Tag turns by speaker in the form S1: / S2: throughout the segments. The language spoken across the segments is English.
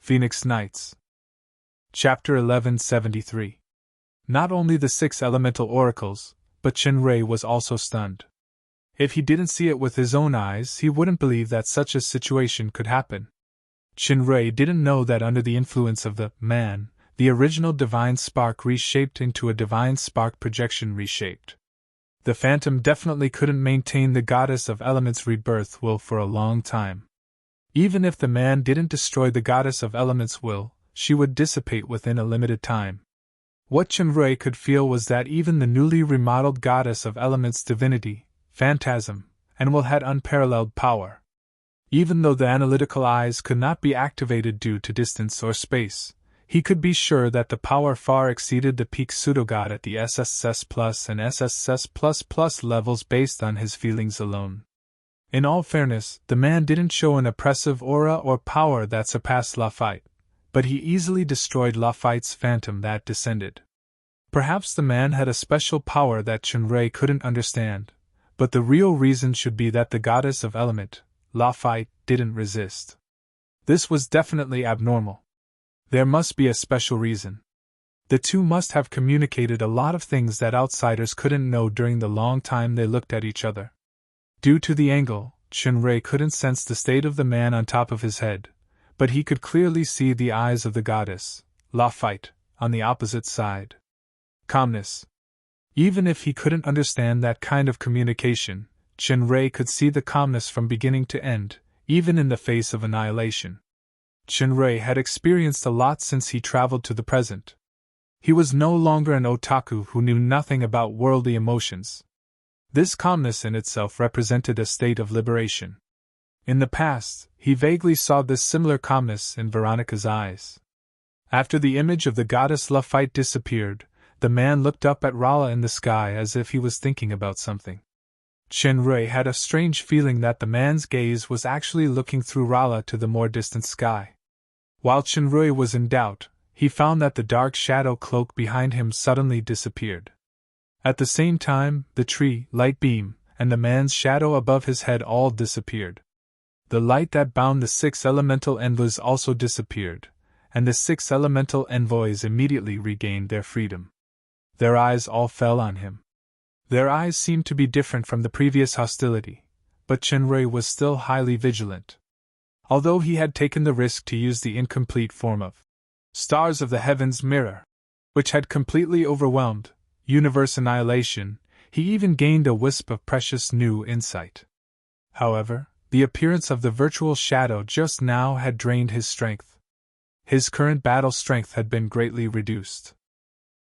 S1: Phoenix Nights. Chapter 1173. Not only the 6 elemental oracles, but Chenrei was also stunned. If he didn't see it with his own eyes, he wouldn't believe that such a situation could happen. Chenrei didn't know that under the influence of the man, the original divine spark reshaped into a divine spark projection reshaped. The phantom definitely couldn't maintain the goddess of elements rebirth will for a long time. Even if the man didn't destroy the goddess of elements will, she would dissipate within a limited time. What Chenrei could feel was that even the newly remodeled goddess of elements divinity, phantasm, and will had unparalleled power. Even though the analytical eyes could not be activated due to distance or space, he could be sure that the power far exceeded the peak pseudogod at the SSS Plus and SSS Plus levels based on his feelings alone. In all fairness, the man didn't show an oppressive aura or power that surpassed Lafitte, but he easily destroyed Lafitte's phantom that descended. Perhaps the man had a special power that Chenrei couldn't understand, but the real reason should be that the goddess of element, Lafitte, didn't resist. This was definitely abnormal. There must be a special reason. The two must have communicated a lot of things that outsiders couldn't know during the long time they looked at each other. Due to the angle, Chenrei couldn't sense the state of the man on top of his head, but he could clearly see the eyes of the goddess, Lafitte, on the opposite side. Calmness. Even if he couldn't understand that kind of communication, Chenrei could see the calmness from beginning to end, even in the face of annihilation. Chenrei had experienced a lot since he traveled to the present. He was no longer an otaku who knew nothing about worldly emotions. This calmness in itself represented a state of liberation. In the past, he vaguely saw this similar calmness in Veronica's eyes. After the image of the goddess Lafitte disappeared, the man looked up at Rala in the sky as if he was thinking about something. Chenrei had a strange feeling that the man's gaze was actually looking through Rala to the more distant sky. While Chenrei was in doubt, he found that the dark shadow cloak behind him suddenly disappeared. At the same time, the tree, light beam, and the man's shadow above his head all disappeared. The light that bound the 6 elemental envoys also disappeared, and the 6 elemental envoys immediately regained their freedom. Their eyes all fell on him. Their eyes seemed to be different from the previous hostility, but Chenrei was still highly vigilant. Although he had taken the risk to use the incomplete form of Stars of the Heavens Mirror, which had completely overwhelmed universe annihilation, he even gained a wisp of precious new insight. However, the appearance of the virtual shadow just now had drained his strength. His current battle strength had been greatly reduced.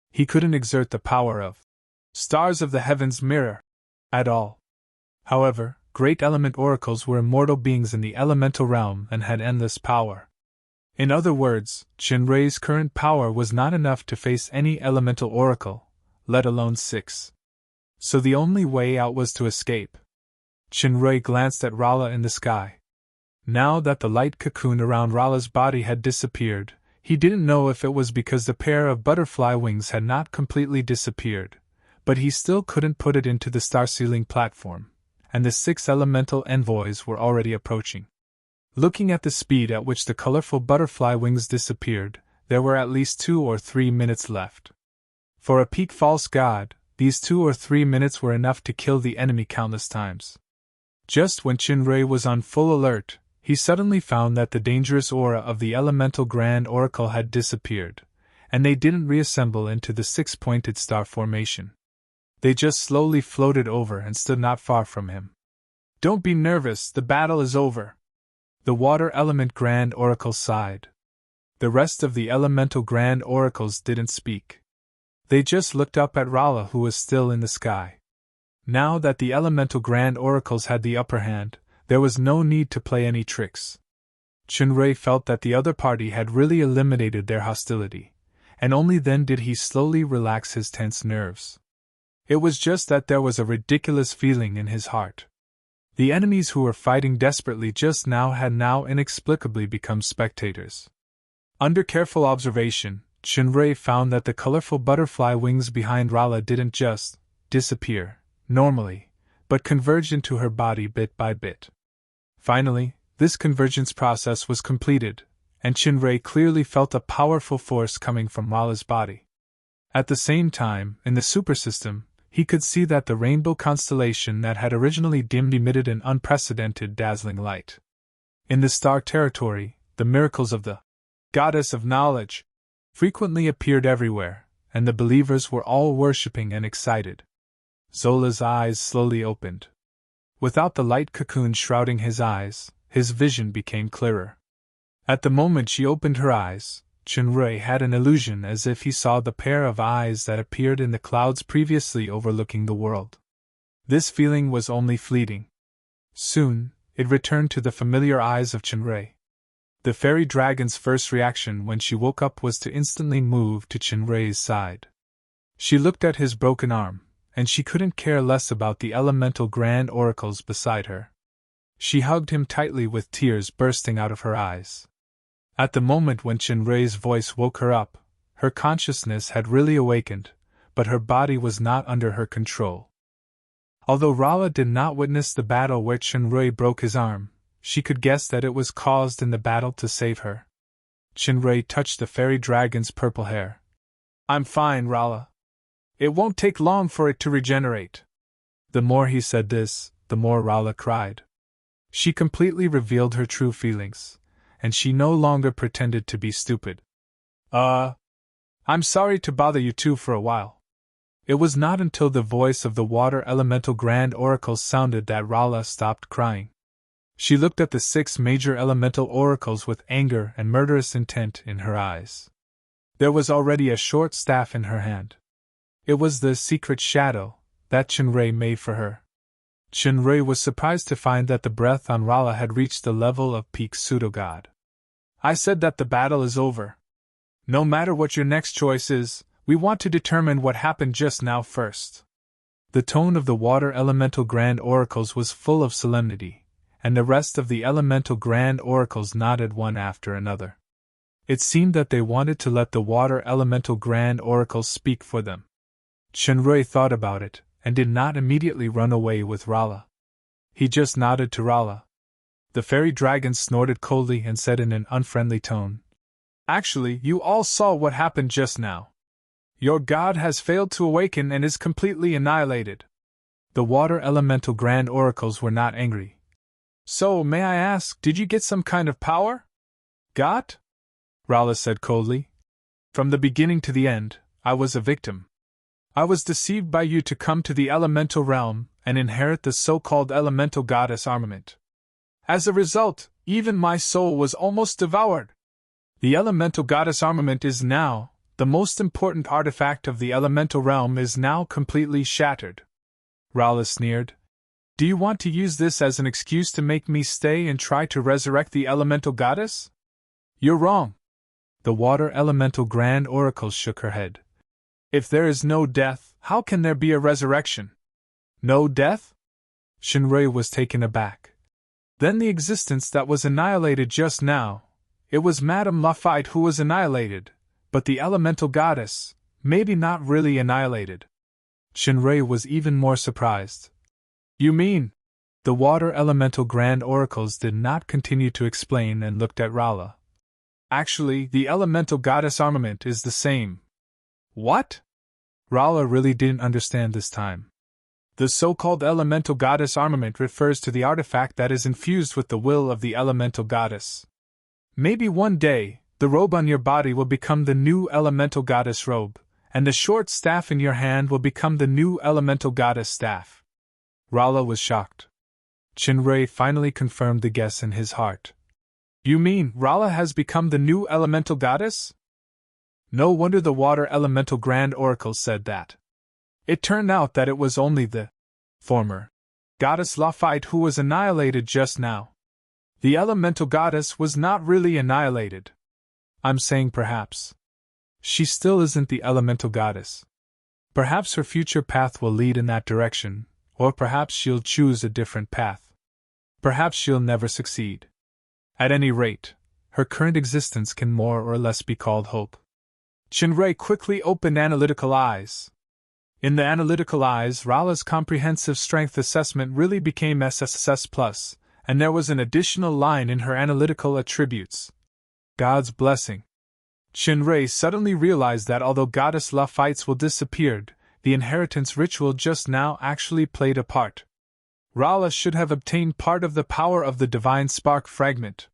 S1: He couldn't exert the power of Stars of the Heavens Mirror at all. However, great element oracles were immortal beings in the elemental realm and had endless power. In other words, Chenrei's current power was not enough to face any elemental oracle, let alone 6. So the only way out was to escape. Chenrei glanced at Rala in the sky. Now that the light cocoon around Rala's body had disappeared, he didn't know if it was because the pair of butterfly wings had not completely disappeared, but he still couldn't put it into the star-sealing platform, and the 6 elemental envoys were already approaching. Looking at the speed at which the colorful butterfly wings disappeared, there were at least 2 or 3 minutes left. For a peak false god, these 2 or 3 minutes were enough to kill the enemy countless times. Just when Chenrei was on full alert, he suddenly found that the dangerous aura of the elemental grand oracle had disappeared, and they didn't reassemble into the 6-pointed star formation. They just slowly floated over and stood not far from him. "Don't be nervous, the battle is over," the water element grand oracle sighed. The rest of the elemental grand oracles didn't speak. They just looked up at Rala, who was still in the sky. Now that the elemental grand oracles had the upper hand, there was no need to play any tricks. Chenrei felt that the other party had really eliminated their hostility, and only then did he slowly relax his tense nerves. It was just that there was a ridiculous feeling in his heart. The enemies who were fighting desperately just now had now inexplicably become spectators. Under careful observation, Chenrei found that the colorful butterfly wings behind Rala didn't just disappear, normally, but converged into her body bit by bit. Finally, this convergence process was completed, and Chinray clearly felt a powerful force coming from Rala's body. At the same time, in the supersystem, he could see that the rainbow constellation that had originally dimmed emitted an unprecedented dazzling light. In the star territory, the miracles of the goddess of knowledge frequently appeared everywhere, and the believers were all worshipping and excited. Zola's eyes slowly opened. Without the light cocoon shrouding his eyes, his vision became clearer. At the moment she opened her eyes, Chinray had an illusion as if he saw the pair of eyes that appeared in the clouds previously overlooking the world. This feeling was only fleeting. Soon, it returned to the familiar eyes of Chinray. The fairy dragon's first reaction when she woke up was to instantly move to Chinray's side. She looked at his broken arm, and she couldn't care less about the elemental grand oracles beside her. She hugged him tightly with tears bursting out of her eyes. At the moment when Chinray's voice woke her up, her consciousness had really awakened, but her body was not under her control. Although Rala did not witness the battle where Chinray broke his arm, she could guess that it was caused in the battle to save her. Chinray touched the fairy dragon's purple hair. "I'm fine, Rala. It won't take long for it to regenerate." The more he said this, the more Rala cried. She completely revealed her true feelings, and she no longer pretended to be stupid. I'm sorry to bother you two for a while." It was not until the voice of the water elemental grand oracles sounded that Rala stopped crying. She looked at the 6 major elemental oracles with anger and murderous intent in her eyes. There was already a short staff in her hand. It was the secret shadow that Chinray made for her. Chinray was surprised to find that the breath on Rala had reached the level of peak pseudo-god. "I said that the battle is over. No matter what your next choice is, we want to determine what happened just now first." The tone of the water elemental grand oracles was full of solemnity, and the rest of the elemental grand oracles nodded one after another. It seemed that they wanted to let the water elemental grand oracles speak for them. Chinray thought about it, and did not immediately run away with Rala. He just nodded to Rala. The fairy dragon snorted coldly and said in an unfriendly tone, "Actually, you all saw what happened just now. Your god has failed to awaken and is completely annihilated." The water elemental grand oracles were not angry. "So, may I ask, did you get some kind of power?" "Got?" Rala said coldly. "From the beginning to the end, I was a victim. I was deceived by you to come to the elemental realm and inherit the so-called elemental goddess armament. As a result, even my soul was almost devoured. The elemental goddess armament is now, the most important artifact of the elemental realm is now completely shattered." Rala sneered. "Do you want to use this as an excuse to make me stay and try to resurrect the elemental goddess?" "You're wrong." The water elemental grand oracle shook her head. "If there is no death, how can there be a resurrection?" "No death?" Chinray was taken aback. "Then the existence that was annihilated just now, it was Madame Lafitte who was annihilated, but the elemental goddess, maybe not really annihilated." Chinray was even more surprised. "You mean?" The water elemental grand oracles did not continue to explain and looked at Rala. "Actually, the elemental goddess armament is the same." "What?" Rala really didn't understand this time. "The so-called elemental goddess armament refers to the artifact that is infused with the will of the elemental goddess. Maybe one day, the robe on your body will become the new elemental goddess robe, and the short staff in your hand will become the new elemental goddess staff." Rala was shocked. Chinray finally confirmed the guess in his heart. "You mean Rala has become the new elemental goddess?" No wonder the water elemental grand oracle said that. It turned out that it was only the former goddess Lafitte who was annihilated just now. The elemental goddess was not really annihilated. I'm saying perhaps. She still isn't the elemental goddess. Perhaps her future path will lead in that direction, or perhaps she'll choose a different path. Perhaps she'll never succeed. At any rate, her current existence can more or less be called hope. Chinray quickly opened analytical eyes. In the analytical eyes, Rala's comprehensive strength assessment really became SSS+, and there was an additional line in her analytical attributes. God's blessing. Shinrei suddenly realized that although Goddess Laphite's will disappeared, the inheritance ritual just now actually played a part. Rala should have obtained part of the power of the divine spark fragment.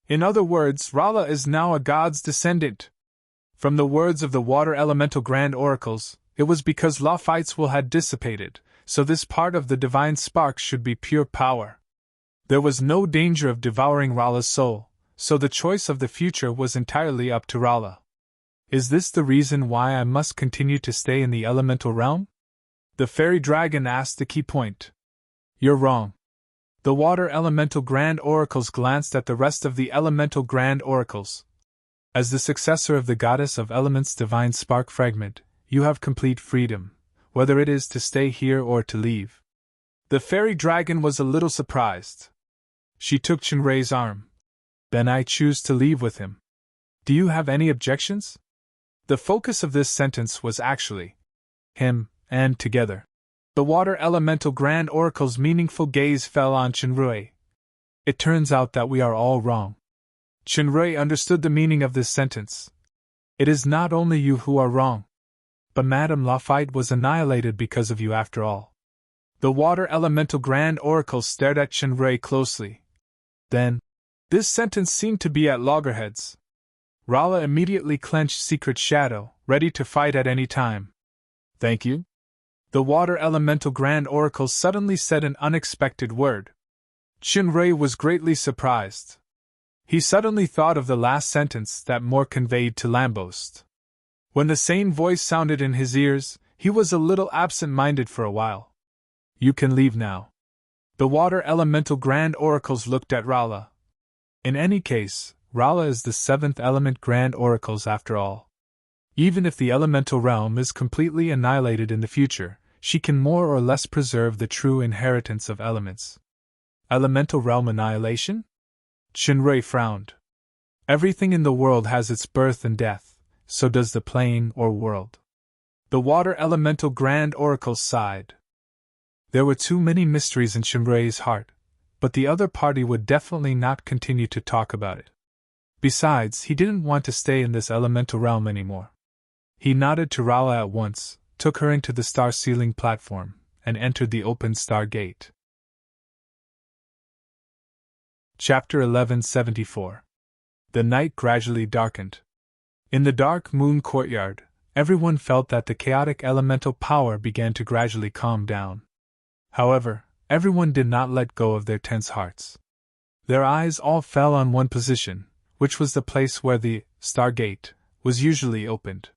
S1: In other words, Rala is now a god's descendant. From the words of the water elemental grand oracles, it was because Laphite's will had dissipated, so this part of the divine spark should be pure power. There was no danger of devouring Rala's soul, so the choice of the future was entirely up to Rala. Is this the reason why I must continue to stay in the elemental realm? The fairy dragon asked the key point. You're wrong. The water elemental grand oracles glanced at the rest of the elemental grand oracles. As the successor of the goddess of elements divine spark fragment, you have complete freedom, whether it is to stay here or to leave. The fairy dragon was a little surprised. She took Shinrei's arm. Then I choose to leave with him. Do you have any objections? The focus of this sentence was actually him and together. The water elemental grand oracle's meaningful gaze fell on Shinrei. It turns out that we are all wrong. Shinrei understood the meaning of this sentence. It is not only you who are wrong. But Madame Laphite was annihilated because of you after all. The water elemental grand oracle stared at Shinrei closely. Then, this sentence seemed to be at loggerheads. Rala immediately clenched Secret Shadow, ready to fight at any time. Thank you? The water elemental grand oracle suddenly said an unexpected word. Shinrei was greatly surprised. He suddenly thought of the last sentence that more conveyed to Lambost. When the same voice sounded in his ears, he was a little absent-minded for a while. You can leave now. The water elemental grand oracles looked at Rala. In any case, Rala is the seventh element grand oracles after all. Even if the elemental realm is completely annihilated in the future, she can more or less preserve the true inheritance of elements. Elemental realm annihilation? Shinrei frowned. Everything in the world has its birth and death, so does the plane or world. The water elemental grand oracle sighed. There were too many mysteries in Shinrei's heart, but the other party would definitely not continue to talk about it. Besides, he didn't want to stay in this elemental realm anymore. He nodded to Rala at once, took her into the star ceiling platform, and entered the open star gate. Chapter 1174. The night gradually darkened. In the dark moon courtyard, everyone felt that the chaotic elemental power began to gradually calm down. However, everyone did not let go of their tense hearts. Their eyes all fell on one position, which was the place where the Stargate was usually opened.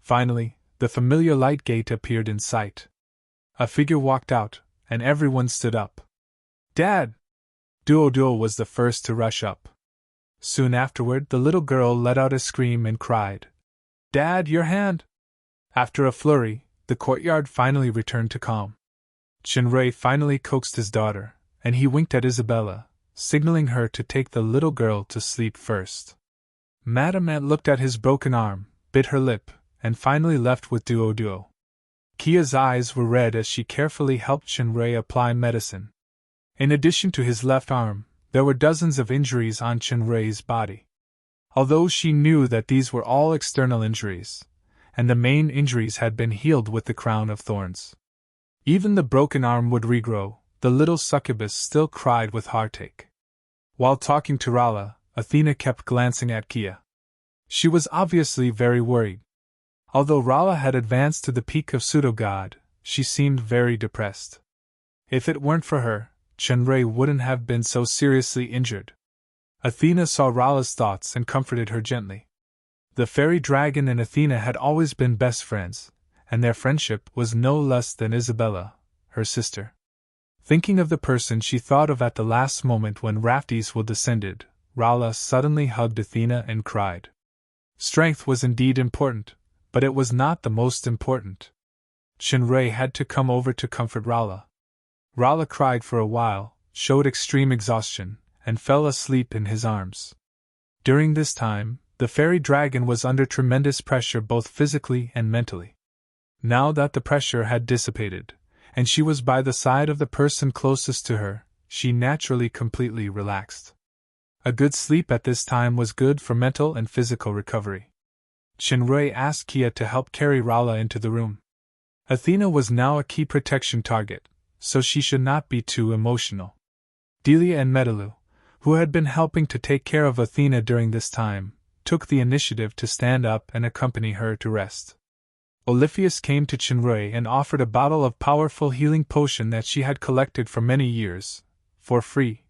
S1: Finally, the familiar light gate appeared in sight. A figure walked out, and everyone stood up. Dad! Duo was the first to rush up. Soon afterward, the little girl let out a scream and cried, Dad, your hand! After a flurry, the courtyard finally returned to calm. Shinrei finally coaxed his daughter, and he winked at Isabella, signaling her to take the little girl to sleep first. Madame Ant looked at his broken arm, bit her lip, and finally left with Duo. Kia's eyes were red as she carefully helped Shinrei apply medicine. In addition to his left arm, there were dozens of injuries on Shinrei's body. Although she knew that these were all external injuries, and the main injuries had been healed with the crown of thorns. Even the broken arm would regrow, the little succubus still cried with heartache. While talking to Rala, Athena kept glancing at Kia. She was obviously very worried. Although Rala had advanced to the peak of pseudo-god, she seemed very depressed. If it weren't for her, Shinrei wouldn't have been so seriously injured. Athena saw Rala's thoughts and comforted her gently. The fairy dragon and Athena had always been best friends, and their friendship was no less than Isabella, her sister. Thinking of the person she thought of at the last moment when Rafty's will descended, Rala suddenly hugged Athena and cried. Strength was indeed important, but it was not the most important. Shinrei had to come over to comfort Rala. Rala cried for a while, showed extreme exhaustion, and fell asleep in his arms. During this time, the fairy dragon was under tremendous pressure both physically and mentally. Now that the pressure had dissipated, and she was by the side of the person closest to her, she naturally completely relaxed. A good sleep at this time was good for mental and physical recovery. Chinrui asked Kia to help carry Rala into the room. Athena was now a key protection target, so she should not be too emotional. Delia and Medalu, who had been helping to take care of Athena during this time, took the initiative to stand up and accompany her to rest. Oliphius came to Chinrui and offered a bottle of powerful healing potion that she had collected for many years, for free,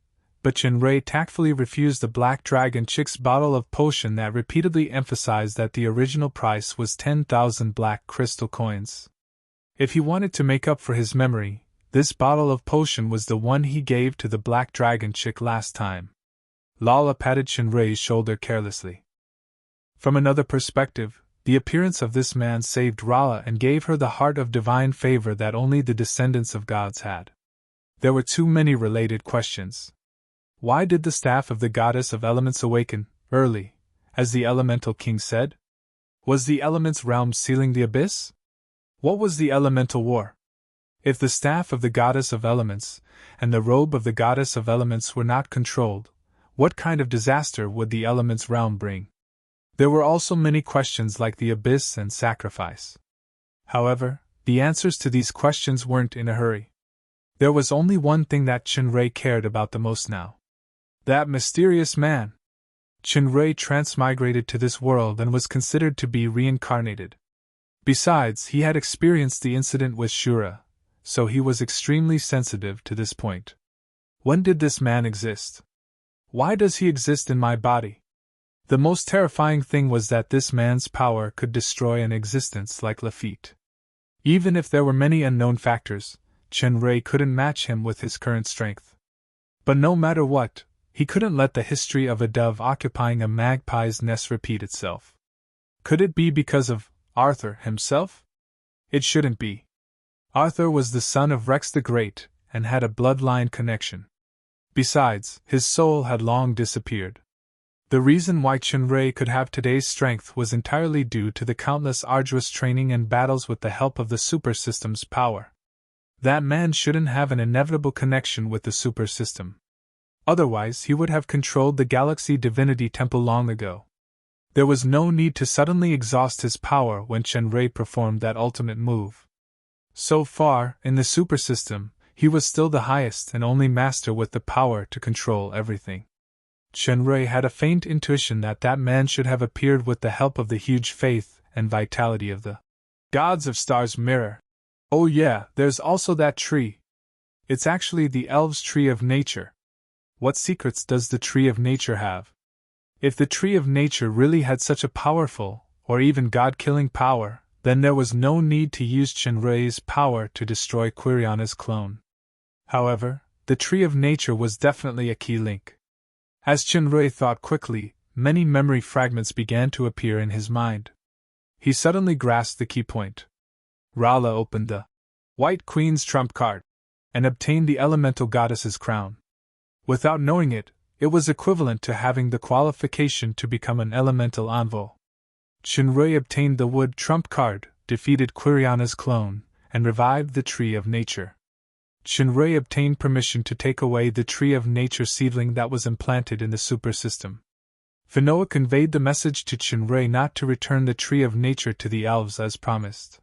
S1: but Chinrui tactfully refused the Black Dragon Chick's bottle of potion that repeatedly emphasized that the original price was 10,000 black crystal coins. If he wanted to make up for his memory, this bottle of potion was the one he gave to the Black Dragon Chick last time. Lala patted Chinrui's shoulder carelessly. From another perspective, the appearance of this man saved Rala and gave her the heart of divine favor that only the descendants of gods had. There were too many related questions. Why did the staff of the goddess of elements awaken early, as the elemental king said? Was the elements realm sealing the abyss? What was the elemental war? If the staff of the goddess of elements and the robe of the goddess of elements were not controlled, what kind of disaster would the elements realm bring? There were also many questions like the abyss and sacrifice. However, the answers to these questions weren't in a hurry. There was only one thing that Chinrui cared about the most now. That mysterious man. Chinrui transmigrated to this world and was considered to be reincarnated. Besides, he had experienced the incident with Shura, so he was extremely sensitive to this point. When did this man exist? Why does he exist in my body? The most terrifying thing was that this man's power could destroy an existence like Lafitte. Even if there were many unknown factors, Chinrui couldn't match him with his current strength. But no matter what, he couldn't let the history of a dove occupying a magpie's nest repeat itself. Could it be because of Arthur himself? It shouldn't be. Arthur was the son of Rex the Great and had a bloodline connection. Besides, his soul had long disappeared. The reason why Chinrui could have today's strength was entirely due to the countless arduous training and battles with the help of the super system's power. That man shouldn't have an inevitable connection with the super system. Otherwise, he would have controlled the Galaxy Divinity Temple long ago. There was no need to suddenly exhaust his power when Chinrui performed that ultimate move. So far, in the super system, he was still the highest and only master with the power to control everything. Chinrui had a faint intuition that that man should have appeared with the help of the huge faith and vitality of the gods of Stars Mirror. Oh yeah, there's also that tree. It's actually the elves' tree of nature. What secrets does the tree of nature have? If the tree of nature really had such a powerful, or even god-killing power, then there was no need to use Chinrui's power to destroy Quiriana's clone. However, the tree of nature was definitely a key link. As Chinrui thought quickly, many memory fragments began to appear in his mind. He suddenly grasped the key point. Rala opened the White Queen's trump card and obtained the elemental goddess's crown. Without knowing it, it was equivalent to having the qualification to become an elemental envoy. Chinrui obtained the wood trump card, defeated Quiriana's clone, and revived the tree of nature. Chinrui obtained permission to take away the tree of nature seedling that was implanted in the super system. Finoa conveyed the message to Chinrui not to return the tree of nature to the elves as promised.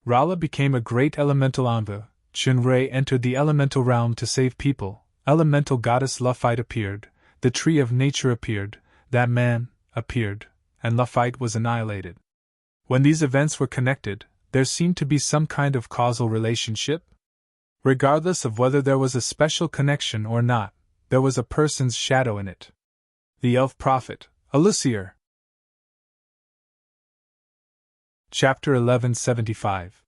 S1: Rala became a great elemental envoy. Chinrui entered the elemental realm to save people. Elemental goddess Lafitte appeared, the tree of nature appeared, that man appeared, and Lafitte was annihilated. When these events were connected, there seemed to be some kind of causal relationship. Regardless of whether there was a special connection or not, there was a person's shadow in it. The elf prophet, Alucier. Chapter 1175.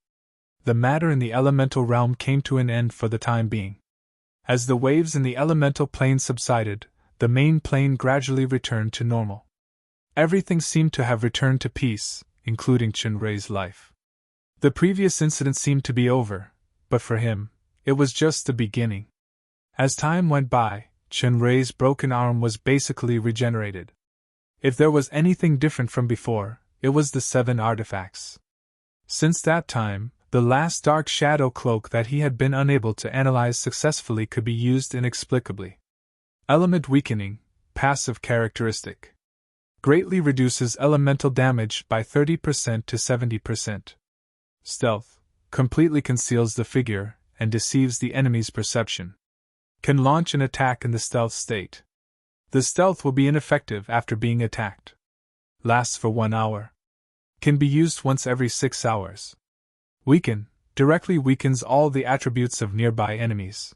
S1: The matter in the elemental realm came to an end for the time being. As the waves in the elemental plane subsided, the main plane gradually returned to normal. Everything seemed to have returned to peace, including Chinrui's life. The previous incident seemed to be over, but for him, it was just the beginning. As time went by, Chinrui's broken arm was basically regenerated. If there was anything different from before, it was the 7 artifacts. Since that time, the last dark shadow cloak that he had been unable to analyze successfully could be used inexplicably. Element weakening, passive characteristic. Greatly reduces elemental damage by 30% to 70%. Stealth completely conceals the figure and deceives the enemy's perception. Can launch an attack in the stealth state. The stealth will be ineffective after being attacked. Lasts for 1 hour. Can be used once every 6 hours. Weaken directly weakens all the attributes of nearby enemies.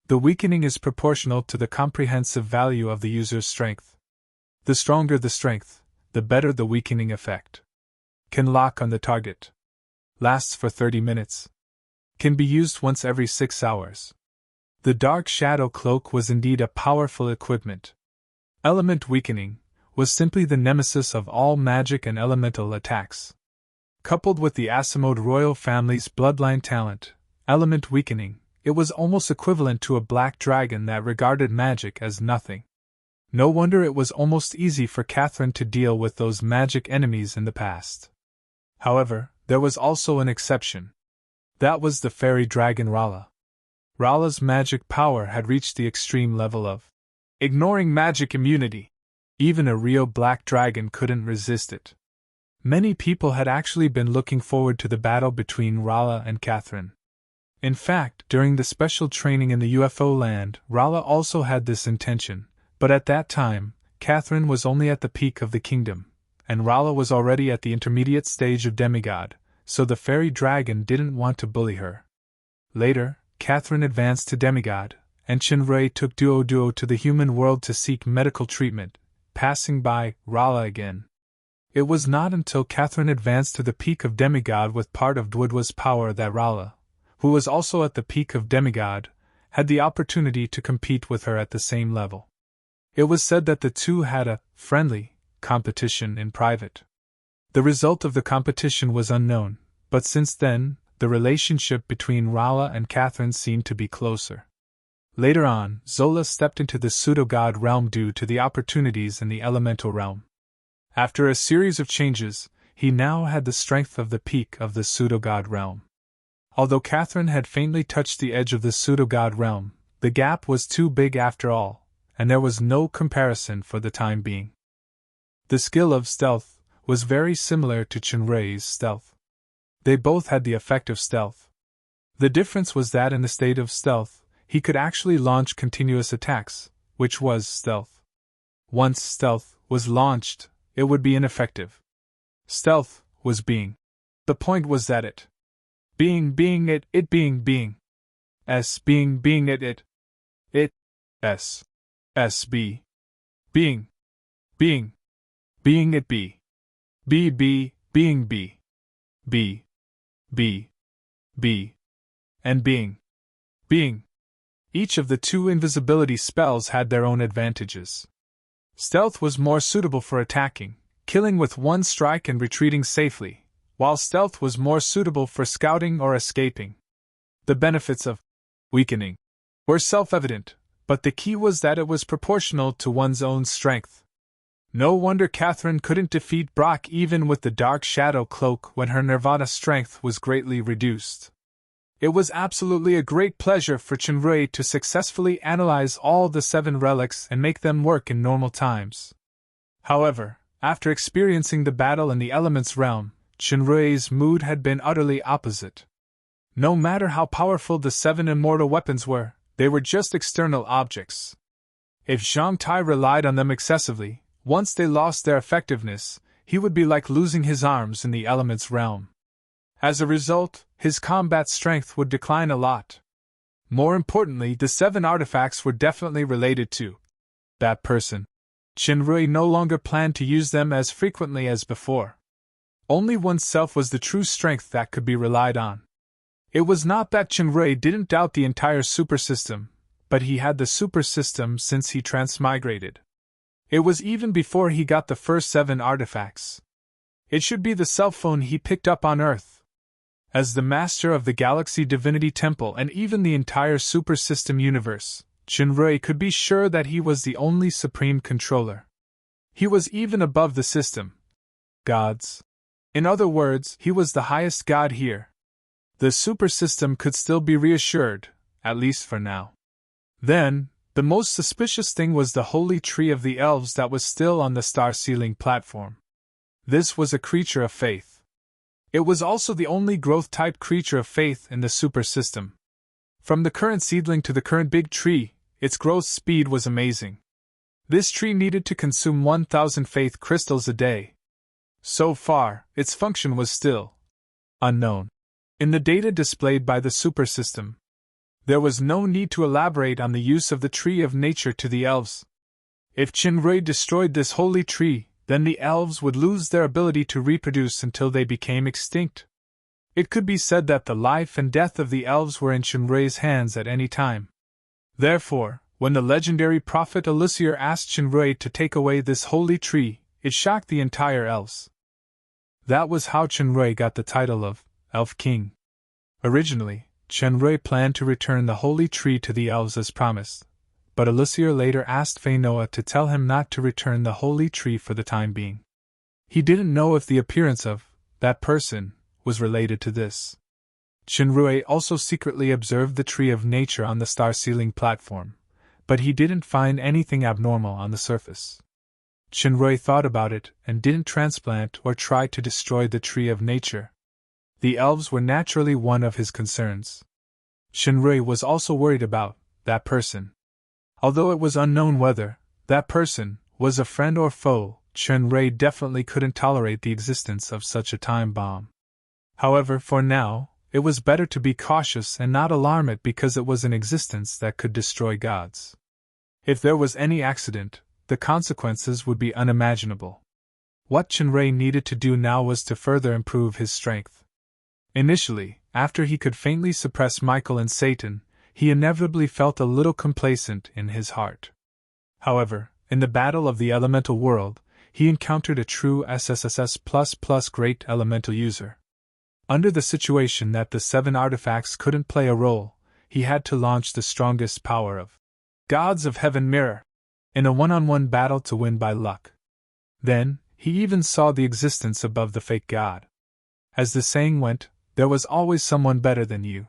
S1: The weakening is proportional to the comprehensive value of the user's strength. The stronger the strength, the better the weakening effect. Can lock on the target. Lasts for 30 minutes. Can be used once every 6 hours. The Dark Shadow Cloak was indeed a powerful equipment. Element weakening was simply the nemesis of all magic and elemental attacks. Coupled with the Asimode royal family's bloodline talent, element weakening, it was almost equivalent to a black dragon that regarded magic as nothing. No wonder it was almost easy for Catherine to deal with those magic enemies in the past. However, there was also an exception. That was the fairy dragon Rala. Rala's magic power had reached the extreme level of ignoring magic immunity. Even a real black dragon couldn't resist it. Many people had actually been looking forward to the battle between Rala and Catherine. In fact, during the special training in the UFO land, Rala also had this intention, but at that time, Catherine was only at the peak of the kingdom, and Rala was already at the intermediate stage of demigod, so the fairy dragon didn't want to bully her. Later, Catherine advanced to demigod, and Chinray took Duo to the human world to seek medical treatment, passing by Rala again. It was not until Catherine advanced to the peak of demigod with part of Dwudwa's power that Rala, who was also at the peak of demigod, had the opportunity to compete with her at the same level. It was said that the two had a friendly competition in private. The result of the competition was unknown, but since then, the relationship between Rala and Catherine seemed to be closer. Later on, Zola stepped into the pseudo-god realm due to the opportunities in the elemental realm. After a series of changes, he now had the strength of the peak of the pseudo-god realm. Although Catherine had faintly touched the edge of the pseudo-god realm, the gap was too big after all, and there was no comparison for the time being. The skill of stealth was very similar to Chinray's stealth. They both had the effect of stealth. The difference was that in the state of stealth, he could actually launch continuous attacks, which was stealth. Once stealth was launched, it would be ineffective. Stealth was being. The point was that it being it being s being it s b being it b being b and being. Each of the two invisibility spells had their own advantages. Stealth was more suitable for attacking, killing with one strike and retreating safely, while stealth was more suitable for scouting or escaping. The benefits of weakening were self-evident, but the key was that it was proportional to one's own strength. No wonder Catherine couldn't defeat Brock even with the Dark Shadow Cloak when her Nirvana strength was greatly reduced. It was absolutely a great pleasure for Chinray to successfully analyze all the 7 relics and make them work in normal times. However, after experiencing the battle in the Elements realm, Chinray's mood had been utterly opposite. No matter how powerful the 7 immortal weapons were, they were just external objects. If Zhang Tai relied on them excessively, once they lost their effectiveness, he would be like losing his arms in the Elements realm. As a result, his combat strength would decline a lot. More importantly, the 7 artifacts were definitely related to that person. Chinray no longer planned to use them as frequently as before. Only oneself was the true strength that could be relied on. It was not that Chinray didn't doubt the entire super system, but he had the super system since he transmigrated. It was even before he got the first 7 artifacts. It should be the cell phone he picked up on Earth. As the master of the Galaxy Divinity Temple and even the entire super system universe, Chinray could be sure that he was the only supreme controller. He was even above the system gods. In other words, he was the highest god here. The super system could still be reassured, at least for now. Then, The most suspicious thing was the holy tree of the elves that was still on the star-sealing platform. This was a creature of faith. It was also the only growth-type creature of faith in the super system. From the current seedling to the current big tree, its growth speed was amazing. This tree needed to consume 1,000 faith crystals a day. So far, its function was still unknown. In the data displayed by the super system, there was no need to elaborate on the use of the tree of nature to the elves. If Chinrui destroyed this holy tree, then the elves would lose their ability to reproduce until they became extinct. It could be said that the life and death of the elves were in Chinrui's hands at any time. Therefore, when the legendary prophet Elixir asked Chinrui to take away this holy tree, it shocked the entire elves. That was how Chinrui got the title of Elf King. Originally, Chinrui planned to return the holy tree to the elves as promised, but Elixir later asked Fainoa to tell him not to return the holy tree for the time being. He didn't know if the appearance of that person was related to this. Chinrui also secretly observed the tree of nature on the star-sealing platform, but he didn't find anything abnormal on the surface. Chinrui thought about it and didn't transplant or try to destroy the tree of nature. The elves were naturally one of his concerns. Chinrui was also worried about that person. Although it was unknown whether that person was a friend or foe, Chinrui definitely couldn't tolerate the existence of such a time bomb. However, for now, it was better to be cautious and not alarm it because it was an existence that could destroy gods. If there was any accident, the consequences would be unimaginable. What Chinrui needed to do now was to further improve his strength. Initially, after he could faintly suppress Michael and Satan, he inevitably felt a little complacent in his heart. However, in the battle of the elemental world, he encountered a true SSSS++ great elemental user. Under the situation that the 7 artifacts couldn't play a role, he had to launch the strongest power of Gods of Heaven Mirror in a one-on-one battle to win by luck. Then, he even saw the existence above the fake god. As the saying went, there was always someone better than you.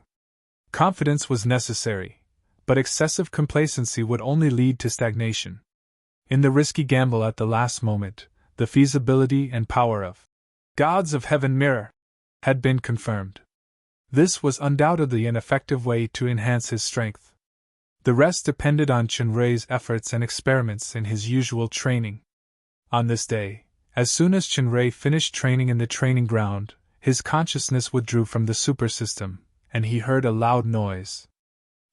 S1: Confidence was necessary, but excessive complacency would only lead to stagnation. In the risky gamble at the last moment, the feasibility and power of Gods of Heaven Mirror had been confirmed. This was undoubtedly an effective way to enhance his strength. The rest depended on Chinrui's efforts and experiments in his usual training. On this day, as soon as Chinrui finished training in the training ground, his consciousness withdrew from the super system, and he heard a loud noise.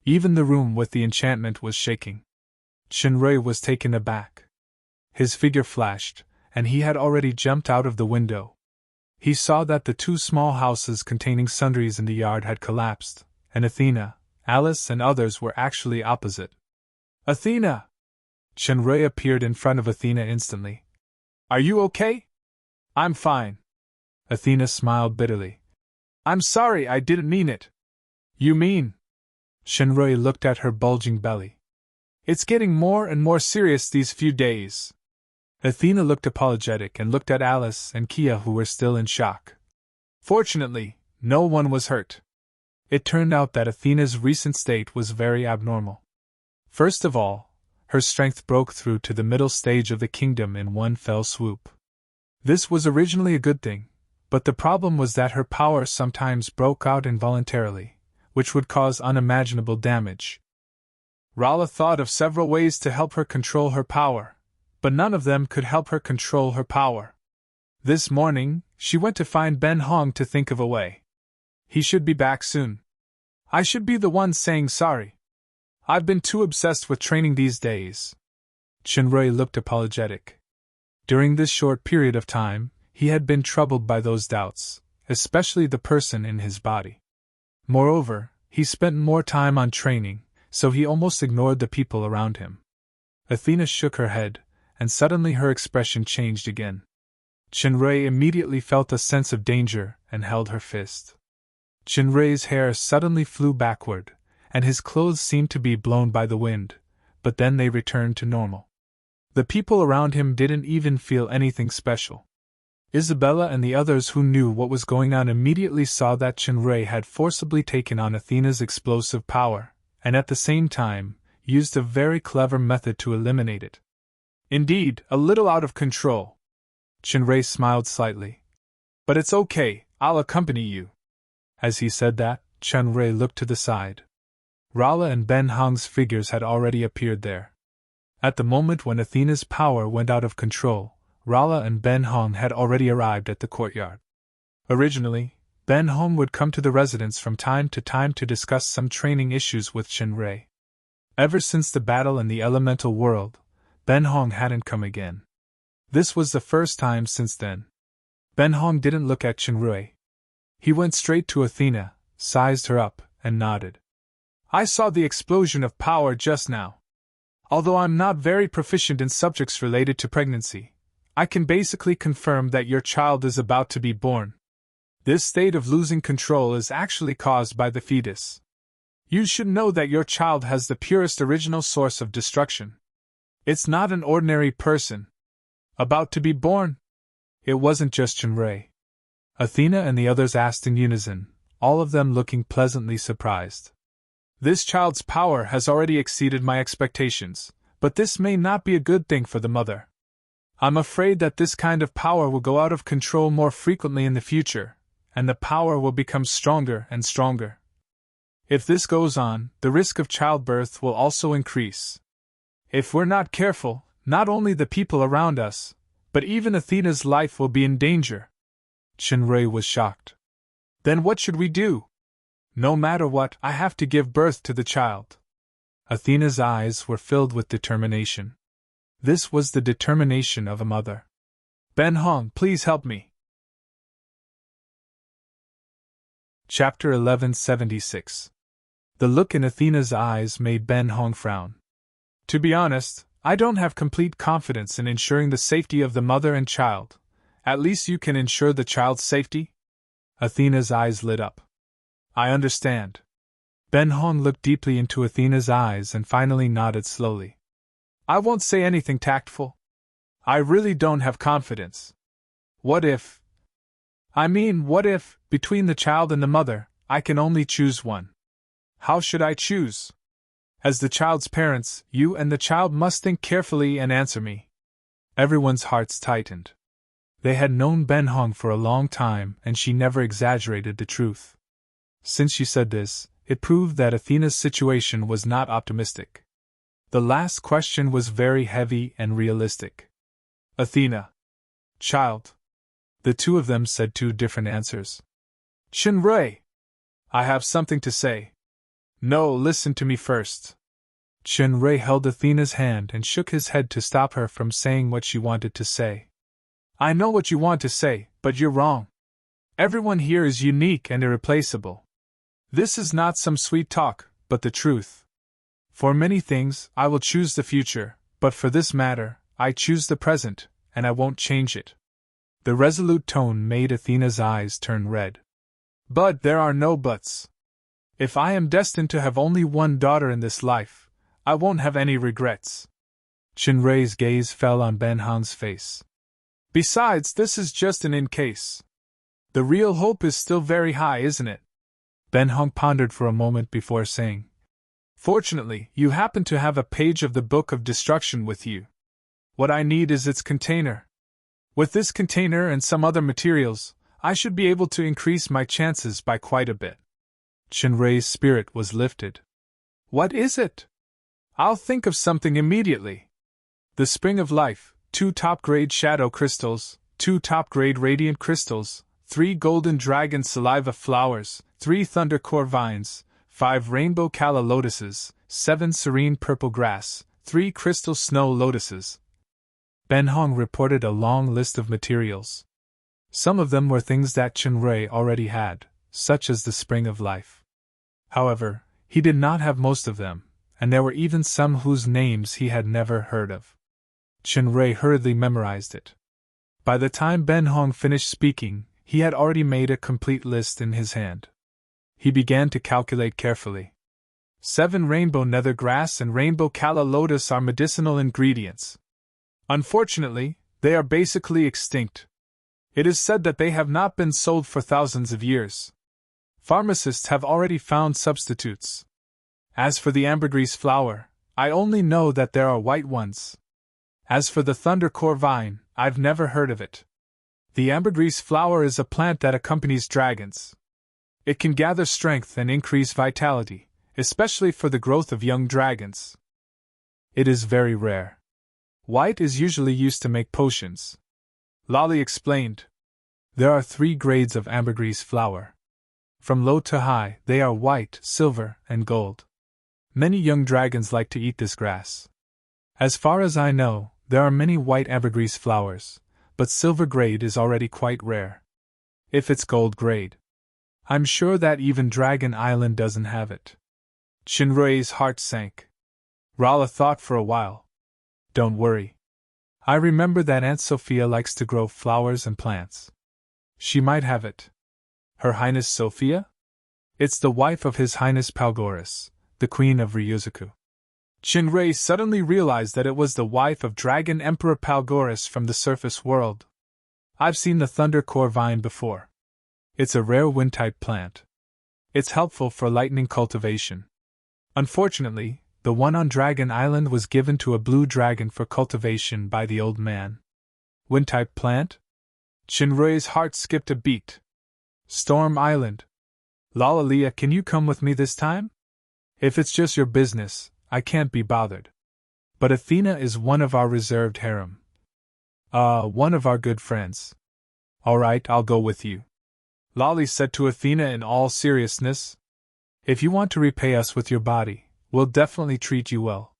S1: Even the room with the enchantment was shaking. Chinrui was taken aback. His figure flashed, and he had already jumped out of the window. He saw that the 2 small houses containing sundries in the yard had collapsed, and Athena, Alice and others were actually opposite. Athena! Chinrui appeared in front of Athena instantly. Are you okay? I'm fine. Athena smiled bitterly. I'm sorry, I didn't mean it. You mean? Chinrui looked at her bulging belly. It's getting more and more serious these few days. Athena looked apologetic and looked at Alice and Kia, who were still in shock. Fortunately, no one was hurt. It turned out that Athena's recent state was very abnormal. First of all, her strength broke through to the middle stage of the kingdom in one fell swoop. This was originally a good thing, but the problem was that her power sometimes broke out involuntarily, which would cause unimaginable damage. Rala thought of several ways to help her control her power, but none of them could help her control her power. This morning, she went to find Ben Hong to think of a way. He should be back soon. I should be the one saying sorry. I've been too obsessed with training these days. Chinrui looked apologetic. During this short period of time, he had been troubled by those doubts, especially the person in his body. Moreover, he spent more time on training, so he almost ignored the people around him. Athena shook her head, and suddenly her expression changed again. Chinrui immediately felt a sense of danger and held her fist. Chinrui's hair suddenly flew backward, and his clothes seemed to be blown by the wind, but then they returned to normal. The people around him didn't even feel anything special. Isabella and the others who knew what was going on immediately saw that Chinrui had forcibly taken on Athena's explosive power, and at the same time, used a very clever method to eliminate it. Indeed, a little out of control. Chinray smiled slightly. But it's okay, I'll accompany you. As he said that, Chinray looked to the side. Rala and Ben Hong's figures had already appeared there. At the moment when Athena's power went out of control, Rala and Ben Hong had already arrived at the courtyard. Originally, Ben Hong would come to the residence from time to discuss some training issues with Chinray. Ever since the battle in the elemental world, Ben Hong hadn't come again. This was the first time since then. Ben Hong didn't look at Chinray. He went straight to Athena, sized her up, and nodded. I saw the explosion of power just now. Although I'm not very proficient in subjects related to pregnancy, I can basically confirm that your child is about to be born. This state of losing control is actually caused by the fetus. You should know that your child has the purest original source of destruction. It's not an ordinary person. About to be born? It wasn't just Chinray. Athena and the others asked in unison, all of them looking pleasantly surprised. This child's power has already exceeded my expectations, but this may not be a good thing for the mother. I'm afraid that this kind of power will go out of control more frequently in the future, and the power will become stronger and stronger. If this goes on, the risk of childbirth will also increase. If we're not careful, not only the people around us, but even Athena's life will be in danger. Chinray was shocked. Then what should we do? No matter what, I have to give birth to the child. Athena's eyes were filled with determination. This was the determination of a mother. Ben Hong, please help me. Chapter 1176. The look in Athena's eyes made Ben Hong frown. To be honest, I don't have complete confidence in ensuring the safety of the mother and child. At least you can ensure the child's safety? Athena's eyes lit up. I understand. Ben Hong looked deeply into Athena's eyes and finally nodded slowly. I won't say anything tactful. I really don't have confidence. What if, between the child and the mother, I can only choose one? How should I choose? As the child's parents, you and the child must think carefully and answer me. Everyone's hearts tightened. They had known Ben Hong for a long time, and she never exaggerated the truth. Since she said this, it proved that Athena's situation was not optimistic. The last question was very heavy and realistic. Athena. Child. The two of them said two different answers. Chinray. I have something to say. No, listen to me first. Chinray held Athena's hand and shook his head to stop her from saying what she wanted to say. I know what you want to say, but you're wrong. Everyone here is unique and irreplaceable. This is not some sweet talk, but the truth. For many things, I will choose the future, but for this matter, I choose the present, and I won't change it. The resolute tone made Athena's eyes turn red. But there are no buts. If I am destined to have only one daughter in this life, I won't have any regrets. Chinray's gaze fell on Ben Hong's face. Besides, this is just an in case. The real hope is still very high, isn't it? Ben Hong pondered for a moment before saying, Fortunately, you happen to have a page of the Book of Destruction with you. What I need is its container. With this container and some other materials, I should be able to increase my chances by quite a bit. Chinray's spirit was lifted. What is it? I'll think of something immediately. The Spring of Life, 2 top-grade shadow crystals, 2 top-grade radiant crystals, 3 golden dragon saliva flowers, 3 thunder core vines, 5 rainbow calla lotuses, 7 serene purple grass, 3 crystal snow lotuses. Ben Hong reported a long list of materials. Some of them were things that Chinray already had, such as the Spring of Life. However, he did not have most of them, and there were even some whose names he had never heard of. Chinray hurriedly memorized it. By the time Ben Hong finished speaking, he had already made a complete list in his hand. He began to calculate carefully. 7 rainbow nether grass and rainbow calla lotus are medicinal ingredients. Unfortunately, they are basically extinct. It is said that they have not been sold for thousands of years. Pharmacists have already found substitutes. As for the ambergris flower, I only know that there are white ones. As for the thundercore vine, I've never heard of it. The ambergris flower is a plant that accompanies dragons. It can gather strength and increase vitality, especially for the growth of young dragons. It is very rare. White is usually used to make potions. Lolly explained. There are 3 grades of ambergris flower. From low to high, they are white, silver, and gold. Many young dragons like to eat this grass. As far as I know, there are many white ambergris flowers, but silver grade is already quite rare. If it's gold grade, I'm sure that even Dragon Island doesn't have it. Shinrui's heart sank. Rala thought for a while. Don't worry. I remember that Aunt Sophia likes to grow flowers and plants. She might have it. Her Highness Sophia? It's the wife of His Highness Palgoris, the Queen of Ryuzaku. Shinrui suddenly realized that it was the wife of Dragon Emperor Palgoris from the surface world. I've seen the thundercore vine before. It's a rare wind-type plant. It's helpful for lightning cultivation. Unfortunately, the one on Dragon Island was given to a blue dragon for cultivation by the old man. Wind-type plant? Shinrui's heart skipped a beat. Storm Island. Lalalia, can you come with me this time? If it's just your business, I can't be bothered. But Athena is one of our reserved harem. One of our good friends. All right, I'll go with you. Lolly said to Athena in all seriousness. If you want to repay us with your body, we'll definitely treat you well.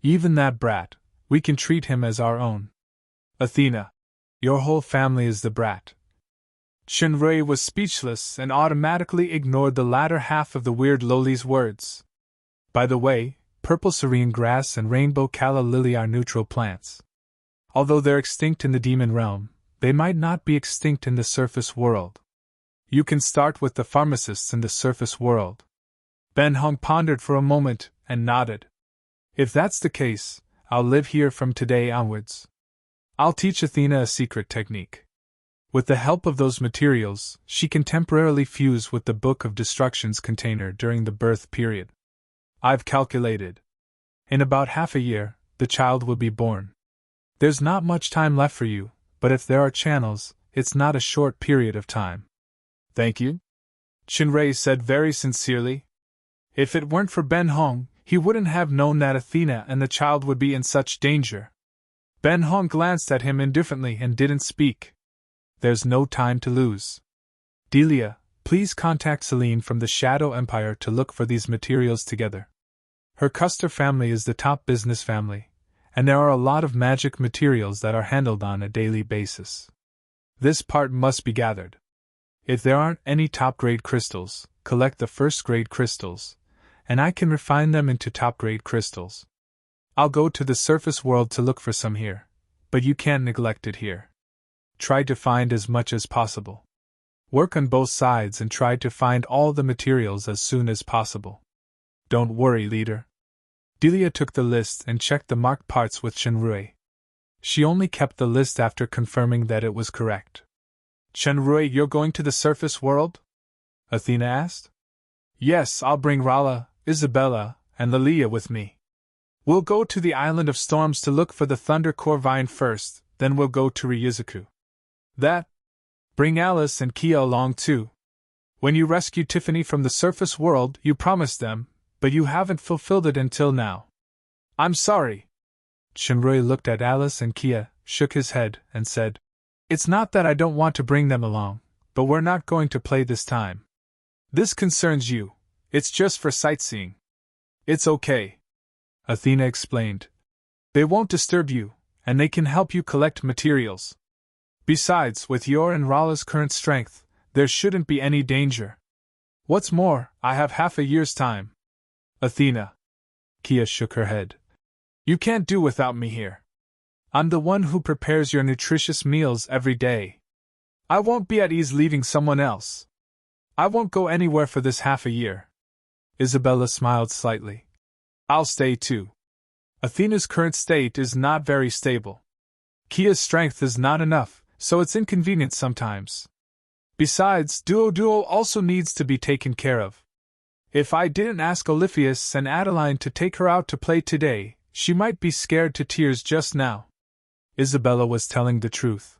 S1: Even that brat, we can treat him as our own. Athena, your whole family is the brat. Shinrui was speechless and automatically ignored the latter half of the weird Loli's words. By the way, purple serene grass and rainbow calla lily are neutral plants. Although they're extinct in the demon realm, they might not be extinct in the surface world. You can start with the pharmacists in the surface world. Ben Hong pondered for a moment and nodded. If that's the case, I'll live here from today onwards. I'll teach Athena a secret technique. With the help of those materials, she can temporarily fuse with the Book of Destruction's container during the birth period. I've calculated. In about half a year, the child will be born. There's not much time left for you, but if there are channels, it's not a short period of time. Thank you? Shinrui said very sincerely. If it weren't for Ben Hong, he wouldn't have known that Athena and the child would be in such danger. Ben Hong glanced at him indifferently and didn't speak. There's no time to lose. Delia, please contact Celine from the Shadow Empire to look for these materials together. Her Custer family is the top business family, and there are a lot of magic materials that are handled on a daily basis. This part must be gathered. If there aren't any top-grade crystals, collect the first-grade crystals, and I can refine them into top-grade crystals. I'll go to the surface world to look for some here, but you can't neglect it here. Try to find as much as possible. Work on both sides and try to find all the materials as soon as possible. Don't worry, leader. Delia took the list and checked the marked parts with Shinrui. She only kept the list after confirming that it was correct. Shinrui, you're going to the surface world? Athena asked. Yes, I'll bring Rala, Isabella, and Lilia with me. We'll go to the Island of Storms to look for the thundercore vine first, then we'll go to Ryuzaku. Bring Alice and Kia along too. When you rescued Tiffany from the surface world, you promised them, but you haven't fulfilled it until now. I'm sorry. Shinrui looked at Alice and Kia, shook his head, and said, It's not that I don't want to bring them along, but we're not going to play this time. This concerns you. It's just for sightseeing. It's okay. Athena explained. They won't disturb you, and they can help you collect materials. Besides, with your and Rala's current strength, there shouldn't be any danger. What's more, I have half a year's time. Athena. Kia shook her head. You can't do without me here. I'm the one who prepares your nutritious meals every day. I won't be at ease leaving someone else. I won't go anywhere for this half a year. Isabella smiled slightly. I'll stay too. Athena's current state is not very stable. Kia's strength is not enough, so it's inconvenient sometimes. Besides, Duo also needs to be taken care of. If I didn't ask Oliphius and Adeline to take her out to play today, she might be scared to tears just now. Isabella was telling the truth.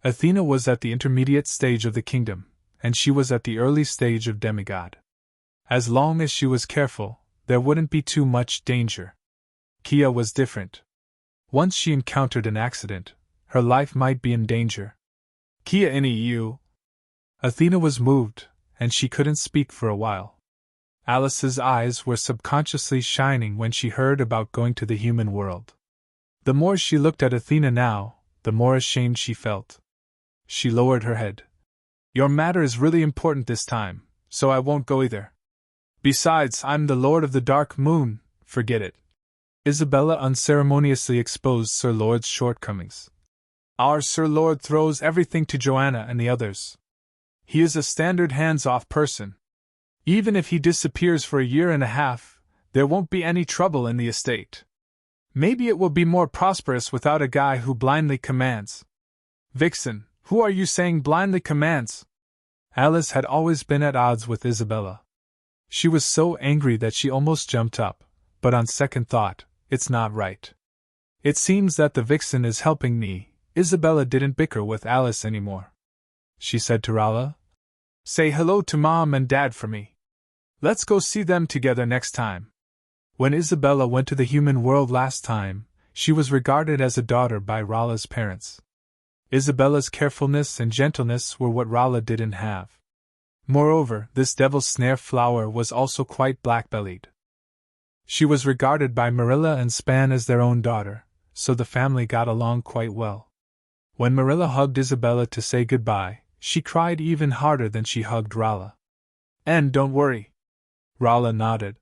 S1: Athena was at the intermediate stage of the kingdom, and she was at the early stage of demigod. As long as she was careful, there wouldn't be too much danger. Kia was different. Once she encountered an accident, her life might be in danger. Kia in EU. Athena was moved, and she couldn't speak for a while. Alice's eyes were subconsciously shining when she heard about going to the human world. The more she looked at Athena now, the more ashamed she felt. She lowered her head. Your matter is really important this time, so I won't go either. Besides, I'm the Lord of the Dark Moon, forget it. Isabella unceremoniously exposed Sir Lord's shortcomings. Our Sir Lord throws everything to Joanna and the others. He is a standard hands-off person. Even if he disappears for a year and a half, there won't be any trouble in the estate. Maybe it will be more prosperous without a guy who blindly commands. Vixen, who are you saying blindly commands? Alice had always been at odds with Isabella. She was so angry that she almost jumped up, but on second thought, it's not right. It seems that the vixen is helping me. Isabella didn't bicker with Alice anymore. She said to Rolla, say hello to Mom and Dad for me. Let's go see them together next time. When Isabella went to the human world last time, she was regarded as a daughter by Rolla's parents. Isabella's carefulness and gentleness were what Rolla didn't have. Moreover, this devil's snare flower was also quite black-bellied. She was regarded by Marilla and Span as their own daughter, so the family got along quite well. When Marilla hugged Isabella to say goodbye, she cried even harder than she hugged Rolla. And don't worry. Rolla nodded.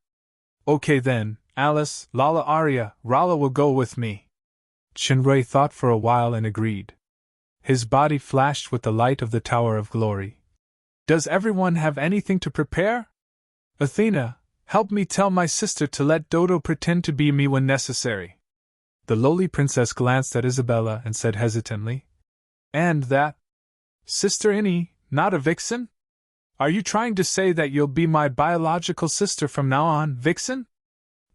S1: Okay then, Alice, Lala Arya, Rolla will go with me. Chinray thought for a while and agreed. His body flashed with the light of the Tower of Glory. Does everyone have anything to prepare? Athena, help me tell my sister to let Dodo pretend to be me when necessary. The lowly princess glanced at Isabella and said hesitantly, and that? Sister Innie, not a vixen? Are you trying to say that you'll be my biological sister from now on, vixen?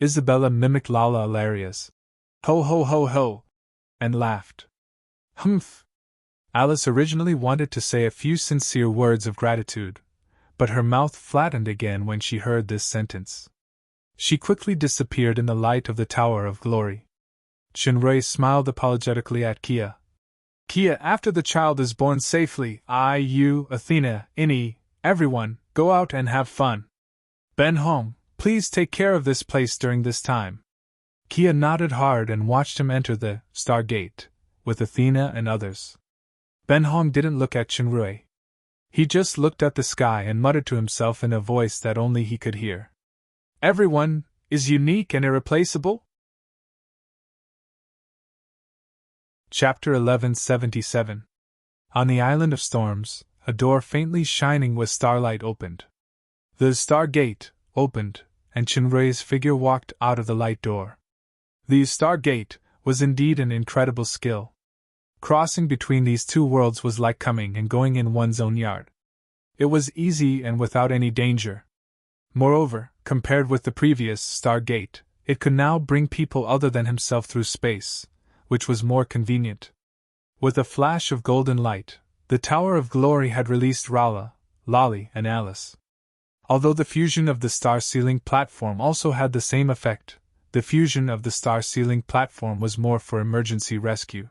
S1: Isabella mimicked Lala Alaria's ho ho ho ho, and laughed. Humph! Alice originally wanted to say a few sincere words of gratitude, but her mouth flattened again when she heard this sentence. She quickly disappeared in the light of the Tower of Glory. Chinray smiled apologetically at Kia. Kia, after the child is born safely, you, Athena, Innie, everyone, go out and have fun. Ben Hong, please take care of this place during this time. Kia nodded hard and watched him enter the Stargate, with Athena and others. Ben Hong didn't look at Chinray. He just looked at the sky and muttered to himself in a voice that only he could hear. Everyone is unique and irreplaceable? Chapter 1177. On the Island of Storms, a door faintly shining with starlight opened. The Stargate opened, and Chinray's figure walked out of the light door. The Stargate was indeed an incredible skill. Crossing between these two worlds was like coming and going in one's own yard. It was easy and without any danger. Moreover, compared with the previous Stargate, it could now bring people other than himself through space, which was more convenient. With a flash of golden light, the Tower of Glory had released Rolla, Lolly, and Alice. Although the fusion of the star-sealing platform also had the same effect, the fusion of the star-sealing platform was more for emergency rescue.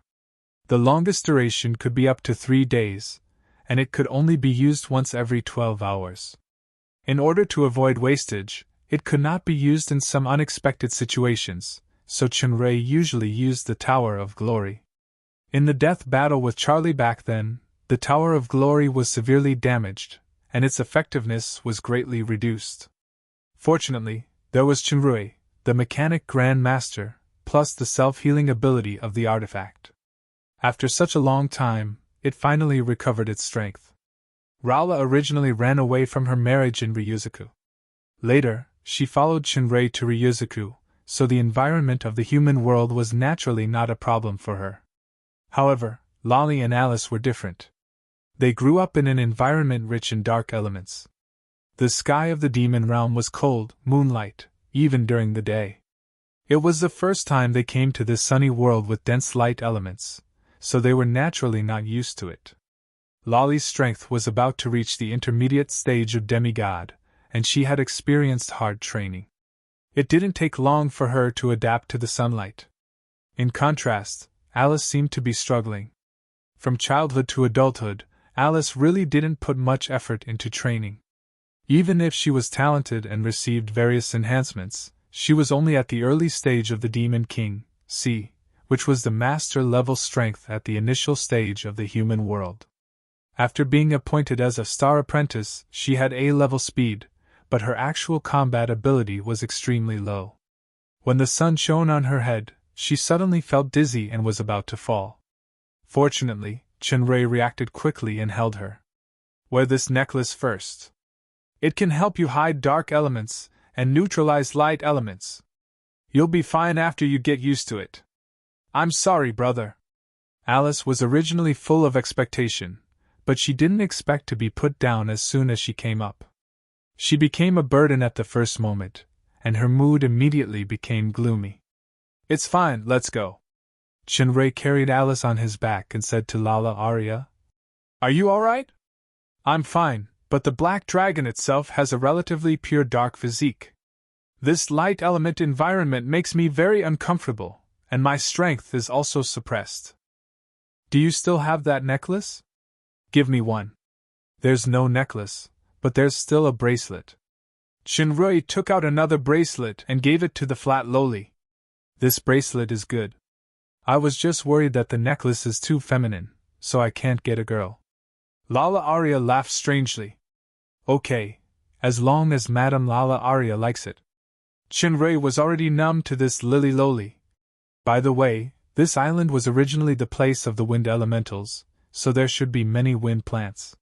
S1: The longest duration could be up to 3 days, and it could only be used once every 12 hours. In order to avoid wastage, it could not be used in some unexpected situations, so Chinray usually used the Tower of Glory. In the death battle with Charlie back then, the Tower of Glory was severely damaged, and its effectiveness was greatly reduced. Fortunately, there was Chinray, the mechanic Grand Master, plus the self-healing ability of the artifact. After such a long time, it finally recovered its strength. Rolla originally ran away from her marriage in Ryuzaku. Later, she followed Chinray to Ryuzaku, so the environment of the human world was naturally not a problem for her. However, Lolly and Alice were different. They grew up in an environment rich in dark elements. The sky of the demon realm was cold, moonlight, even during the day. It was the first time they came to this sunny world with dense light elements, so they were naturally not used to it. Lolly's strength was about to reach the intermediate stage of demigod, and she had experienced hard training. It didn't take long for her to adapt to the sunlight. In contrast, Alice seemed to be struggling. From childhood to adulthood, Alice really didn't put much effort into training. Even if she was talented and received various enhancements, she was only at the early stage of the Demon King, C, which was the master-level strength at the initial stage of the human world. After being appointed as a star apprentice, she had A-level speed, but her actual combat ability was extremely low. When the sun shone on her head, she suddenly felt dizzy and was about to fall. Fortunately, Chenrei reacted quickly and held her. Wear this necklace first. It can help you hide dark elements and neutralize light elements. You'll be fine after you get used to it. I'm sorry, brother. Alice was originally full of expectation, but she didn't expect to be put down as soon as she came up. She became a burden at the first moment, and her mood immediately became gloomy. It's fine, let's go. Chenrei carried Alice on his back and said to Lala Arya, Are you alright? I'm fine, but the black dragon itself has a relatively pure dark physique. This light element environment makes me very uncomfortable, and my strength is also suppressed. Do you still have that necklace? Give me one. There's no necklace, but there's still a bracelet. Chenrei took out another bracelet and gave it to the flat loli. This bracelet is good. I was just worried that the necklace is too feminine, so I can't get a girl. Lala Arya laughed strangely. Okay, as long as Madame Lala Arya likes it. Chenrei was already numb to this lily loli. By the way, this island was originally the place of the wind elementals, so there should be many wind plants.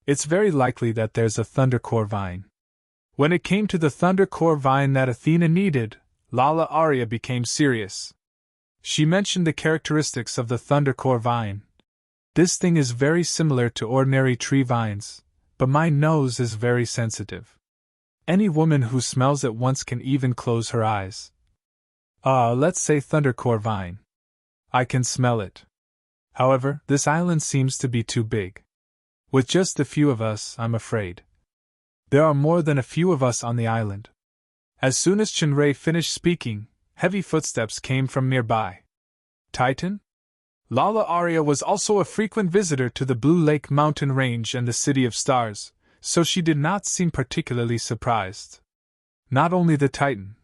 S1: It's very likely that there's a thundercore vine. When it came to the thundercore vine that Athena needed, Lala Arya became serious. She mentioned the characteristics of the thundercore vine. This thing is very similar to ordinary tree vines, but my nose is very sensitive. Any woman who smells it once can even close her eyes. Let's say thundercore vine. I can smell it. However, this island seems to be too big. With just a few of us, I'm afraid. There are more than a few of us on the island. As soon as Chenrei finished speaking, heavy footsteps came from nearby. Titan? Lala Arya was also a frequent visitor to the Blue Lake mountain range and the City of Stars, so she did not seem particularly surprised. Not only the Titan,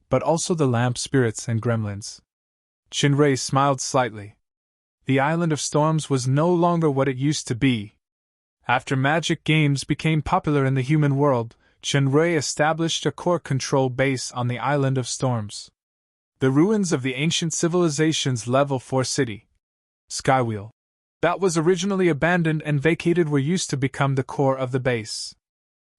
S1: but also the lamp spirits and gremlins. Chenrei smiled slightly. The Island of Storms was no longer what it used to be. After magic games became popular in the human world, Chenrei established a core control base on the Island of Storms. The ruins of the ancient civilization's Level 4 city, Skywheel, that was originally abandoned and vacated were used to become the core of the base.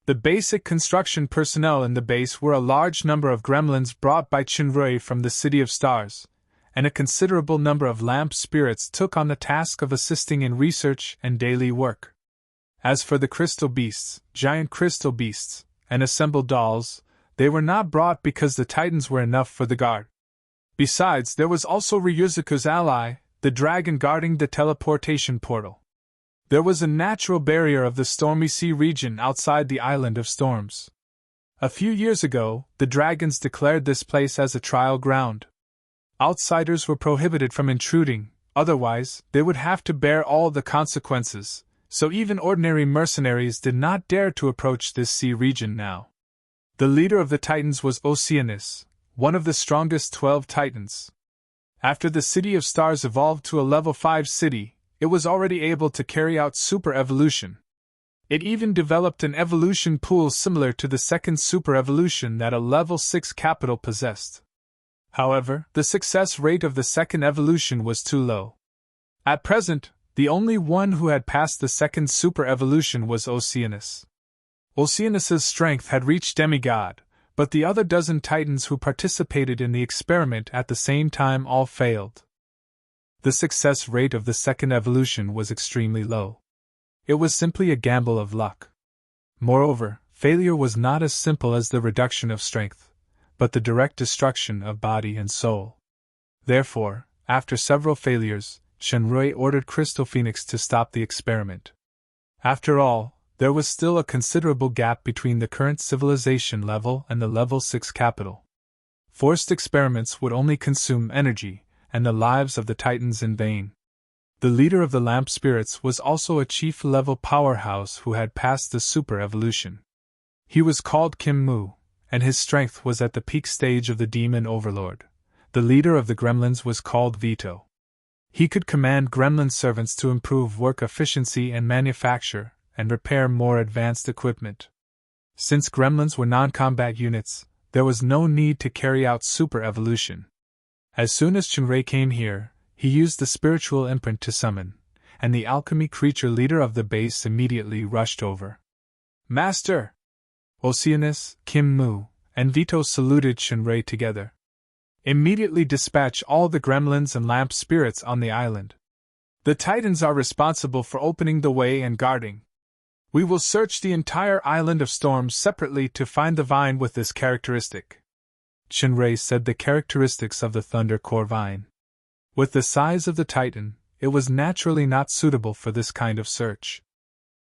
S1: The basic construction personnel in the base were a large number of gremlins brought by Chenrei from the City of Stars, and a considerable number of lamp spirits took on the task of assisting in research and daily work. As for the crystal beasts, giant crystal beasts, and assembled dolls, they were not brought because the Titans were enough for the guard. Besides, there was also Ryuzuku's ally, the dragon guarding the teleportation portal. There was a natural barrier of the Stormy Sea region outside the Island of Storms. A few years ago, the dragons declared this place as a trial ground. Outsiders were prohibited from intruding, otherwise, they would have to bear all the consequences, so even ordinary mercenaries did not dare to approach this sea region now. The leader of the Titans was Oceanus, one of the strongest 12 Titans. After the City of Stars evolved to a Level 5 city, it was already able to carry out super evolution. It even developed an evolution pool similar to the second super evolution that a Level 6 capital possessed. However, the success rate of the second evolution was too low. At present, the only one who had passed the second super evolution was Oceanus. Oceanus's strength had reached demigod, but the other dozen Titans who participated in the experiment at the same time all failed. The success rate of the second evolution was extremely low. It was simply a gamble of luck. Moreover, Failure was not as simple as the reduction of strength, but the direct destruction of body and soul. Therefore, after several failures, Shenrui ordered Crystal Phoenix to stop the experiment. After all, there was still a considerable gap between the current civilization level and the level 6 capital. Forced experiments would only consume energy and the lives of the Titans in vain. The leader of the lamp spirits was also a chief-level powerhouse who had passed the super-evolution. He was called Kim Mu, and his strength was at the peak stage of the demon overlord. The leader of the gremlins was called Vito. He could command gremlin servants to improve work efficiency and manufacture and repair more advanced equipment. Since gremlins were non-combat units, there was no need to carry out super-evolution. As soon as Shenrui came here, he used the spiritual imprint to summon, and the alchemy creature leader of the base immediately rushed over. "Master!" Oceanus, Kim Mu, and Vito saluted Shenrui together. "Immediately dispatch all the gremlins and lamp spirits on the island. The Titans are responsible for opening the way and guarding. We will search the entire island of storms separately to find the vine with this characteristic." Shenrui said the characteristics of the Thunder Core vine. With the size of the Titan, it was naturally not suitable for this kind of search.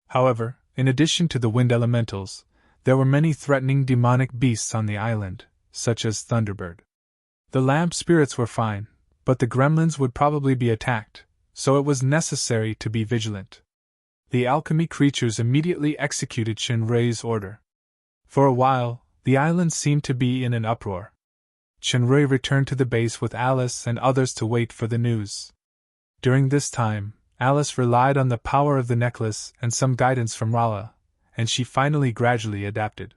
S1: However, in addition to the wind elementals, there were many threatening demonic beasts on the island, such as Thunderbird. The lamp spirits were fine, but the gremlins would probably be attacked, so it was necessary to be vigilant. The alchemy creatures immediately executed Shenrui's order. For a while, the island seemed to be in an uproar. Shenrui returned to the base with Alice and others to wait for the news. During this time, Alice relied on the power of the necklace and some guidance from Rala, and she finally gradually adapted.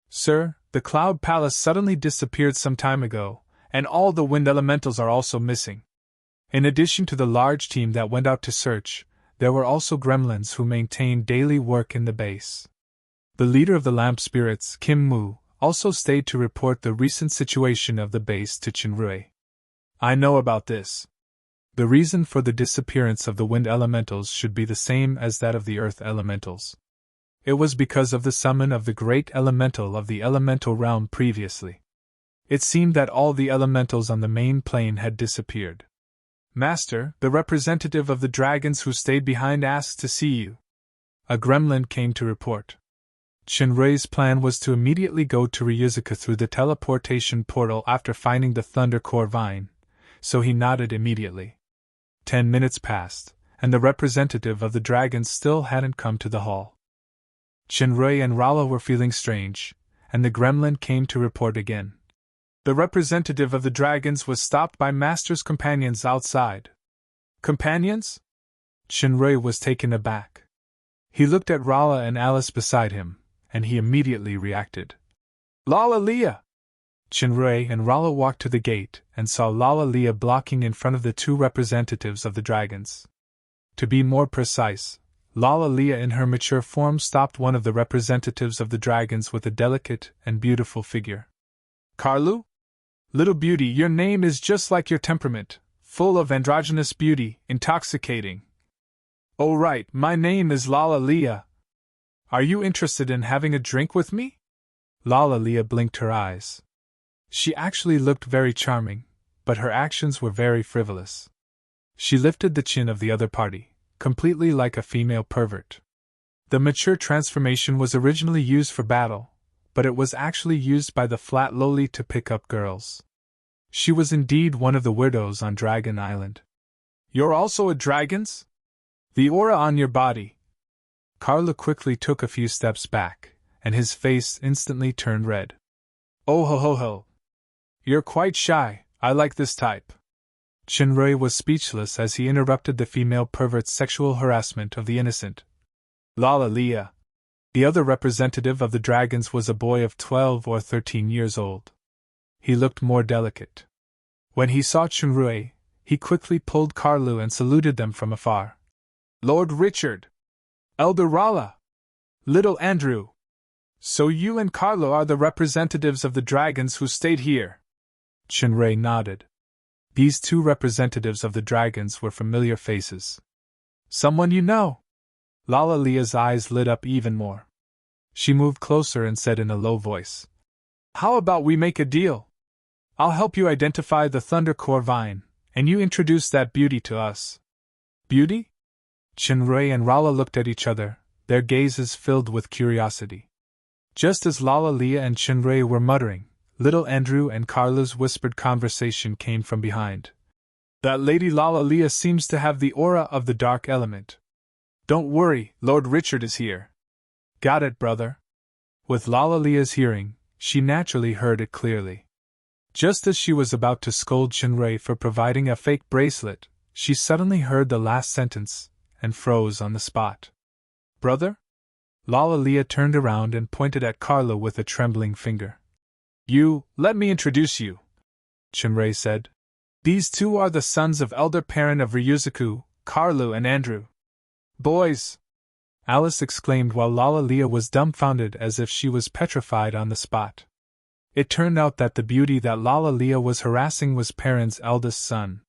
S1: "Sir, the Cloud Palace suddenly disappeared some time ago, and all the wind elementals are also missing. In addition to the large team that went out to search, there were also gremlins who maintained daily work in the base." The leader of the lamp spirits, Kim Mu, also stayed to report the recent situation of the base to Shenrui. "I know about this. The reason for the disappearance of the wind elementals should be the same as that of the earth elementals. It was because of the summon of the great elemental of the elemental realm previously. It seemed that all the elementals on the main plane had disappeared. Master, the representative of the dragons who stayed behind asked to see you." A gremlin came to report. Shenrui's plan was to immediately go to Ryuzuka through the teleportation portal after finding the Thunder Core vine, so he nodded immediately. 10 minutes passed, and the representative of the dragons still hadn't come to the hall. Shenrui and Rala were feeling strange, and the gremlin came to report again. "The representative of the dragons was stopped by Master's companions outside." "Companions?" Shenrui was taken aback. He looked at Rala and Alice beside him, and he immediately reacted. "Lala Leah!" Shenrui and Rala walked to the gate and saw Lala Leah blocking in front of the two representatives of the dragons. To be more precise, Lala Leah in her mature form stopped one of the representatives of the dragons with a delicate and beautiful figure. "Karlu? Little beauty, your name is just like your temperament, full of androgynous beauty, intoxicating." "Oh right, my name is Lala Leah. Are you interested in having a drink with me?" Lala Leah blinked her eyes. She actually looked very charming, but her actions were very frivolous. She lifted the chin of the other party, completely like a female pervert. The mature transformation was originally used for battle, but it was actually used by the flat lowly to pick up girls. She was indeed one of the weirdos on Dragon Island. "You're also a dragon's? The aura on your body." Karla quickly took a few steps back, and his face instantly turned red. "Oh ho ho ho! You're quite shy, I like this type." Shenrui was speechless as he interrupted the female pervert's sexual harassment of the innocent. "Lala Leah." The other representative of the dragons was a boy of 12 or 13 years old. He looked more delicate. When he saw Shenrui, he quickly pulled Karlu and saluted them from afar. "Lord Richard! Elder Rala! Little Andrew! So you and Karlu are the representatives of the dragons who stayed here?" Shenrui nodded. These two representatives of the dragons were familiar faces. "Someone you know?" Lala Leah's eyes lit up even more. She moved closer and said in a low voice, "How about we make a deal? I'll help you identify the Thundercore vine, and you introduce that beauty to us." Beauty? Chinray and Rala looked at each other, their gazes filled with curiosity. Just as Lala Leah and Chinray were muttering, little Andrew and Carla's whispered conversation came from behind. "That lady Lala Leah seems to have the aura of the dark element. Don't worry, Lord Richard is here." "Got it, brother." With Lala Leah's hearing, she naturally heard it clearly. Just as she was about to scold Chinray for providing a fake bracelet, she suddenly heard the last sentence, and froze on the spot. "Brother?" Lala Leah turned around and pointed at Carla with a trembling finger. Let me introduce you," Chinray said. "These two are the sons of elder parent of Ryuzaku, Carlu and Andrew." "Boys!" Alice exclaimed while Lala Leah was dumbfounded as if she was petrified on the spot. It turned out that the beauty that Lala Leah was harassing was Perrin's eldest son.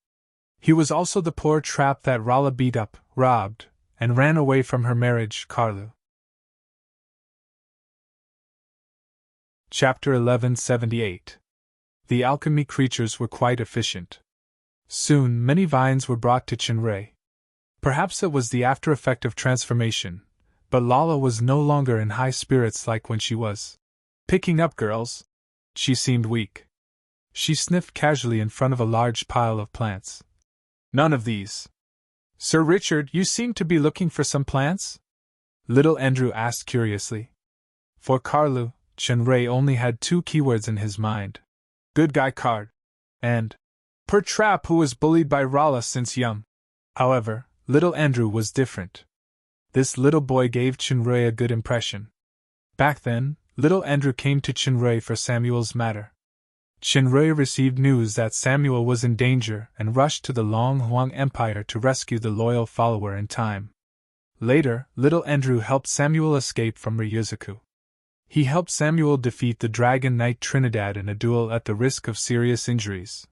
S1: He was also the poor trap that Rala beat up, robbed, and ran away from her marriage, Carlu. Chapter 1178. The alchemy creatures were quite efficient. Soon many vines were brought to Chinray. Perhaps it was the after effect of transformation, but Lala was no longer in high spirits like when she was picking up girls. She seemed weak. She sniffed casually in front of a large pile of plants. "None of these." "Sir Richard, you seem to be looking for some plants?" little Andrew asked curiously. For Carlu, Chinray only had two keywords in his mind: "good guy card" and "per trap who was bullied by Rala since young." However, little Andrew was different. This little boy gave Chinray a good impression. Back then, little Andrew came to Chinray for Samuel's matter. Chinray received news that Samuel was in danger and rushed to the Long Huang Empire to rescue the loyal follower in time. Later, little Andrew helped Samuel escape from Ryuzaku. He helped Samuel defeat the Dragon Knight Trinidad in a duel at the risk of serious injuries.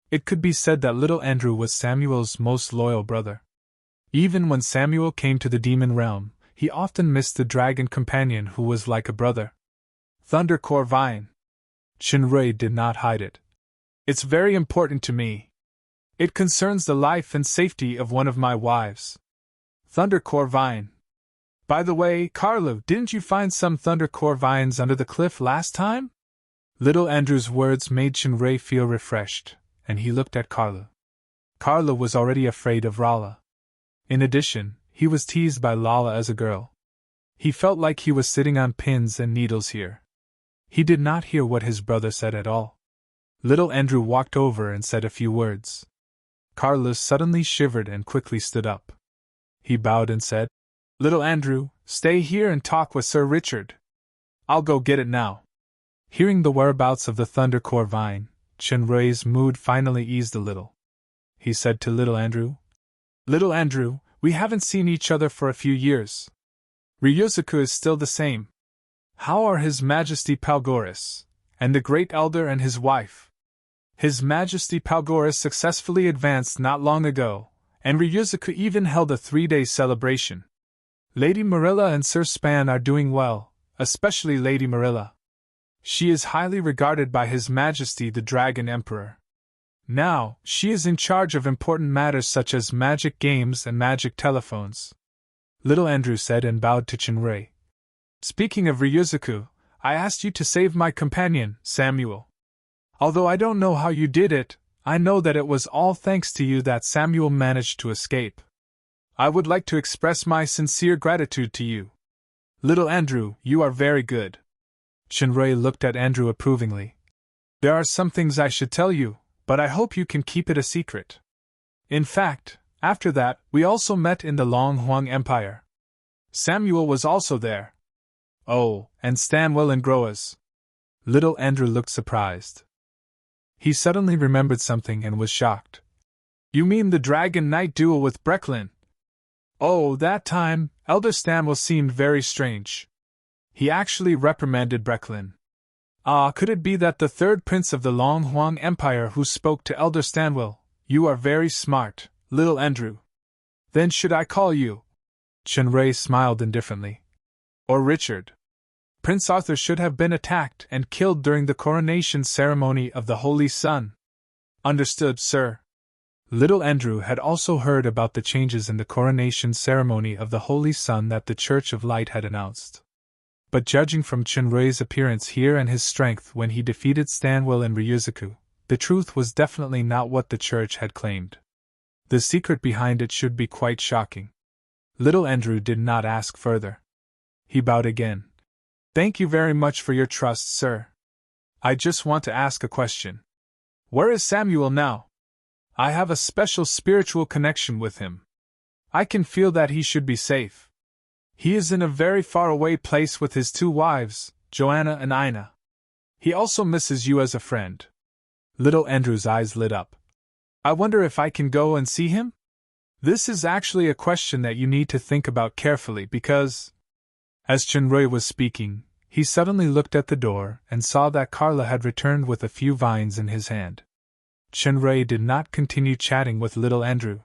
S1: It could be said that little Andrew was Samuel's most loyal brother. Even when Samuel came to the demon realm, he often missed the dragon companion who was like a brother. "Thundercore vine." Chinray did not hide it. "It's very important to me. It concerns the life and safety of one of my wives." "Thundercore vine. By the way, Carlu, didn't you find some Thundercore vines under the cliff last time?" Little Andrew's words made Chinray feel refreshed, and he looked at Carlu. Carlu was already afraid of Rala. In addition, he was teased by Lala as a girl. He felt like he was sitting on pins and needles here. He did not hear what his brother said at all. Little Andrew walked over and said a few words. Carlu suddenly shivered and quickly stood up. He bowed and said, "Little Andrew, stay here and talk with Sir Richard. I'll go get it now." Hearing the whereabouts of the Thundercore vine, Chinray's mood finally eased a little. He said to little Andrew, "Little Andrew, we haven't seen each other for a few years. Ryuzaku is still the same. How are His Majesty Palgoris, and the Great Elder and his wife?" "His Majesty Palgoris successfully advanced not long ago, and Ryuzaku even held a 3-day celebration. Lady Marilla and Sir Span are doing well, especially Lady Marilla. She is highly regarded by His Majesty the Dragon Emperor. Now, she is in charge of important matters such as magic games and magic telephones," little Andrew said and bowed to Chinray. "Speaking of Ryuzaku, I asked you to save my companion, Samuel. Although I don't know how you did it, I know that it was all thanks to you that Samuel managed to escape. I would like to express my sincere gratitude to you. Little Andrew, you are very good." Chinray looked at Andrew approvingly. "There are some things I should tell you, but I hope you can keep it a secret. In fact, after that, we also met in the Long Huang Empire. Samuel was also there. Oh, and Stanwell and Groas." Little Andrew looked surprised. He suddenly remembered something and was shocked. "You mean the Dragon Knight duel with Brecklin?" "Oh, that time, Elder Stanwell seemed very strange. He actually reprimanded Brecklin. Ah, could it be that the third prince of the Long Huang Empire who spoke to Elder Stanwell? You are very smart, little Andrew. Then should I call you?" Chinray smiled indifferently. "Or Richard?" Prince Arthur should have been attacked and killed during the coronation ceremony of the Holy Sun. Understood, sir. Little Andrew had also heard about the changes in the coronation ceremony of the Holy Sun that the Church of Light had announced. But judging from Chinrei's appearance here and his strength when he defeated Stanwell and Ryuzaku, the truth was definitely not what the Church had claimed. The secret behind it should be quite shocking. Little Andrew did not ask further. He bowed again. Thank you very much for your trust, sir. I just want to ask a question. Where is Samuel now? I have a special spiritual connection with him. I can feel that he should be safe. He is in a very far-away place with his 2 wives, Joanna and Ina. He also misses you as a friend. Little Andrew's eyes lit up. I wonder if I can go and see him? This is actually a question that you need to think about carefully because... As Chinrei was speaking, he suddenly looked at the door and saw that Carla had returned with a few vines in his hand. Chinrei did not continue chatting with little Andrew.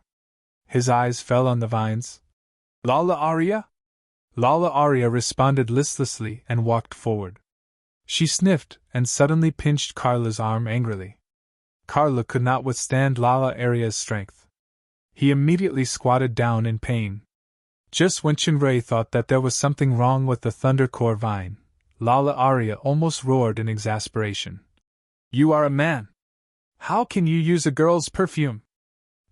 S1: His eyes fell on the vines. Lala Arya? Lala Arya responded listlessly and walked forward. She sniffed and suddenly pinched Carla's arm angrily. Carla could not withstand Lala Arya's strength. He immediately squatted down in pain. Just when Chinrei thought that there was something wrong with the Thundercore vine, Lala Arya almost roared in exasperation. You are a man! How can you use a girl's perfume?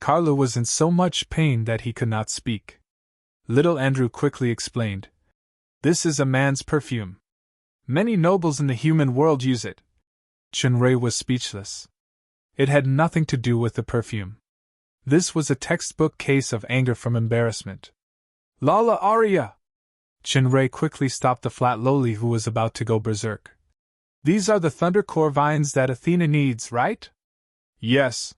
S1: Carla was in so much pain that he could not speak. Little Andrew quickly explained. This is a man's perfume. Many nobles in the human world use it. Chinrei was speechless. It had nothing to do with the perfume. This was a textbook case of anger from embarrassment. Lala Arya! Chinrei quickly stopped the flat loli who was about to go berserk. These are the Thundercore vines that Athena needs, right? Yes.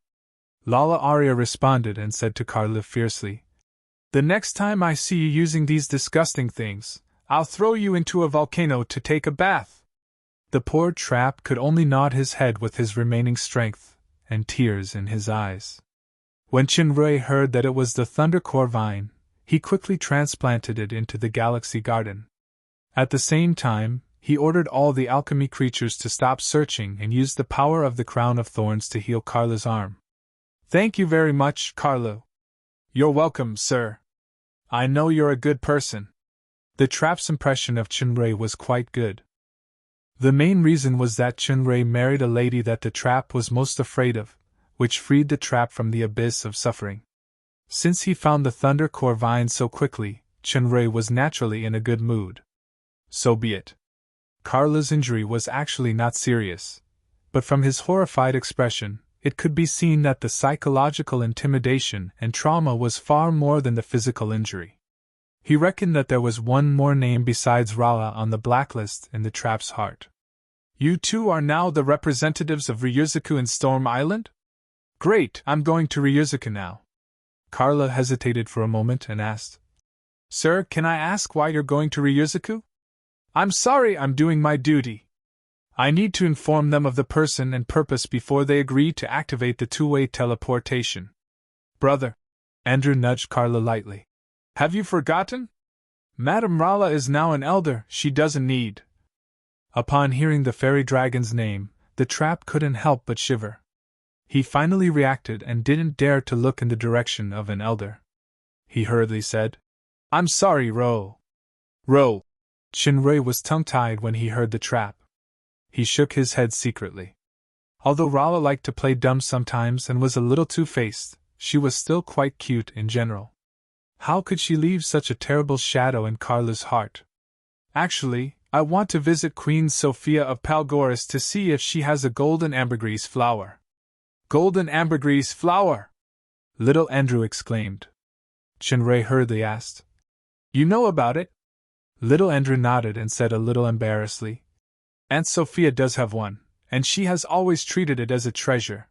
S1: Lala Arya responded and said to Carla fiercely. The next time I see you using these disgusting things, I'll throw you into a volcano to take a bath. The poor trap could only nod his head with his remaining strength, and tears in his eyes. When Chinrei heard that it was the Thundercore vine, he quickly transplanted it into the Galaxy Garden. At the same time, he ordered all the alchemy creatures to stop searching and use the power of the Crown of Thorns to heal Carla's arm. Thank you very much, Carlo. You're welcome, sir. I know you're a good person. The trap's impression of Chinrei was quite good. The main reason was that Chinrei married a lady that the trap was most afraid of, which freed the trap from the abyss of suffering. Since he found the Thundercore vine so quickly, Chinrei was naturally in a good mood. So be it. Carla's injury was actually not serious, but from his horrified expression, it could be seen that the psychological intimidation and trauma was far more than the physical injury. He reckoned that there was one more name besides Rala on the blacklist in the trap's heart. You two are now the representatives of Ryuzaku and Storm Island? Great, I'm going to Ryuzaku now. Carla hesitated for a moment and asked, Sir, can I ask why you're going to Ryuzaku? I'm sorry, I'm doing my duty. I need to inform them of the person and purpose before they agree to activate the two-way teleportation. Brother, Andrew nudged Carla lightly. Have you forgotten? Madame Rala is now an elder, she doesn't need. Upon hearing the fairy dragon's name, the trap couldn't help but shiver. He finally reacted and didn't dare to look in the direction of an elder. He hurriedly said, I'm sorry, Ro. Ro. Chinrei was tongue-tied when he heard the trap. He shook his head secretly. Although Rala liked to play dumb sometimes and was a little two-faced, she was still quite cute in general. How could she leave such a terrible shadow in Carla's heart? Actually, I want to visit Queen Sophia of Palgoris to see if she has a golden ambergris flower. Golden ambergris flower! Little Andrew exclaimed. Chinrei hurriedly asked, You know about it? Little Andrew nodded and said a little embarrassedly, Aunt Sophia does have one, and she has always treated it as a treasure.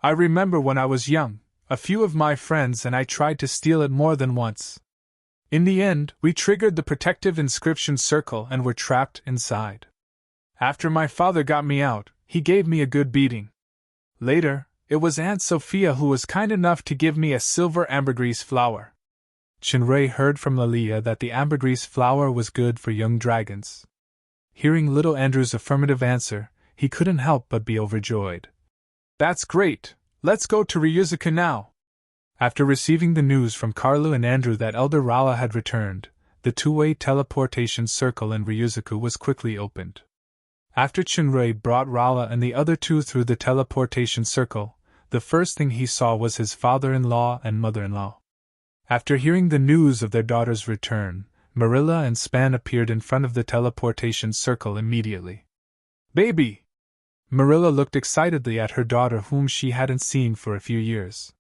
S1: I remember when I was young, a few of my friends and I tried to steal it more than once. In the end, we triggered the protective inscription circle and were trapped inside. After my father got me out, he gave me a good beating. Later, it was Aunt Sophia who was kind enough to give me a silver ambergris flower. Chinrei heard from Lilia that the ambergris flower was good for young dragons. Hearing little Andrew's affirmative answer, he couldn't help but be overjoyed. That's great! Let's go to Ryuzuka now! After receiving the news from Carlu and Andrew that Elder Rala had returned, the two-way teleportation circle in Ryuzuka was quickly opened. After Chunrei brought Rala and the other two through the teleportation circle, the first thing he saw was his father-in-law and mother-in-law. After hearing the news of their daughter's return, Marilla and Span appeared in front of the teleportation circle immediately. Baby! Marilla looked excitedly at her daughter whom she hadn't seen for a few years.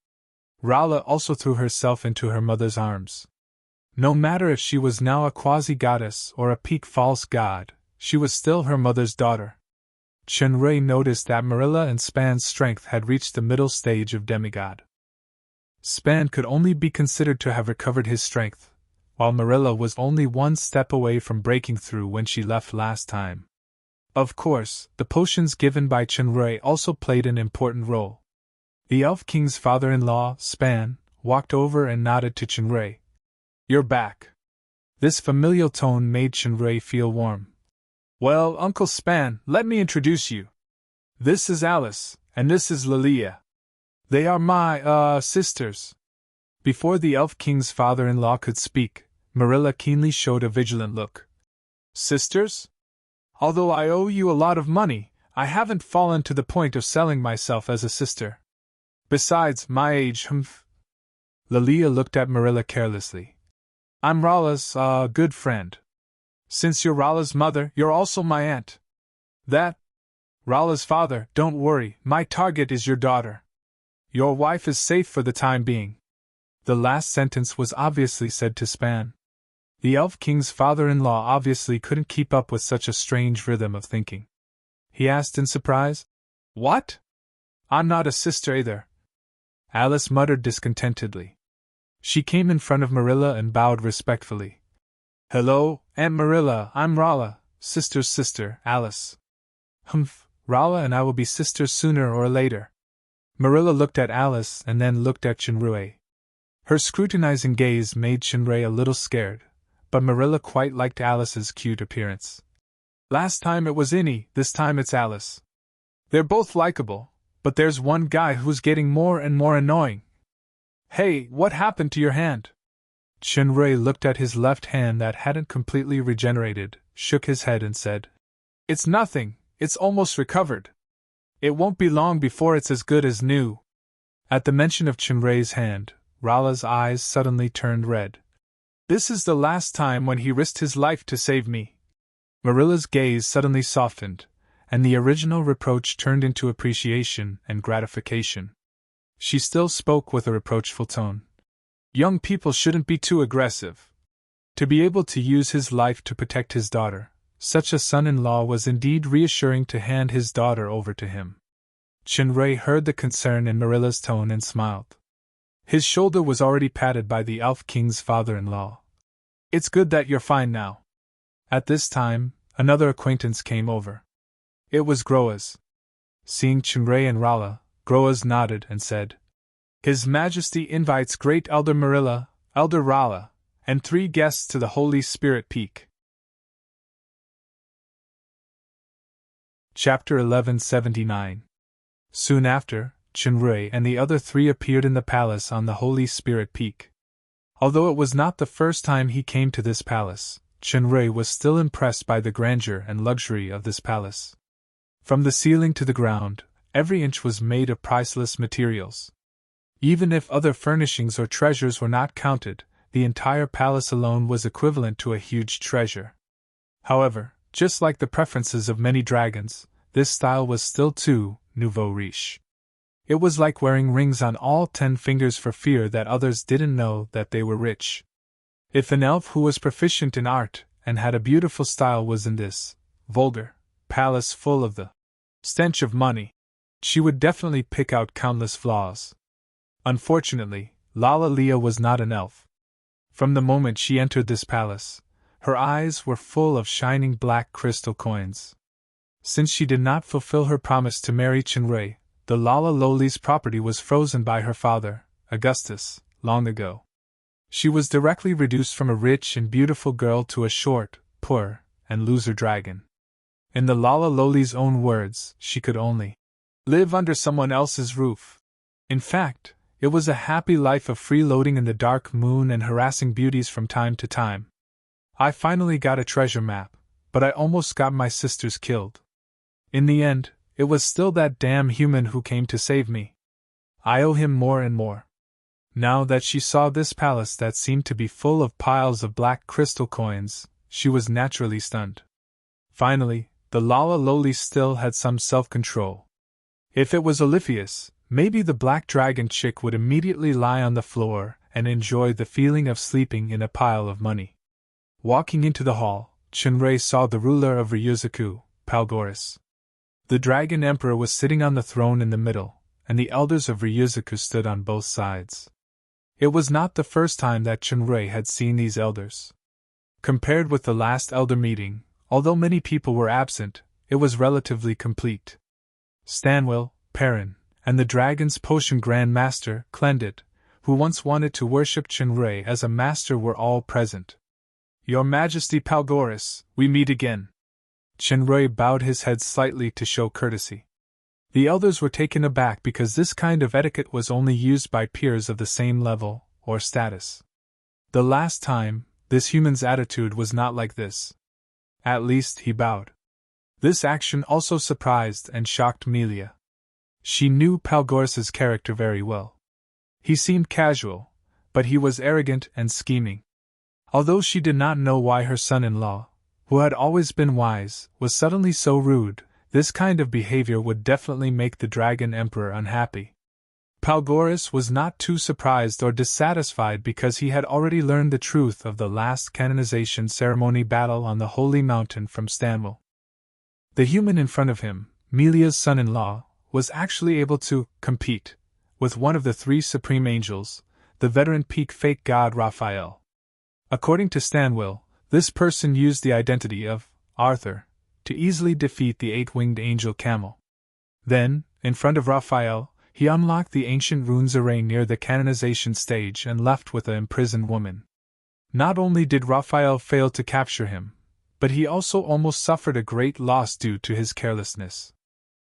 S1: Rala also threw herself into her mother's arms. No matter if she was now a quasi-goddess or a peak false god, she was still her mother's daughter. Chunrei noticed that Marilla and Span's strength had reached the middle stage of demigod. Span could only be considered to have recovered his strength, while Marilla was only one step away from breaking through when she left last time. Of course, the potions given by Chunrei also played an important role. The Elf King's father-in-law, Span, walked over and nodded to Chunrei. You're back. This familial tone made Chunrei feel warm. Well, Uncle Span, let me introduce you. This is Alice, and this is Lilia. They are my, sisters. Before the Elf King's father-in-law could speak, Marilla keenly showed a vigilant look. Sisters? Although I owe you a lot of money, I haven't fallen to the point of selling myself as a sister. Besides, my age, Lilia looked at Marilla carelessly. I'm Rala's, good friend. Since you're Rala's mother, you're also my aunt. That? Rala's father, don't worry, my target is your daughter. Your wife is safe for the time being. The last sentence was obviously said to Span. The Elf King's father-in-law obviously couldn't keep up with such a strange rhythm of thinking. He asked in surprise, What? I'm not a sister either. Alice muttered discontentedly. She came in front of Marilla and bowed respectfully. Hello, Aunt Marilla, I'm Rala, sister's sister, Alice. Rala and I will be sisters sooner or later. Marilla looked at Alice and then looked at Chunrei. Her scrutinizing gaze made Chunrei a little scared, but Marilla quite liked Alice's cute appearance. Last time it was Innie, this time it's Alice. They're both likable, but there's one guy who's getting more and more annoying. Hey, what happened to your hand? Chunrei looked at his left hand that hadn't completely regenerated, shook his head and said, It's nothing, it's almost recovered. It won't be long before it's as good as new. At the mention of Chunrei's hand, Rala's eyes suddenly turned red. This is the last time when he risked his life to save me. Marilla's gaze suddenly softened, and the original reproach turned into appreciation and gratification. She still spoke with a reproachful tone. Young people shouldn't be too aggressive. To be able to use his life to protect his daughter, such a son-in-law was indeed reassuring to hand his daughter over to him. Chunrei heard the concern in Marilla's tone and smiled. His shoulder was already patted by the Elf King's father-in-law. It's good that you're fine now. At this time, another acquaintance came over. It was Groaz. Seeing Chunrei and Rala, Groaz nodded and said, His Majesty invites Great Elder Marilla, Elder Rala, and 3 guests to the Holy Spirit Peak. Chapter 1179. Soon after, Chunrei and the other 3 appeared in the palace on the Holy Spirit Peak. Although it was not the first time he came to this palace, Chunrei was still impressed by the grandeur and luxury of this palace. From the ceiling to the ground, every inch was made of priceless materials. Even if other furnishings or treasures were not counted, the entire palace alone was equivalent to a huge treasure. However, just like the preferences of many dragons, this style was still too nouveau riche. It was like wearing rings on all 10 fingers for fear that others didn't know that they were rich. If an elf who was proficient in art and had a beautiful style was in this vulgar palace full of the stench of money, she would definitely pick out countless flaws. Unfortunately, Lilia was not an elf. From the moment she entered this palace, her eyes were full of shining black crystal coins. Since she did not fulfill her promise to marry Chunrei, the Loli's property was frozen by her father, Augustus, long ago. She was directly reduced from a rich and beautiful girl to a short, poor, and loser dragon. In the Lala Loli's own words, she could only live under someone else's roof. In fact, it was a happy life of freeloading in the dark moon and harassing beauties from time to time. I finally got a treasure map, but I almost got my sisters killed. In the end, it was still that damn human who came to save me. I owe him more and more. Now that she saw this palace that seemed to be full of piles of black crystal coins, she was naturally stunned. Finally, the Lala Loli still had some self-control. If it was Oliphius, maybe the black dragon chick would immediately lie on the floor and enjoy the feeling of sleeping in a pile of money. Walking into the hall, Chunrei saw the ruler of Ryuzaku, Palgoris. The Dragon Emperor was sitting on the throne in the middle, and the elders of Ryuzaku stood on both sides. It was not the first time that Chunrei had seen these elders. Compared with the last elder meeting, although many people were absent, it was relatively complete. Stanwell, Perrin, and the Dragon's Potion Grand Master, Clendid, who once wanted to worship Chunrei as a master, were all present. Your Majesty Palgoris, we meet again. Chunrei bowed his head slightly to show courtesy. The elders were taken aback because this kind of etiquette was only used by peers of the same level or status. The last time, this human's attitude was not like this. At least he bowed. This action also surprised and shocked Melia. She knew Palgoris's character very well. He seemed casual, but he was arrogant and scheming. Although she did not know why her son-in-law, who had always been wise, was suddenly so rude, this kind of behavior would definitely make the Dragon Emperor unhappy. Palgoris was not too surprised or dissatisfied because he had already learned the truth of the last canonization ceremony battle on the Holy Mountain from Stanwell. The human in front of him, Melia's son-in-law, was actually able to compete with one of the three supreme angels, the veteran peak fake god Raphael. According to Stanwell, this person used the identity of Arthur to easily defeat the eight-winged angel Camel. Then, in front of Raphael, he unlocked the ancient runes array near the canonization stage and left with the imprisoned woman. Not only did Raphael fail to capture him, but he also almost suffered a great loss due to his carelessness.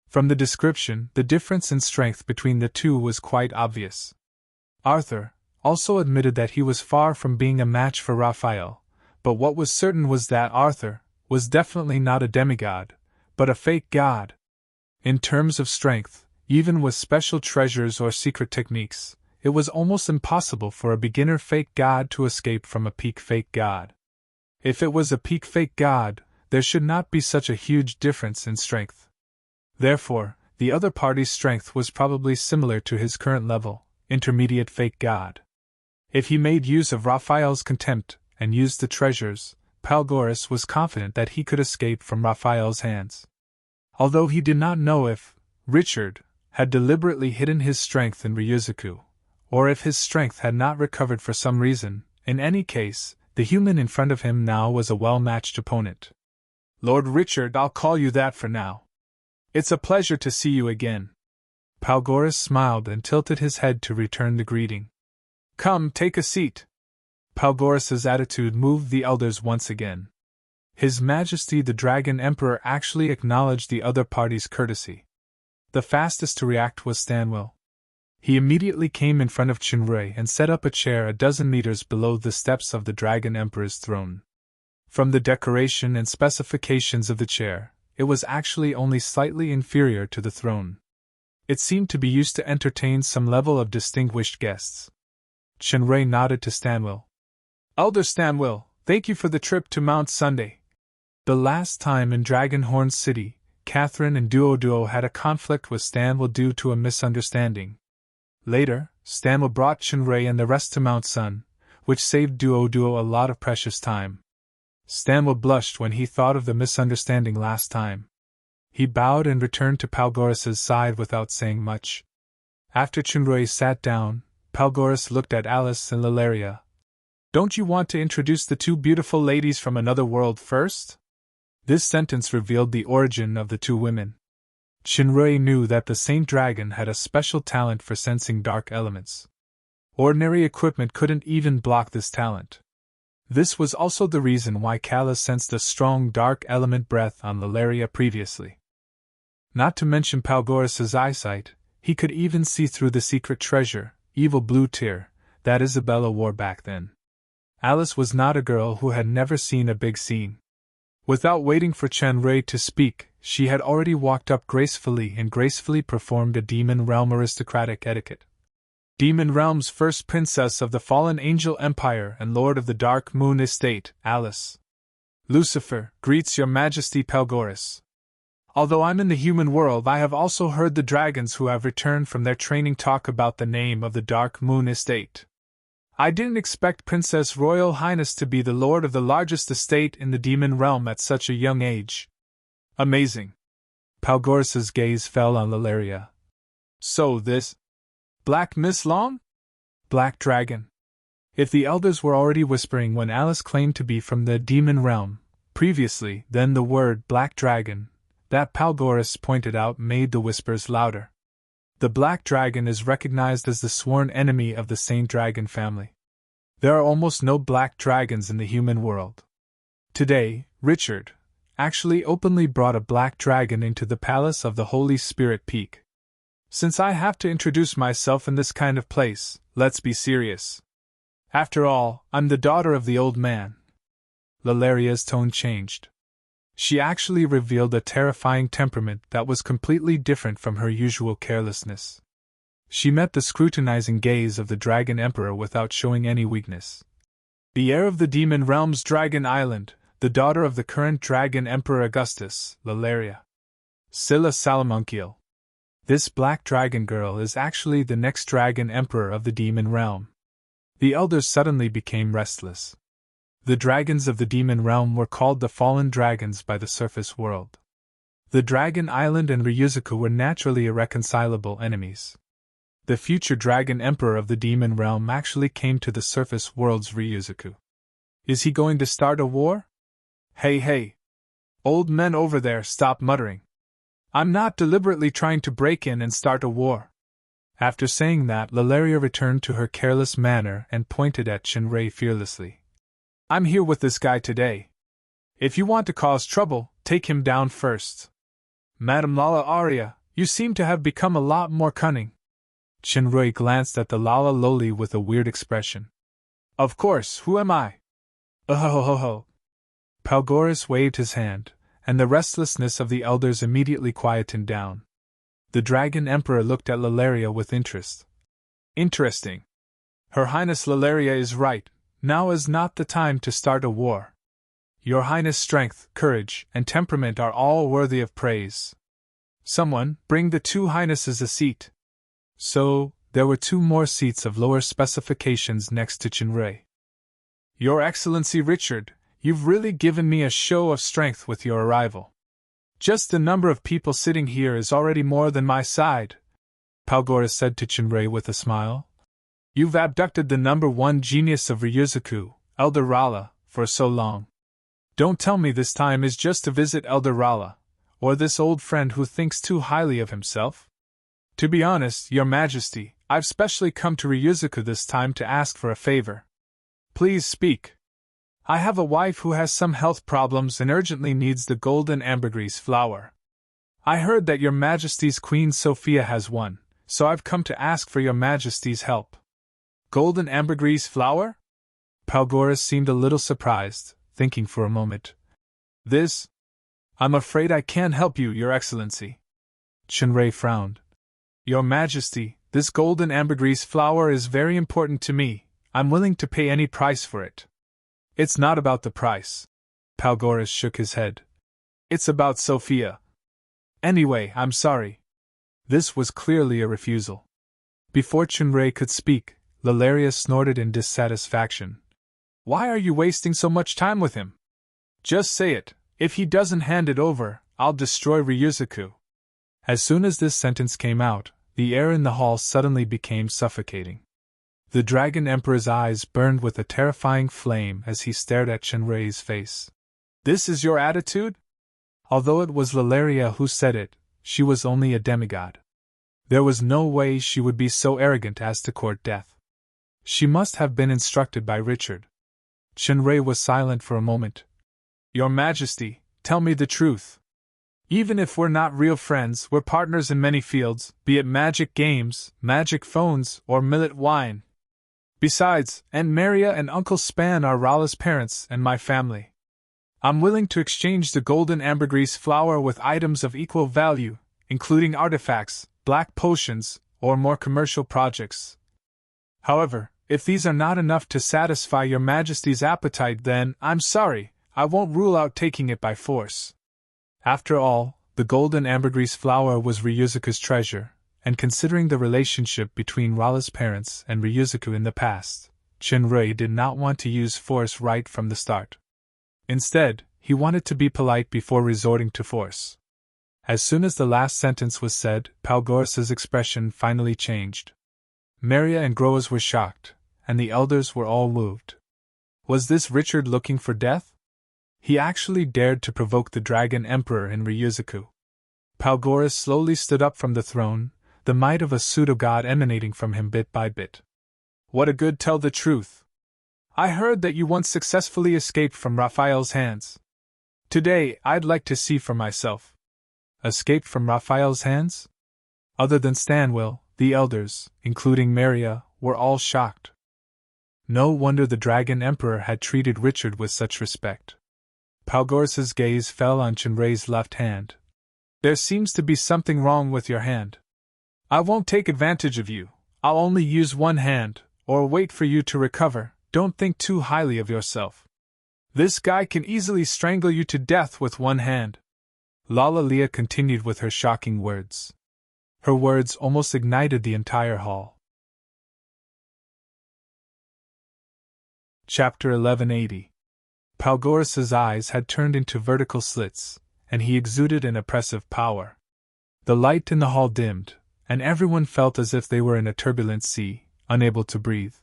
S1: From the description, the difference in strength between the two was quite obvious. Arthur also admitted that he was far from being a match for Raphael, but what was certain was that Arthur was definitely not a demigod, but a fake god. In terms of strength, even with special treasures or secret techniques, it was almost impossible for a beginner fake god to escape from a peak fake god. If it was a peak fake god, there should not be such a huge difference in strength. Therefore, the other party's strength was probably similar to his current level, intermediate fake god. If he made use of Raphael's contempt and used the treasures, Palgoris was confident that he could escape from Raphael's hands. Although he did not know if Richard had deliberately hidden his strength in Ryuzaku, or if his strength had not recovered for some reason, in any case, the human in front of him now was a well-matched opponent. Lord Richard, I'll call you that for now. It's a pleasure to see you again. Palgoris smiled and tilted his head to return the greeting. Come, take a seat. Palgoris's attitude moved the elders once again. His Majesty the Dragon Emperor actually acknowledged the other party's courtesy. The fastest to react was Stanwell. He immediately came in front of Chunrei and set up a chair a dozen meters below the steps of the Dragon Emperor's throne. From the decoration and specifications of the chair, it was actually only slightly inferior to the throne. It seemed to be used to entertain some level of distinguished guests. Chunrei nodded to Stanwell. Elder Stanwell, thank you for the trip to Mount Sunday. The last time in Dragonhorn City, Catherine and Duo had a conflict with Stanwell due to a misunderstanding. Later, Stanwell brought Chunrei and the rest to Mount Sun, which saved Duo a lot of precious time. Stanwell blushed when he thought of the misunderstanding last time. He bowed and returned to Palgoris's side without saying much. After Chunrei sat down, Palgoris looked at Alice and Lilaria. Don't you want to introduce the two beautiful ladies from another world first? This sentence revealed the origin of the two women. Chunrei knew that the Saint Dragon had a special talent for sensing dark elements. Ordinary equipment couldn't even block this talent. This was also the reason why Calla sensed a strong dark element breath on Lalaria previously. Not to mention Palgorus's eyesight, he could even see through the secret treasure, evil blue tear, that Isabella wore back then. Alice was not a girl who had never seen a big scene. Without waiting for Chen Rui to speak, she had already walked up gracefully and gracefully performed a Demon Realm aristocratic etiquette. Demon Realm's first princess of the fallen angel empire and lord of the Dark Moon estate, Alice. Lucifer greets your majesty Palgorus. Although I'm in the human world, I have also heard the dragons who have returned from their training talk about the name of the Dark Moon estate. I didn't expect Princess Royal Highness to be the lord of the largest estate in the demon realm at such a young age. Amazing. Palgorus's gaze fell on Lalaria. So this Black Miss Long? Black Dragon. If the elders were already whispering when Alice claimed to be from the demon realm, previously, then the word Black Dragon, that Palgorus pointed out, made the whispers louder. The Black Dragon is recognized as the sworn enemy of the Saint Dragon family. There are almost no black dragons in the human world. Today, Richard actually openly brought a black dragon into the palace of the Holy Spirit Peak. Since I have to introduce myself in this kind of place, let's be serious. After all, I'm the daughter of the old man. Lalaria's tone changed. She actually revealed a terrifying temperament that was completely different from her usual carelessness. She met the scrutinizing gaze of the Dragon Emperor without showing any weakness. The heir of the Demon Realm's Dragon Island, the daughter of the current Dragon Emperor Augustus, Lalaria. Scylla Salamunkiel. This black dragon girl is actually the next Dragon Emperor of the Demon Realm. The elders suddenly became restless. The dragons of the demon realm were called the fallen dragons by the surface world. The Dragon Island and Ryuzuku were naturally irreconcilable enemies. The future Dragon Emperor of the demon realm actually came to the surface world's Ryuzuku. Is he going to start a war? Hey! Old men over there, stop muttering. I'm not deliberately trying to break in and start a war. After saying that, Lalaria returned to her careless manner and pointed at Shinrei fearlessly. I'm here with this guy today. If you want to cause trouble, take him down first. Madame Lala Aria, you seem to have become a lot more cunning. Shinrei glanced at the Lala Loli with a weird expression. Of course, who am I? Oh. Palgorus waved his hand, and the restlessness of the elders immediately quietened down. The Dragon Emperor looked at Lalaria with interest. Interesting. Her Highness Lalaria is right. Now is not the time to start a war. Your Highness' strength, courage, and temperament are all worthy of praise. Someone, bring the two Highnesses a seat. So, there were two more seats of lower specifications next to Shinrei. Your Excellency Richard, you've really given me a show of strength with your arrival. Just the number of people sitting here is already more than my side, Palgorus said to Shinrei with a smile. You've abducted the number one genius of Ryuzuku, Elder Rala, for so long. Don't tell me this time is just to visit Elder Rala, or this old friend who thinks too highly of himself? To be honest, Your Majesty, I've specially come to Ryuzuku this time to ask for a favor. Please speak. I have a wife who has some health problems and urgently needs the golden ambergris flower. I heard that Your Majesty's Queen Sophia has one, so I've come to ask for Your Majesty's help. Golden ambergris flower? Palgorus seemed a little surprised, thinking for a moment. This? I'm afraid I can't help you, Your Excellency. Shinrei frowned. Your Majesty, this golden ambergris flower is very important to me. I'm willing to pay any price for it. It's not about the price. Palgorus shook his head. It's about Sophia. Anyway, I'm sorry. This was clearly a refusal. Before Shinrei could speak, Lalaria snorted in dissatisfaction. Why are you wasting so much time with him? Just say it. If he doesn't hand it over, I'll destroy Ryuzuku. As soon as this sentence came out, the air in the hall suddenly became suffocating. The Dragon Emperor's eyes burned with a terrifying flame as he stared at Shinrei's face. This is your attitude? Although it was Lalaria who said it, she was only a demigod. There was no way she would be so arrogant as to court death. She must have been instructed by Richard. Shinrei was silent for a moment. Your Majesty, tell me the truth. Even if we're not real friends, we're partners in many fields, be it magic games, magic phones, or millet wine. Besides, Aunt Maria and Uncle Span are Rala's parents and my family. I'm willing to exchange the golden ambergris flower with items of equal value, including artifacts, black potions, or more commercial projects. However, if these are not enough to satisfy your Majesty's appetite, then, I'm sorry, I won't rule out taking it by force. After all, the golden ambergris flower was Ryuzuku's treasure, and considering the relationship between Rala's parents and Ryuzuku in the past, Shinrei did not want to use force right from the start. Instead, he wanted to be polite before resorting to force. As soon as the last sentence was said, Palgoras's expression finally changed. Maria and Groas were shocked, and the elders were all moved. Was this Richard looking for death? He actually dared to provoke the Dragon Emperor in Ryuzuku. Palgoras slowly stood up from the throne, the might of a pseudo-god emanating from him bit by bit. What a good tell the truth! I heard that you once successfully escaped from Raphael's hands. Today, I'd like to see for myself. Escaped from Raphael's hands? Other than Stanwell, the elders, including Maria, were all shocked. No wonder the Dragon Emperor had treated Richard with such respect. Palgoras's gaze fell on Shinrei's left hand. There seems to be something wrong with your hand. I won't take advantage of you. I'll only use one hand, or wait for you to recover. Don't think too highly of yourself. This guy can easily strangle you to death with one hand. Lala Leah continued with her shocking words. Her words almost ignited the entire hall. Chapter 1180. Palgoras's eyes had turned into vertical slits, and he exuded an oppressive power. The light in the hall dimmed, and everyone felt as if they were in a turbulent sea, unable to breathe.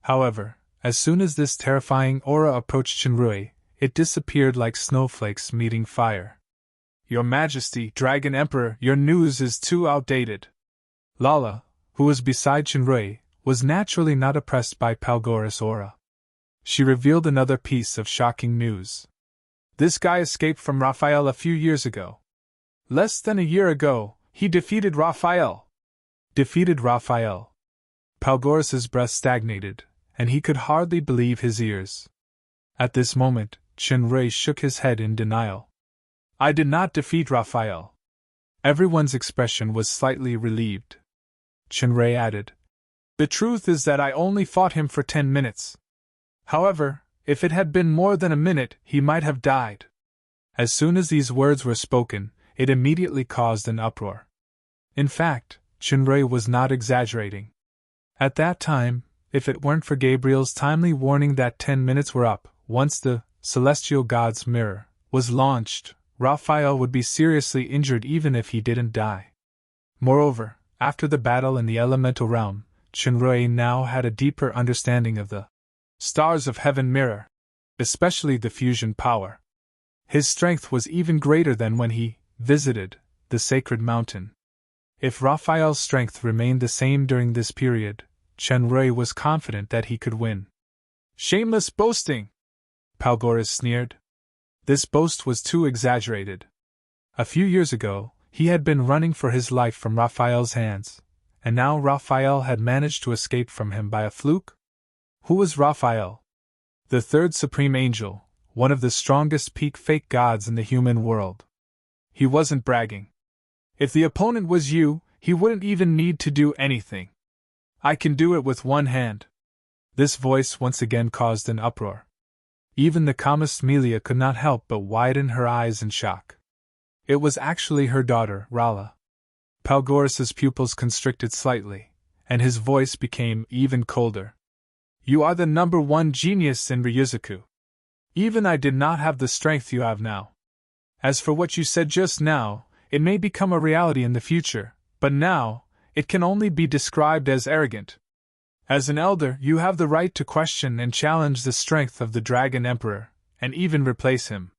S1: However, as soon as this terrifying aura approached Shinrei, it disappeared like snowflakes meeting fire. Your Majesty, Dragon Emperor, your news is too outdated. Lala, who was beside Shinrei, was naturally not oppressed by Palgoras' aura. She revealed another piece of shocking news. This guy escaped from Raphael a few years ago. Less than a year ago, he defeated Raphael. Defeated Raphael. Palgoras's breath stagnated, and he could hardly believe his ears. At this moment, Shinrei shook his head in denial. I did not defeat Raphael. Everyone's expression was slightly relieved. Shinrei added, The truth is that I only fought him for 10 minutes. However, if it had been more than a minute, he might have died. As soon as these words were spoken, it immediately caused an uproar. In fact, Shinrei was not exaggerating. At that time, if it weren't for Gabriel's timely warning that 10 minutes were up, once the celestial god's mirror was launched, Raphael would be seriously injured even if he didn't die. Moreover, after the battle in the elemental realm, Shinrei now had a deeper understanding of the stars of heaven mirror, especially the fusion power. His strength was even greater than when he visited the sacred mountain. If Raphael's strength remained the same during this period, Shinrei was confident that he could win. Shameless boasting! Palgoras sneered. This boast was too exaggerated. A few years ago, he had been running for his life from Raphael's hands, and now Raphael had managed to escape from him by a fluke? Who was Raphael? The third supreme angel, one of the strongest peak fake gods in the human world. He wasn't bragging. If the opponent was you, he wouldn't even need to do anything. I can do it with one hand. This voice once again caused an uproar. Even the calmest Melia could not help but widen her eyes in shock. It was actually her daughter, Rala. Palgoras's pupils constricted slightly, and his voice became even colder. You are the #1 genius in Ryuzuku. Even I did not have the strength you have now. As for what you said just now, it may become a reality in the future, but now, it can only be described as arrogant. As an elder, you have the right to question and challenge the strength of the Dragon Emperor, and even replace him.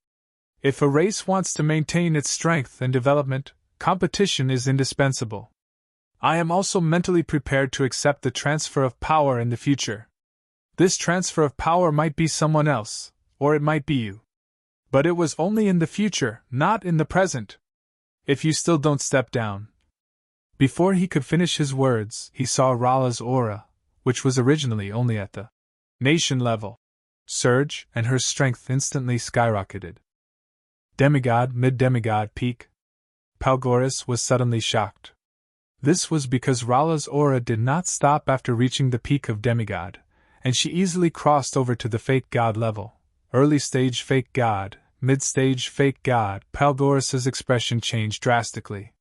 S1: If a race wants to maintain its strength and development, competition is indispensable. I am also mentally prepared to accept the transfer of power in the future. This transfer of power might be someone else, or it might be you. But it was only in the future, not in the present. If you still don't step down. Before he could finish his words, he saw Rala's aura, which was originally only at the nation level, surge, and her strength instantly skyrocketed. Demigod, mid-demigod peak. Palgoris was suddenly shocked. This was because Rala's aura did not stop after reaching the peak of demigod, and she easily crossed over to the fake god level. Early stage fake god, mid-stage fake god. Palgoris's expression changed drastically.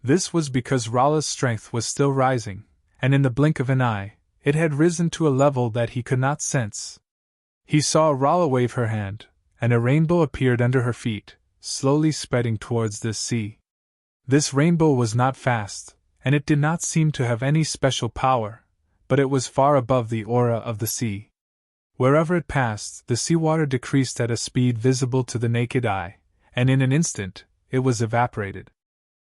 S1: This was because Rala's strength was still rising, and in the blink of an eye, it had risen to a level that he could not sense. He saw Rala wave her hand, and a rainbow appeared under her feet, slowly spreading towards this sea. This rainbow was not fast, and it did not seem to have any special power, but it was far above the aura of the sea. Wherever it passed, the seawater decreased at a speed visible to the naked eye, and in an instant, it was evaporated.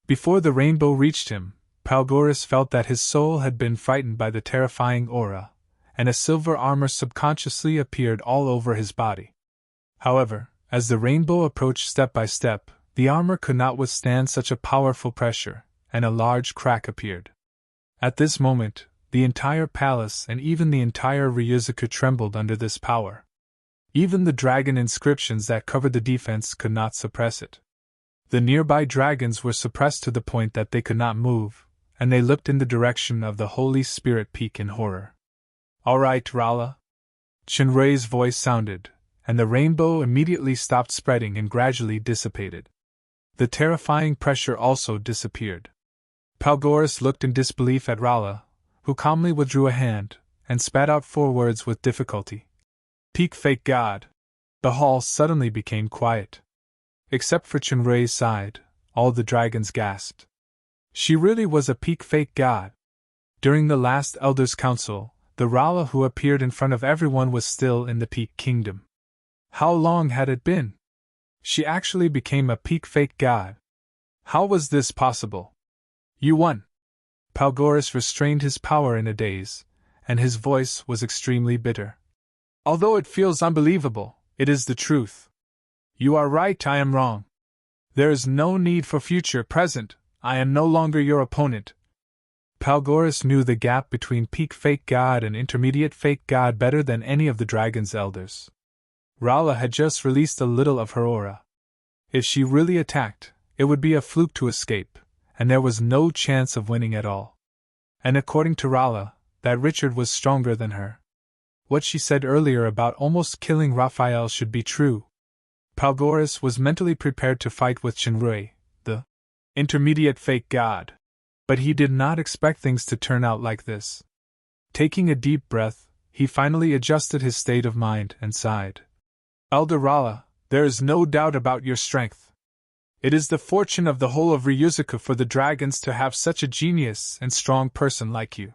S1: Before the rainbow reached him, Palgoris felt that his soul had been frightened by the terrifying aura, and a silver armor subconsciously appeared all over his body. However, as the rainbow approached step by step, the armor could not withstand such a powerful pressure, and a large crack appeared. At this moment, the entire palace and even the entire Ryuzuka trembled under this power. Even the dragon inscriptions that covered the defense could not suppress it. The nearby dragons were suppressed to the point that they could not move, and they looked in the direction of the Holy Spirit Peak in horror. "All right, Rala?" Shinrei's voice sounded, and the rainbow immediately stopped spreading and gradually dissipated. The terrifying pressure also disappeared. Palgoris looked in disbelief at Rala, who calmly withdrew a hand, and spat out 4 words with difficulty. "Peak fake god." The hall suddenly became quiet. Except for Shinrei's side, all the dragons gasped. She really was a peak fake god. During the last Elders' Council, the Rala who appeared in front of everyone was still in the Peak Kingdom. How long had it been? She actually became a peak fake god. How was this possible? "You won." Palgoris restrained his power in a daze, and his voice was extremely bitter. "Although it feels unbelievable, it is the truth. You are right, I am wrong. There is no need for future, present, I am no longer your opponent." Palgoris knew the gap between peak fake god and intermediate fake god better than any of the dragon's elders. Rala had just released a little of her aura. If she really attacked, it would be a fluke to escape, and there was no chance of winning at all. And according to Rala, that Richard was stronger than her. What she said earlier about almost killing Raphael should be true. Palgoris was mentally prepared to fight with Shinrei, the intermediate fake god. But he did not expect things to turn out like this. Taking a deep breath, he finally adjusted his state of mind and sighed. "Elder Rala, there is no doubt about your strength. It is the fortune of the whole of Ryuzuka for the dragons to have such a genius and strong person like you.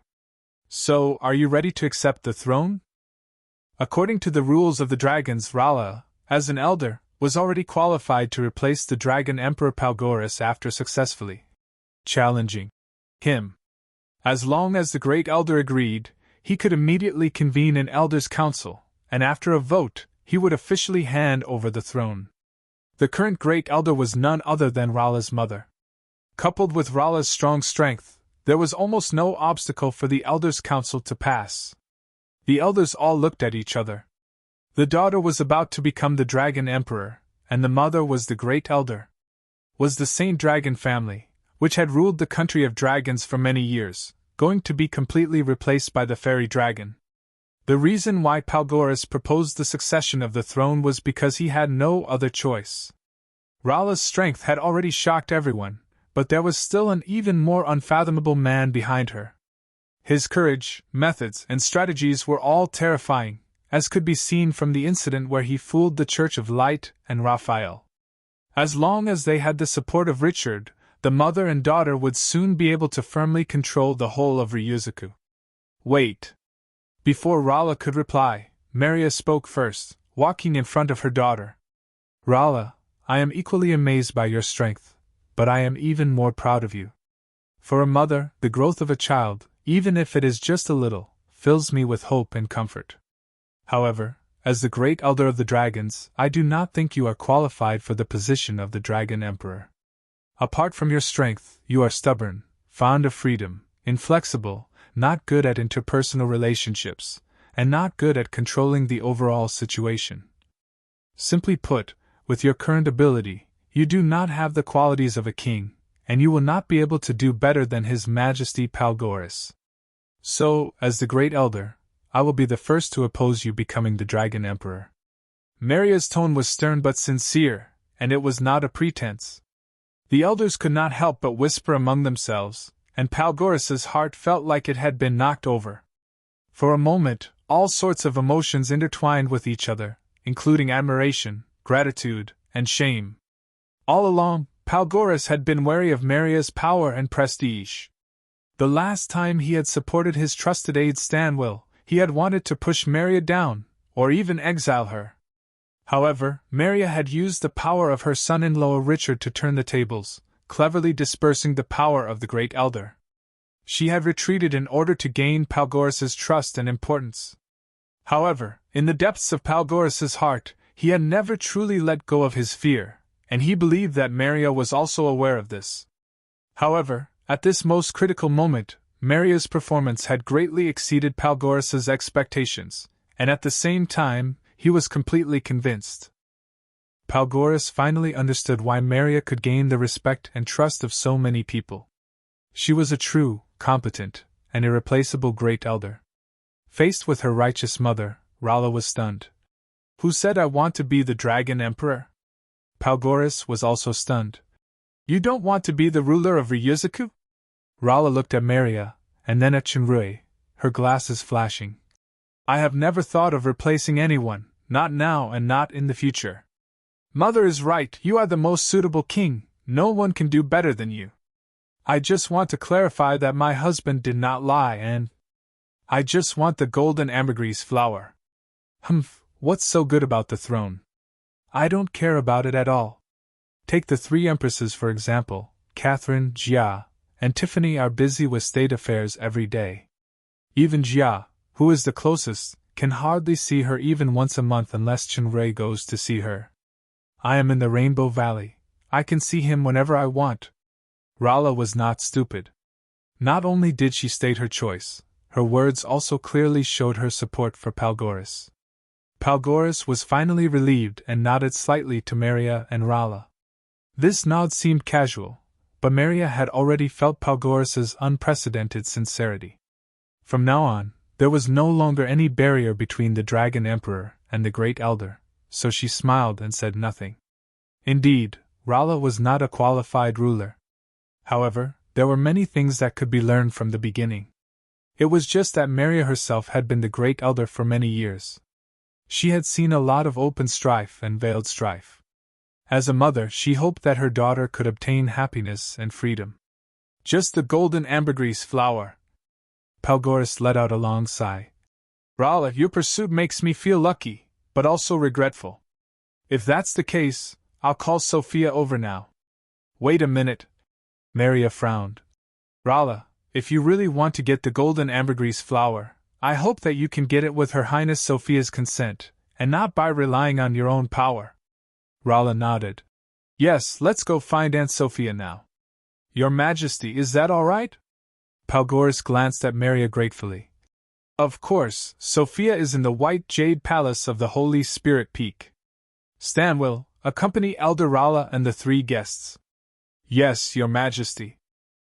S1: So, are you ready to accept the throne?" According to the rules of the dragons, Rala, as an elder, was already qualified to replace the Dragon Emperor Palgoris after successfully challenging him. As long as the Great Elder agreed, he could immediately convene an Elders' Council, and after a vote, he would officially hand over the throne. The current Great Elder was none other than Rala's mother. Coupled with Rala's strong strength, there was almost no obstacle for the Elders' Council to pass. The elders all looked at each other. The daughter was about to become the Dragon Emperor, and the mother was the Great Elder. Was the Saint Dragon family, which had ruled the country of dragons for many years, going to be completely replaced by the Fairy Dragon? The reason why Palgoris proposed the succession of the throne was because he had no other choice. Rala's strength had already shocked everyone, but there was still an even more unfathomable man behind her. His courage, methods, and strategies were all terrifying, as could be seen from the incident where he fooled the Church of Light and Raphael. As long as they had the support of Richard, the mother and daughter would soon be able to firmly control the whole of Ryuzuku. "Wait." Before Rala could reply, Maria spoke first, walking in front of her daughter. "Rala, I am equally amazed by your strength, but I am even more proud of you. For a mother, the growth of a child, even if it is just a little, fills me with hope and comfort. However, as the great elder of the dragons, I do not think you are qualified for the position of the Dragon Emperor. Apart from your strength, you are stubborn, fond of freedom, inflexible, not good at interpersonal relationships, and not good at controlling the overall situation. Simply put, with your current ability, you do not have the qualities of a king, and you will not be able to do better than His Majesty Palgoris. So, as the Great Elder, I will be the first to oppose you becoming the Dragon Emperor. Maria's tone was stern but sincere, and it was not a pretense. The elders could not help but whisper among themselves, and Palgoris's heart felt like it had been knocked over. For a moment, all sorts of emotions intertwined with each other, including admiration, gratitude, and shame. All along, Palgoris had been wary of Maria's power and prestige. The last time he had supported his trusted aide Stanwell, he had wanted to push Maria down, or even exile her. However, Maria had used the power of her son-in-law Richard to turn the tables, cleverly dispersing the power of the Great Elder. She had retreated in order to gain Palgoris's trust and importance. However, in the depths of Palgoris's heart, he had never truly let go of his fear, and he believed that Maria was also aware of this. However, at this most critical moment, Maria's performance had greatly exceeded Palgoris's expectations, and at the same time, he was completely convinced. Palgoris finally understood why Maria could gain the respect and trust of so many people. She was a true, competent, and irreplaceable Great Elder. Faced with her righteous mother, Rala was stunned. Who said I want to be the Dragon Emperor? Palgoris was also stunned. You don't want to be the ruler of Ryuzaku? Rala looked at Maria, and then at Shinrui, her glasses flashing. I have never thought of replacing anyone, not now and not in the future. Mother is right, you are the most suitable king, no one can do better than you. I just want to clarify that my husband did not lie and… I just want the golden ambergris flower. Humph, what's so good about the throne? I don't care about it at all. Take the three empresses for example, Catherine, Jia, and Tiffany are busy with state affairs every day. Even Jia, who is the closest, can hardly see her even once a month unless Chenrei goes to see her. I am in the Rainbow Valley. I can see him whenever I want. Rala was not stupid. Not only did she state her choice, her words also clearly showed her support for Palgoris. Palgoris was finally relieved and nodded slightly to Maria and Rala. This nod seemed casual, but Maria had already felt Palgoris's unprecedented sincerity. From now on, there was no longer any barrier between the Dragon Emperor and the Great Elder, so she smiled and said nothing. Indeed, Rala was not a qualified ruler. However, there were many things that could be learned from the beginning. It was just that Maria herself had been the Great Elder for many years. She had seen a lot of open strife and veiled strife. As a mother, she hoped that her daughter could obtain happiness and freedom. Just the golden ambergris flower. Palgoris let out a long sigh. Rala, your pursuit makes me feel lucky, but also regretful. If that's the case, I'll call Sophia over now. Wait a minute. Maria frowned. Rala, if you really want to get the golden ambergris flower, I hope that you can get it with Her Highness Sophia's consent, and not by relying on your own power. Rala nodded. Yes, let's go find Aunt Sophia now. Your Majesty, is that all right? Palgoris glanced at Maria gratefully. Of course, Sophia is in the White Jade Palace of the Holy Spirit Peak. Stanwell, accompany Elder Rala and the three guests. Yes, Your Majesty.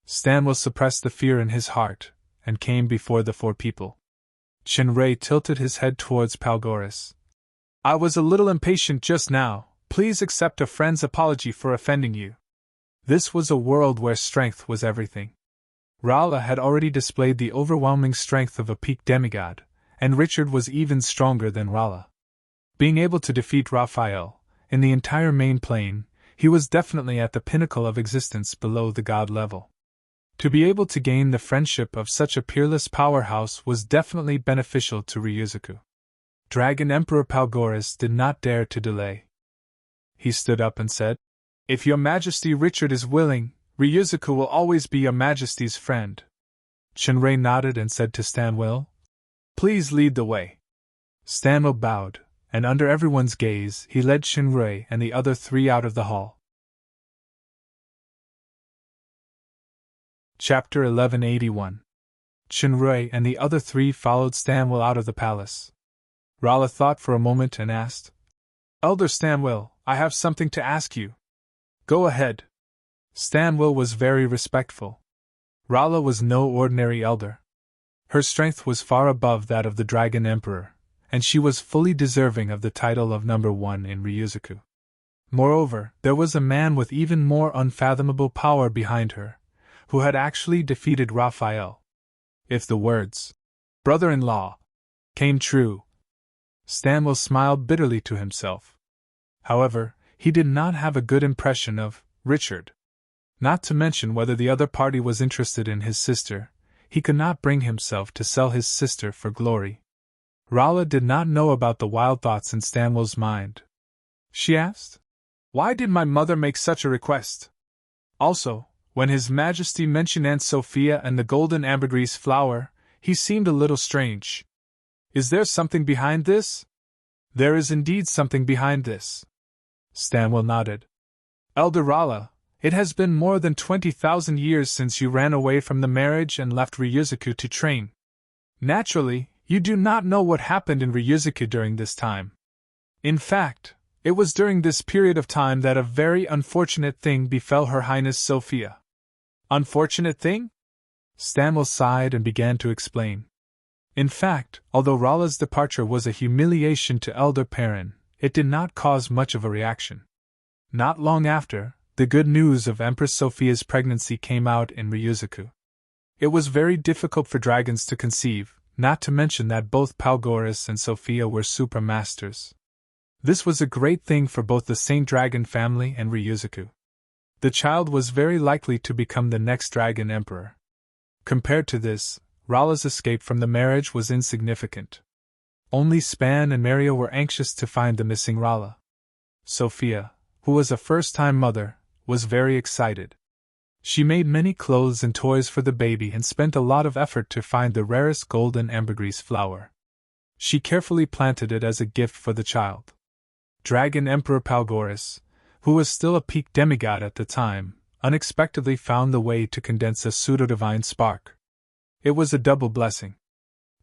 S1: Stanwell suppressed the fear in his heart, and came before the four people. Chenrei tilted his head towards Palgoris. I was a little impatient just now, please accept a friend's apology for offending you. This was a world where strength was everything. Rala had already displayed the overwhelming strength of a peak demigod, and Richard was even stronger than Rala. Being able to defeat Raphael, in the entire main plane, he was definitely at the pinnacle of existence below the god level. To be able to gain the friendship of such a peerless powerhouse was definitely beneficial to Ryuzaku. Dragon Emperor Palgoris did not dare to delay. He stood up and said, If Your Majesty Richard is willing, Ryuzaku will always be Your Majesty's friend. Chenrei nodded and said to Stanwell, Please lead the way. Stanwell bowed, and under everyone's gaze he led Shinrei and the other three out of the hall. Chapter 1181. Shinrei and the other three followed Stanwell out of the palace. Rala thought for a moment and asked, "Elder Stanwell, I have something to ask you." "Go ahead." Stanwell was very respectful. Rala was no ordinary elder. Her strength was far above that of the Dragon Emperor, and she was fully deserving of the title of number one in Ryuzaku. Moreover, there was a man with even more unfathomable power behind her, who had actually defeated Raphael. If the words, "brother-in-law," came true, Stanwell smiled bitterly to himself. However, he did not have a good impression of Richard. Not to mention whether the other party was interested in his sister, he could not bring himself to sell his sister for glory. Rala did not know about the wild thoughts in Stanwell's mind. She asked, "Why did my mother make such a request? Also, when His Majesty mentioned Aunt Sophia and the golden ambergris flower, he seemed a little strange. Is there something behind this?" "There is indeed something behind this." Stanwell nodded. "Elder Rala, it has been more than 20,000 years since you ran away from the marriage and left Ryuzaku to train. Naturally, you do not know what happened in Ryuzaku during this time. In fact, it was during this period of time that a very unfortunate thing befell Her Highness Sophia." "Unfortunate thing?" Stanwell sighed and began to explain. In fact, although Rala's departure was a humiliation to Elder Perrin, it did not cause much of a reaction. Not long after, the good news of Empress Sophia's pregnancy came out in Ryuzaku. It was very difficult for dragons to conceive, not to mention that both Palgoris and Sophia were super masters. This was a great thing for both the Saint Dragon family and Ryuzaku. The child was very likely to become the next Dragon Emperor. Compared to this, Rala's escape from the marriage was insignificant. Only Span and Maria were anxious to find the missing Rala. Sophia, who was a first-time mother, was very excited. She made many clothes and toys for the baby and spent a lot of effort to find the rarest golden ambergris flower. She carefully planted it as a gift for the child. Dragon Emperor Palgoris, who was still a peak demigod at the time, unexpectedly found the way to condense a pseudo-divine spark. It was a double blessing.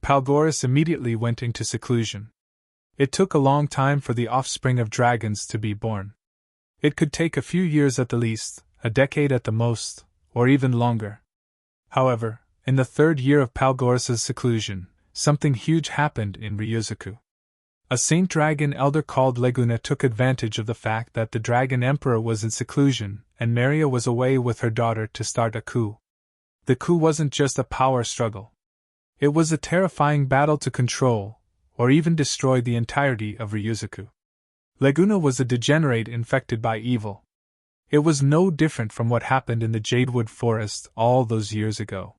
S1: Palgoris immediately went into seclusion. It took a long time for the offspring of dragons to be born. It could take a few years at the least, a decade at the most, or even longer. However, in the third year of Palgoris's seclusion, something huge happened in Ryuzaku. A Saint Dragon elder called Leguna took advantage of the fact that the Dragon Emperor was in seclusion, and Maria was away with her daughter to start a coup. The coup wasn't just a power struggle. It was a terrifying battle to control, or even destroy the entirety of Ryuzaku. Leguna was a degenerate infected by evil. It was no different from what happened in the Jadewood Forest all those years ago.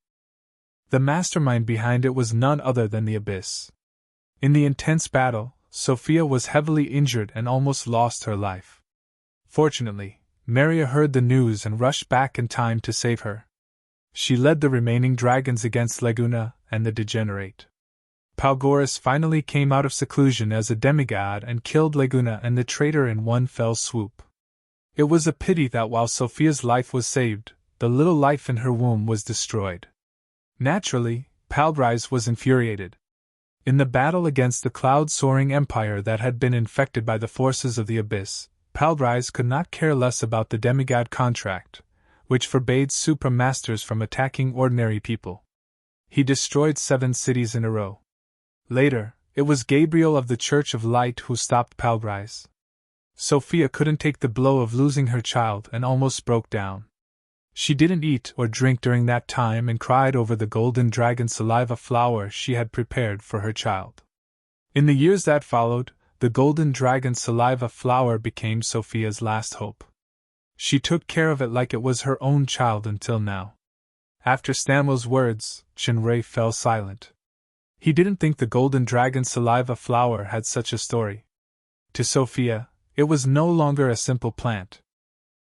S1: The mastermind behind it was none other than the Abyss. In the intense battle, Sophia was heavily injured and almost lost her life. Fortunately, Maria heard the news and rushed back in time to save her. She led the remaining dragons against Leguna and the degenerate. Palgoris finally came out of seclusion as a demigod and killed Leguna and the traitor in one fell swoop. It was a pity that while Sophia's life was saved, the little life in her womb was destroyed. Naturally, Palgris was infuriated. In the battle against the cloud-soaring empire that had been infected by the forces of the Abyss, Palgris could not care less about the demigod contract, which forbade supra-masters from attacking ordinary people. He destroyed 7 cities in a row. Later, it was Gabriel of the Church of Light who stopped Palgris. Sophia couldn't take the blow of losing her child and almost broke down. She didn't eat or drink during that time and cried over the golden dragon saliva flower she had prepared for her child. In the years that followed, the golden dragon saliva flower became Sophia's last hope. She took care of it like it was her own child until now. After Stanwell's words, Shinrei fell silent. He didn't think the golden dragon saliva flower had such a story. To Sophia, it was no longer a simple plant.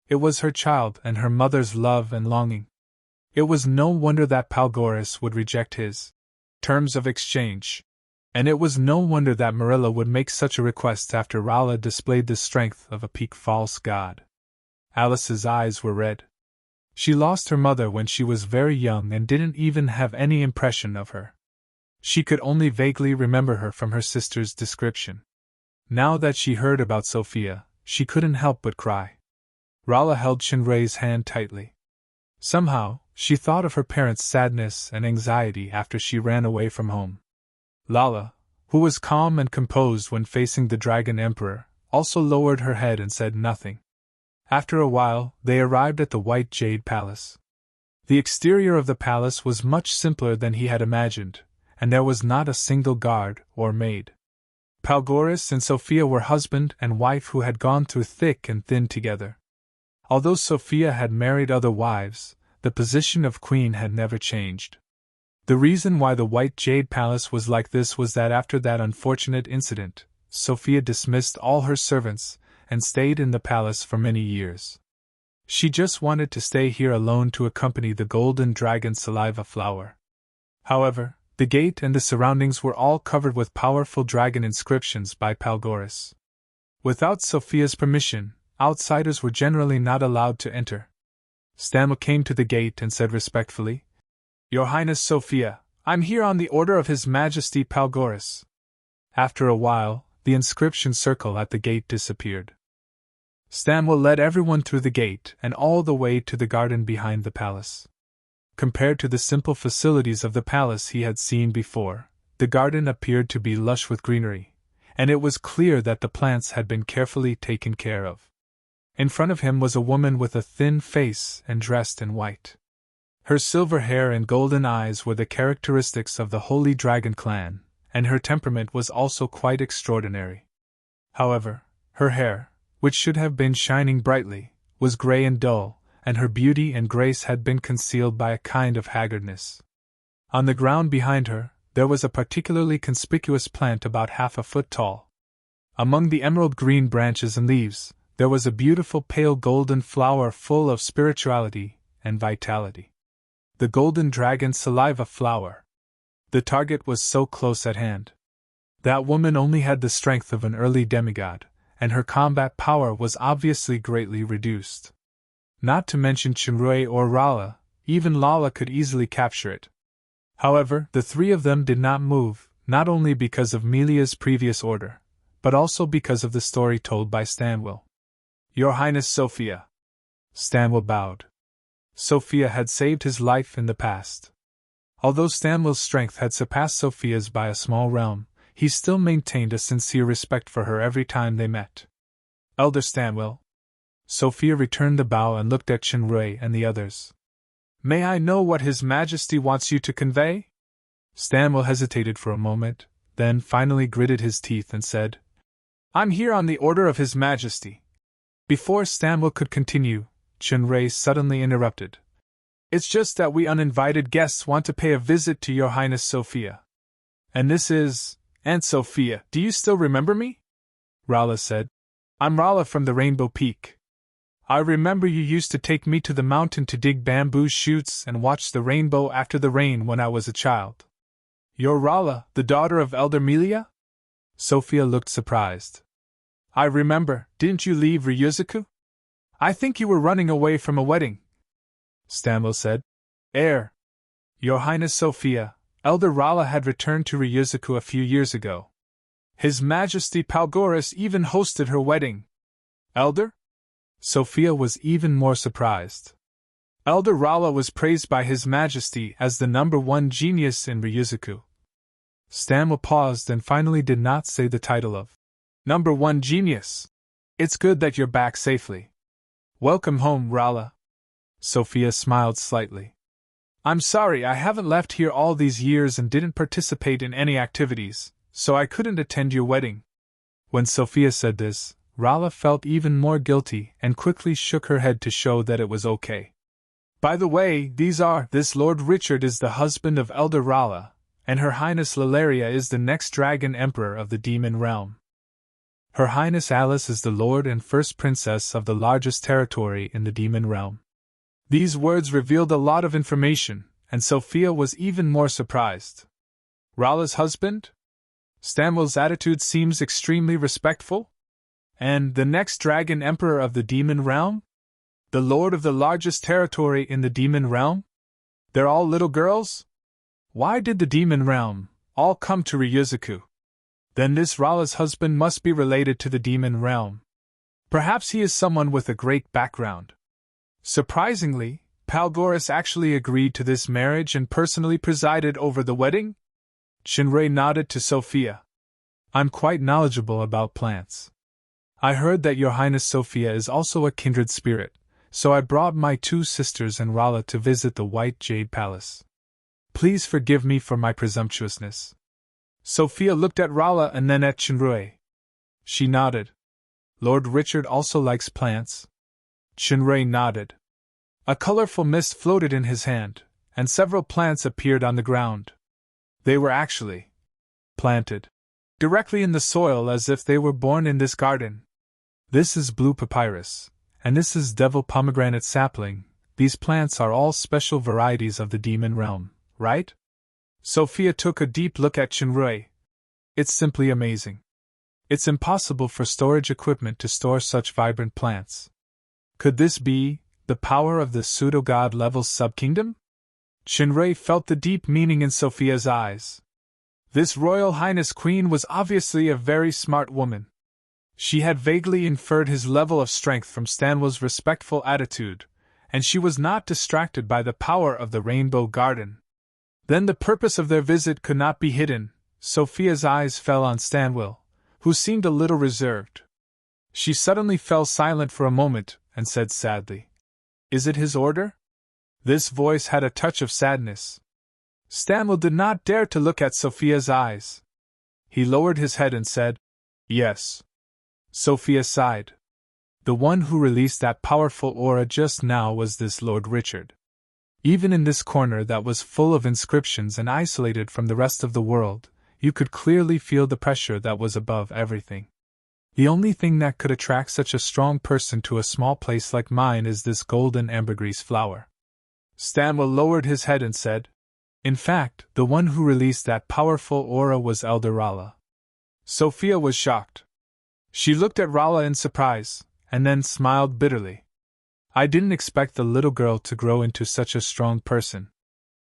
S1: It was her child and her mother's love and longing. It was no wonder that Palgoris would reject his terms of exchange. And it was no wonder that Marilla would make such a request after Rala displayed the strength of a peak false god. Alice's eyes were red. She lost her mother when she was very young and didn't even have any impression of her. She could only vaguely remember her from her sister's description. Now that she heard about Sophia, she couldn't help but cry. Rala held Chinray's hand tightly. Somehow, she thought of her parents' sadness and anxiety after she ran away from home. Lala, who was calm and composed when facing the Dragon Emperor, also lowered her head and said nothing. After a while, they arrived at the White Jade Palace. The exterior of the palace was much simpler than he had imagined, and there was not a single guard or maid. Palgoris and Sophia were husband and wife who had gone through thick and thin together. Although Sophia had married other wives, the position of queen had never changed. The reason why the White Jade Palace was like this was that after that unfortunate incident, Sophia dismissed all her servants and stayed in the palace for many years. She just wanted to stay here alone to accompany the golden dragon Saliva Flower. However, the gate and the surroundings were all covered with powerful dragon inscriptions by Palgoris. Without Sophia's permission, outsiders were generally not allowed to enter. Stanwell came to the gate and said respectfully, "Your Highness Sophia, I'm here on the order of His Majesty Palgoris." After a while, the inscription circle at the gate disappeared. Stanwell led everyone through the gate and all the way to the garden behind the palace. Compared to the simple facilities of the palace he had seen before, the garden appeared to be lush with greenery, and it was clear that the plants had been carefully taken care of. In front of him was a woman with a thin face and dressed in white. Her silver hair and golden eyes were the characteristics of the Holy Dragon clan, and her temperament was also quite extraordinary. However, her hair, which should have been shining brightly, was gray and dull, and her beauty and grace had been concealed by a kind of haggardness. On the ground behind her, there was a particularly conspicuous plant about 1/2 a foot tall. Among the emerald green branches and leaves, there was a beautiful pale golden flower full of spirituality and vitality. The golden dragon Saliva Flower. The target was so close at hand. That woman only had the strength of an early demigod, and her combat power was obviously greatly reduced. Not to mention Chinray or Rala, even Lala could easily capture it. However, the three of them did not move, not only because of Melia's previous order, but also because of the story told by Stanwell. "Your Highness Sophia." Stanwell bowed. Sophia had saved his life in the past. Although Stanwell's strength had surpassed Sophia's by a small realm, he still maintained a sincere respect for her every time they met. "Elder Stanwell." Sophia returned the bow and looked at Chinray and the others. "May I know what His Majesty wants you to convey?" Stanwell hesitated for a moment, then finally gritted his teeth and said, "I'm here on the order of His Majesty." Before Stanwell could continue, Chinray suddenly interrupted. "It's just that we uninvited guests want to pay a visit to Your Highness Sophia. And this is Aunt Sophia. Do you still remember me?" Rala said, "I'm Rala from the Rainbow Peak. I remember you used to take me to the mountain to dig bamboo shoots and watch the rainbow after the rain when I was a child." "You're Rala, the daughter of Elder Melia?" Sophia looked surprised. "I remember. Didn't you leave Ryuzaku? I think you were running away from a wedding." Stanwell said, Your Highness Sophia, Elder Rala had returned to Ryuzaku a few years ago. His Majesty Palgoris even hosted her wedding." "Elder?" Sophia was even more surprised. "Elder Rala was praised by His Majesty as the #1 genius in Ryuzaku." Stanwell paused and finally did not say the title of #1 genius. "It's good that you're back safely. Welcome home, Rala." Sophia smiled slightly. "I'm sorry I haven't left here all these years and didn't participate in any activities, so I couldn't attend your wedding." When Sophia said this, Rala felt even more guilty and quickly shook her head to show that it was okay. "By the way, this Lord Richard is the husband of Elder Rala, and Her Highness Lalaria is the next Dragon Emperor of the Demon Realm. Her Highness Alice is the Lord and First Princess of the largest territory in the Demon Realm." These words revealed a lot of information, and Sophia was even more surprised. "Rala's husband?" Stanwell's attitude seems extremely respectful? And the next dragon emperor of the demon realm? The lord of the largest territory in the demon realm? They're all little girls? Why did the demon realm all come to Ryuzaku? Then this Rala's husband must be related to the demon realm. Perhaps he is someone with a great background. Surprisingly, Palgoris actually agreed to this marriage and personally presided over the wedding? Shinrei nodded to Sophia. I'm quite knowledgeable about plants. I heard that Your Highness Sophia is also a kindred spirit, so I brought my 2 sisters and Rala to visit the White Jade Palace. Please forgive me for my presumptuousness. Sophia looked at Rala and then at Shinrei. She nodded. Lord Richard also likes plants. Shinrei nodded. A colorful mist floated in his hand, and several plants appeared on the ground. They were actually planted directly in the soil as if they were born in this garden. This is blue papyrus, and this is devil pomegranate sapling. These plants are all special varieties of the demon realm, right? Sophia took a deep look at Shinrei. It's simply amazing. It's impossible for storage equipment to store such vibrant plants. Could this be the power of the pseudo-god level subkingdom? Shinrei felt the deep meaning in Sophia's eyes. This Royal Highness Queen was obviously a very smart woman. She had vaguely inferred his level of strength from Stanwell's respectful attitude, and she was not distracted by the power of the Rainbow Garden. Then the purpose of their visit could not be hidden. Sophia's eyes fell on Stanwell, who seemed a little reserved. She suddenly fell silent for a moment and said sadly, "Is it his order?" This voice had a touch of sadness. Stanwell did not dare to look at Sophia's eyes. He lowered his head and said, "Yes." Sophia sighed. The one who released that powerful aura just now was this Lord Richard. Even in this corner that was full of inscriptions and isolated from the rest of the world, you could clearly feel the pressure that was above everything. The only thing that could attract such a strong person to a small place like mine is this golden ambergris flower. Stanwell lowered his head and said, "In fact, the one who released that powerful aura was Elder Rala." Sophia was shocked. She looked at Rala in surprise, and then smiled bitterly. "I didn't expect the little girl to grow into such a strong person.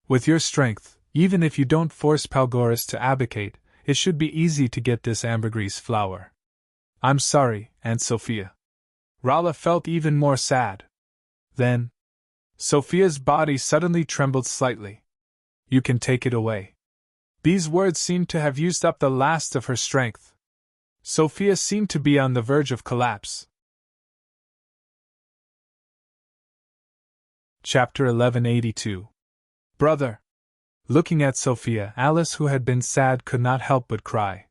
S1: With your strength, even if you don't force Palgoris to abdicate, it should be easy to get this ambergris flower." "I'm sorry, Aunt Sophia." Rala felt even more sad. Then, Sophia's body suddenly trembled slightly. "You can take it away." These words seemed to have used up the last of her strength. Sophia seemed to be on the verge of collapse. Chapter 1182. Brother. Looking at Sophia, Alice, who had been sad, could not help but cry.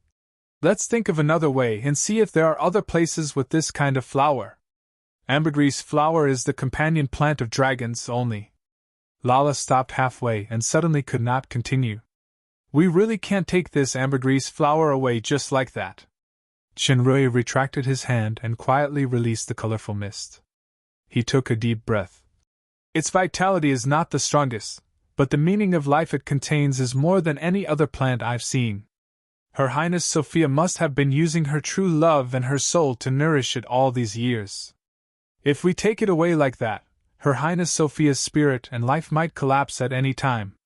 S1: "Let's think of another way and see if there are other places with this kind of flower. Ambergris flower is the companion plant of dragons only." Lala stopped halfway and suddenly could not continue. "We really can't take this ambergris flower away just like that." Shinrei retracted his hand and quietly released the colorful mist. He took a deep breath. "Its vitality is not the strongest, but the meaning of life it contains is more than any other plant I've seen. Her Highness Sophia must have been using her true love and her soul to nourish it all these years. If we take it away like that, Her Highness Sophia's spirit and life might collapse at any time."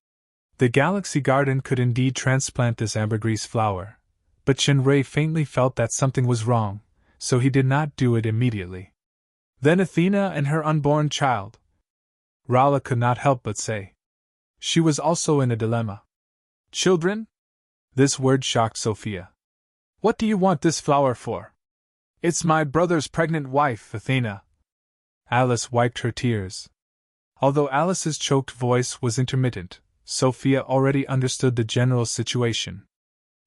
S1: The Galaxy Garden could indeed transplant this ambergris flower, but Shinrei faintly felt that something was wrong, so he did not do it immediately. Then Athena and her unborn child. Rala could not help but say. She was also in a dilemma. "Children?" This word shocked Sophia. "What do you want this flower for?" "It's my brother's pregnant wife, Athena." Alice wiped her tears. Although Alice's choked voice was intermittent, Sophia already understood the general situation.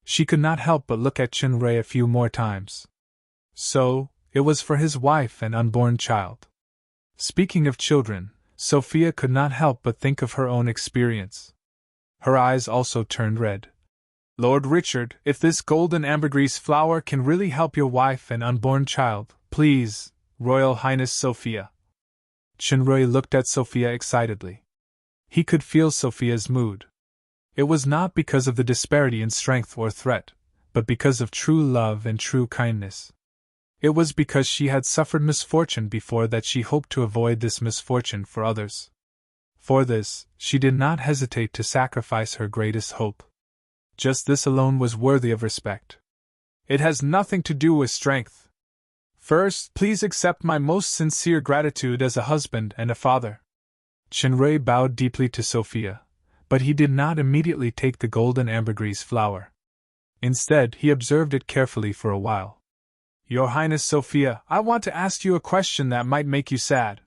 S1: She could not help but look at Shinrei a few more times. So, it was for his wife and unborn child. Speaking of children, Sophia could not help but think of her own experience. Her eyes also turned red. "Lord Richard, if this golden ambergris flower can really help your wife and unborn child, please, Royal Highness Sophia." Shinrei looked at Sophia excitedly. He could feel Sophia's mood. It was not because of the disparity in strength or threat, but because of true love and true kindness. It was because she had suffered misfortune before that she hoped to avoid this misfortune for others. For this, she did not hesitate to sacrifice her greatest hope. Just this alone was worthy of respect. It has nothing to do with strength. First, please accept my most sincere gratitude as a husband and a father. Chinray bowed deeply to Sophia, but he did not immediately take the golden ambergris flower. Instead, he observed it carefully for a while. Your Highness Sophia, I want to ask you a question that might make you sad.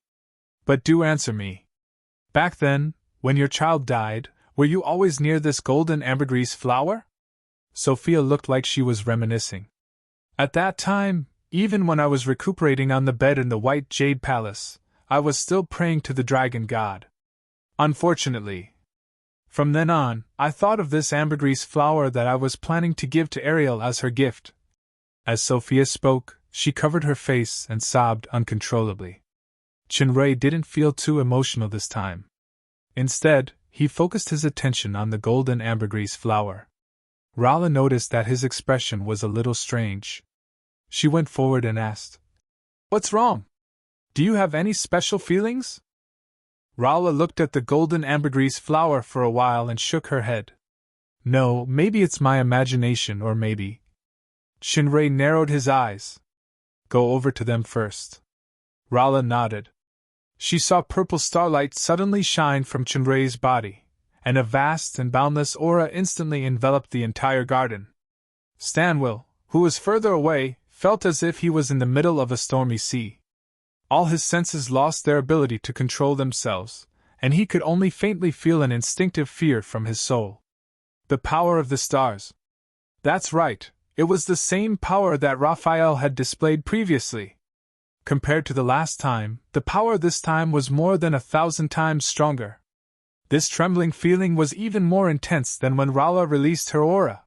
S1: But do answer me. Back then, when your child died, were you always near this golden ambergris flower? Sophia looked like she was reminiscing. At that time, even when I was recuperating on the bed in the White Jade Palace, I was still praying to the dragon god. Unfortunately. From then on, I thought of this ambergris flower that I was planning to give to Ariel as her gift. As Sophia spoke, she covered her face and sobbed uncontrollably. Chinray didn't feel too emotional this time. Instead, he focused his attention on the golden ambergris flower. Rala noticed that his expression was a little strange. She went forward and asked, "What's wrong? Do you have any special feelings?" Rala looked at the golden ambergris flower for a while and shook her head. "No, maybe it's my imagination, or maybe." Chinray narrowed his eyes. "Go over to them first." Rala nodded. She saw purple starlight suddenly shine from Chinray's body, and a vast and boundless aura instantly enveloped the entire garden. Stanwell, who was further away, felt as if he was in the middle of a stormy sea. All his senses lost their ability to control themselves, and he could only faintly feel an instinctive fear from his soul. The power of the stars. That's right, it was the same power that Raphael had displayed previously. Compared to the last time, the power this time was more than 1,000 times stronger. This trembling feeling was even more intense than when Rala released her aura.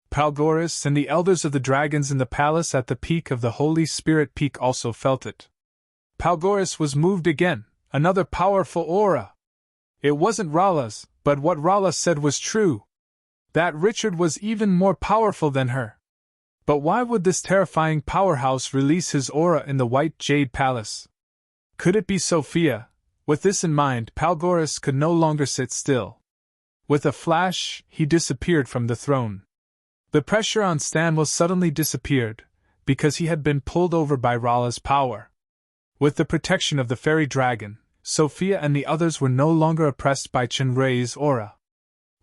S1: Palgoris and the elders of the dragons in the palace at the peak of the Holy Spirit Peak also felt it. Palgoris was moved again, another powerful aura. It wasn't Rala's, but what Rala said was true. That Richard was even more powerful than her. But why would this terrifying powerhouse release his aura in the White Jade Palace? Could it be Sophia? With this in mind, Palgoris could no longer sit still. With a flash, he disappeared from the throne. The pressure on Stanwell suddenly disappeared, because he had been pulled over by Rala's power. With the protection of the fairy dragon, Sophia and the others were no longer oppressed by Chinray's aura.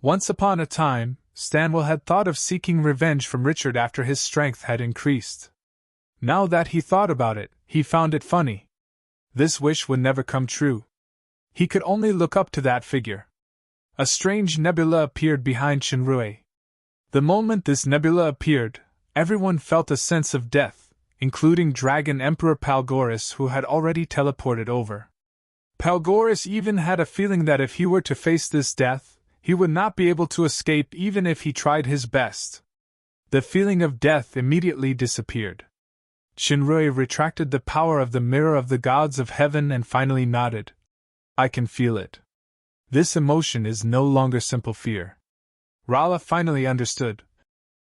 S1: Once upon a time, Stanwell had thought of seeking revenge from Richard after his strength had increased. Now that he thought about it, he found it funny. This wish would never come true. He could only look up to that figure. A strange nebula appeared behind Chinray. The moment this nebula appeared, everyone felt a sense of death, including Dragon Emperor Palgoris, who had already teleported over. Palgoris even had a feeling that if he were to face this death, he would not be able to escape even if he tried his best. The feeling of death immediately disappeared. Chinray retracted the power of the mirror of the gods of heaven and finally nodded. "I can feel it. This emotion is no longer simple fear." Rala finally understood.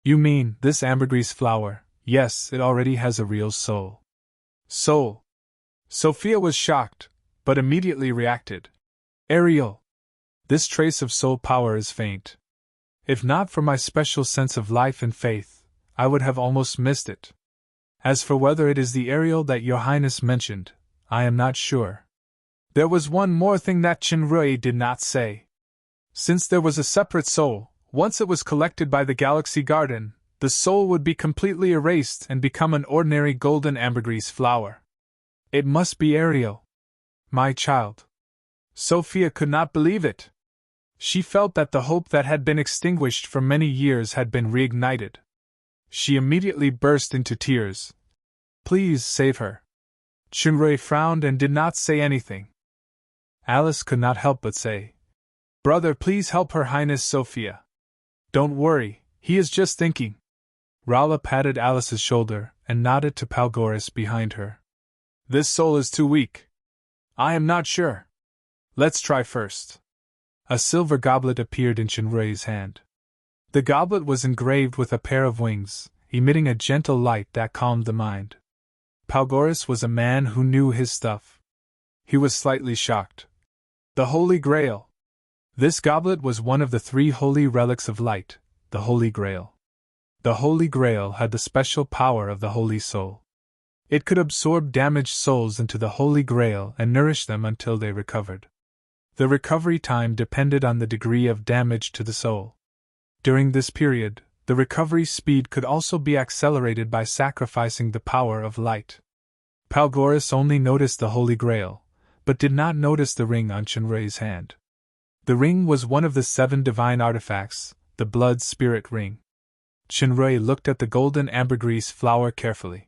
S1: "You mean, this ambergris flower, yes, it already has a real soul." Soul? Sophia was shocked, but immediately reacted. "Ariel! This trace of soul power is faint. If not for my special sense of life and faith, I would have almost missed it. As for whether it is the Ariel that your Highness mentioned, I am not sure." There was one more thing that Chinray did not say. Since there was a separate soul, once it was collected by the Galaxy Garden, the soul would be completely erased and become an ordinary golden ambergris flower. It must be Ariel. My child. Sophia could not believe it. She felt that the hope that had been extinguished for many years had been reignited. She immediately burst into tears. "Please save her." Chinray frowned and did not say anything. Alice could not help but say, "Brother, please help Her Highness Sophia." "Don't worry, he is just thinking." Rala patted Alice's shoulder and nodded to Palgoris behind her. "This soul is too weak. I am not sure. Let's try first." A silver goblet appeared in Chinray's hand. The goblet was engraved with a pair of wings, emitting a gentle light that calmed the mind. Palgoris was a man who knew his stuff. He was slightly shocked. The Holy Grail! This goblet was one of the 3 holy relics of light, the Holy Grail. The Holy Grail had the special power of the Holy Soul. It could absorb damaged souls into the Holy Grail and nourish them until they recovered. The recovery time depended on the degree of damage to the soul. During this period, the recovery speed could also be accelerated by sacrificing the power of light. Palgoris only noticed the Holy Grail, but did not notice the ring on Chenrei's hand. The ring was one of the 7 divine artifacts, the Blood Spirit Ring. Chenrei looked at the golden ambergris flower carefully.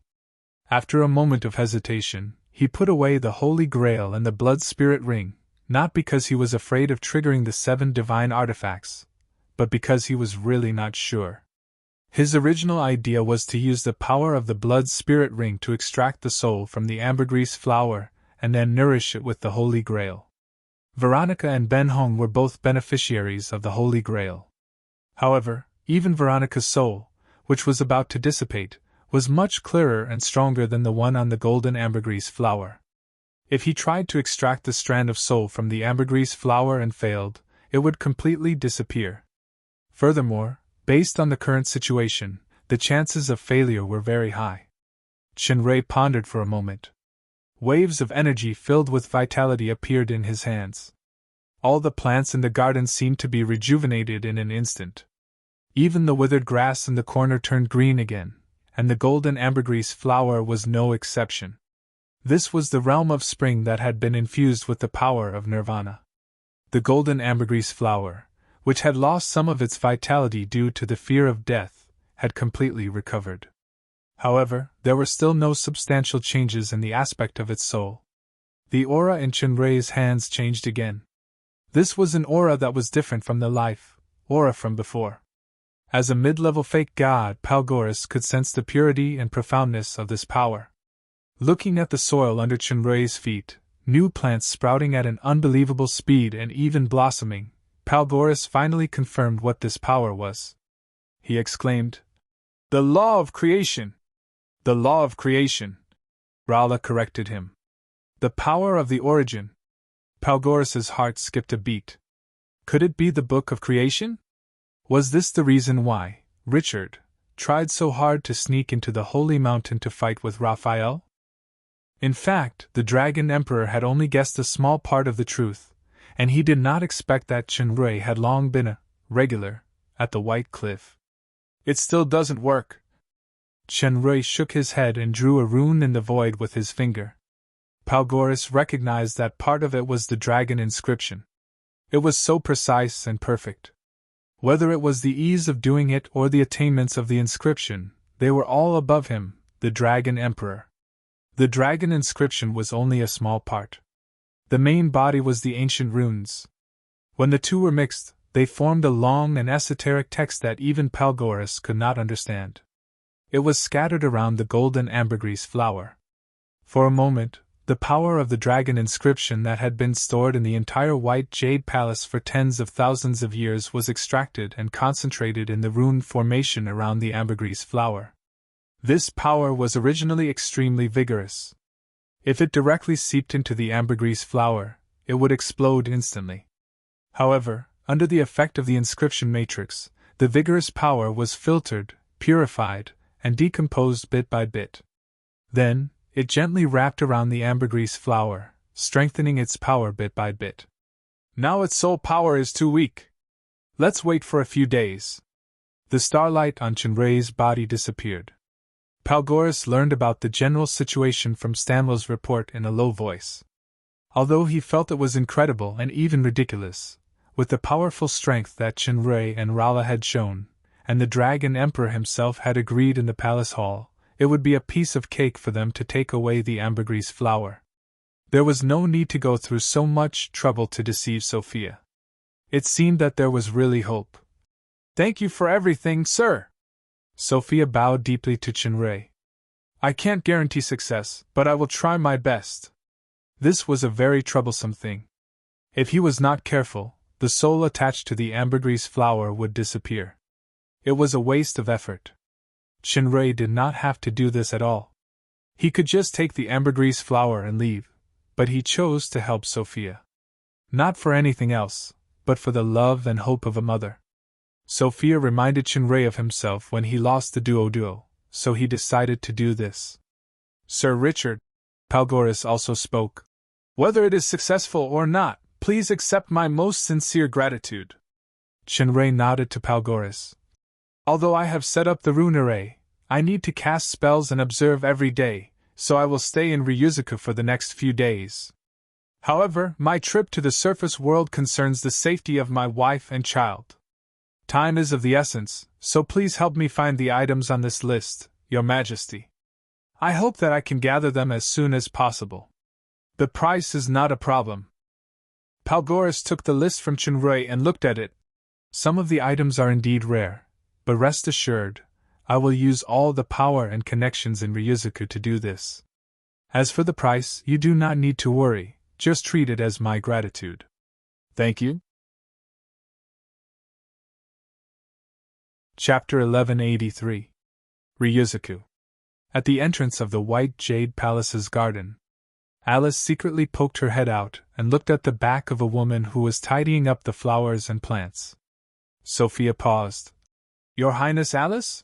S1: After a moment of hesitation, he put away the Holy Grail and the Blood Spirit Ring, not because he was afraid of triggering the 7 divine artifacts, but because he was really not sure. His original idea was to use the power of the Blood Spirit Ring to extract the soul from the ambergris flower and then nourish it with the Holy Grail. Veronica and Ben Hong were both beneficiaries of the Holy Grail. However, even Veronica's soul, which was about to dissipate, was much clearer and stronger than the one on the golden ambergris flower. If he tried to extract the strand of soul from the ambergris flower and failed, it would completely disappear. Furthermore, based on the current situation, the chances of failure were very high. Chenrei pondered for a moment. Waves of energy filled with vitality appeared in his hands. All the plants in the garden seemed to be rejuvenated in an instant. Even the withered grass in the corner turned green again, and the golden ambergris flower was no exception. This was the realm of spring that had been infused with the power of nirvana. The golden ambergris flower, which had lost some of its vitality due to the fear of death, had completely recovered. However, there were still no substantial changes in the aspect of its soul. The aura in Chenrei's hands changed again. This was an aura that was different from the life aura from before. As a mid-level fake god, Palgoris could sense the purity and profoundness of this power. Looking at the soil under Chenrei's feet, new plants sprouting at an unbelievable speed and even blossoming, Palgoris finally confirmed what this power was. He exclaimed, "The law of creation!" "The law of creation," Rala corrected him. "The power of the origin." Palgoris's heart skipped a beat. Could it be the book of creation? Was this the reason why Richard tried so hard to sneak into the holy mountain to fight with Raphael? In fact, the Dragon Emperor had only guessed a small part of the truth, and he did not expect that Chenrei had long been a regular at the White Cliff. "It still doesn't work." Chenrei shook his head and drew a rune in the void with his finger. Palgoris recognized that part of it was the dragon inscription. It was so precise and perfect. Whether it was the ease of doing it or the attainments of the inscription, they were all above him, the Dragon Emperor. The dragon inscription was only a small part. The main body was the ancient runes. When the two were mixed, they formed a long and esoteric text that even Palgoris could not understand. It was scattered around the golden ambergris flower. For a moment, the power of the dragon inscription that had been stored in the entire white jade palace for tens of thousands of years was extracted and concentrated in the rune formation around the ambergris flower. This power was originally extremely vigorous. If it directly seeped into the ambergris flower, it would explode instantly. However, under the effect of the inscription matrix, the vigorous power was filtered, purified, and decomposed bit by bit. Then, it gently wrapped around the ambergris flower, strengthening its power bit by bit. "Now its soul power is too weak. Let's wait for a few days." The starlight on Chenrei's body disappeared. Palgoris learned about the general situation from Stanlow's report in a low voice. Although he felt it was incredible and even ridiculous, with the powerful strength that Chenrei and Rala had shown, and the Dragon Emperor himself had agreed in the palace hall, it would be a piece of cake for them to take away the ambergris flower. There was no need to go through so much trouble to deceive Sophia. It seemed that there was really hope. "Thank you for everything, sir." Sophia bowed deeply to Chenrei. "I can't guarantee success, but I will try my best." This was a very troublesome thing. If he was not careful, the soul attached to the ambergris flower would disappear. It was a waste of effort. Chinray did not have to do this at all. He could just take the ambergris flower and leave, but he chose to help Sophia. Not for anything else, but for the love and hope of a mother. Sophia reminded Chinray of himself when he lost the duo, so he decided to do this. Sir Richard, Palgoris also spoke. Whether it is successful or not, please accept my most sincere gratitude. Chinray nodded to Palgoris. Although I have set up the rune array, I need to cast spells and observe every day, so I will stay in Ryuzuka for the next few days. However, my trip to the surface world concerns the safety of my wife and child. Time is of the essence, so please help me find the items on this list, Your Majesty. I hope that I can gather them as soon as possible. The price is not a problem. Palgoris took the list from Chinray and looked at it. Some of the items are indeed rare, but rest assured, I will use all the power and connections in Ryuzuka to do this. As for the price, you do not need to worry, just treat it as my gratitude. Thank you. Chapter 1183. Ryuzuku. At the entrance of the White Jade Palace's garden, Alice secretly poked her head out and looked at the back of a woman who was tidying up the flowers and plants. Sophia paused. Your Highness Alice?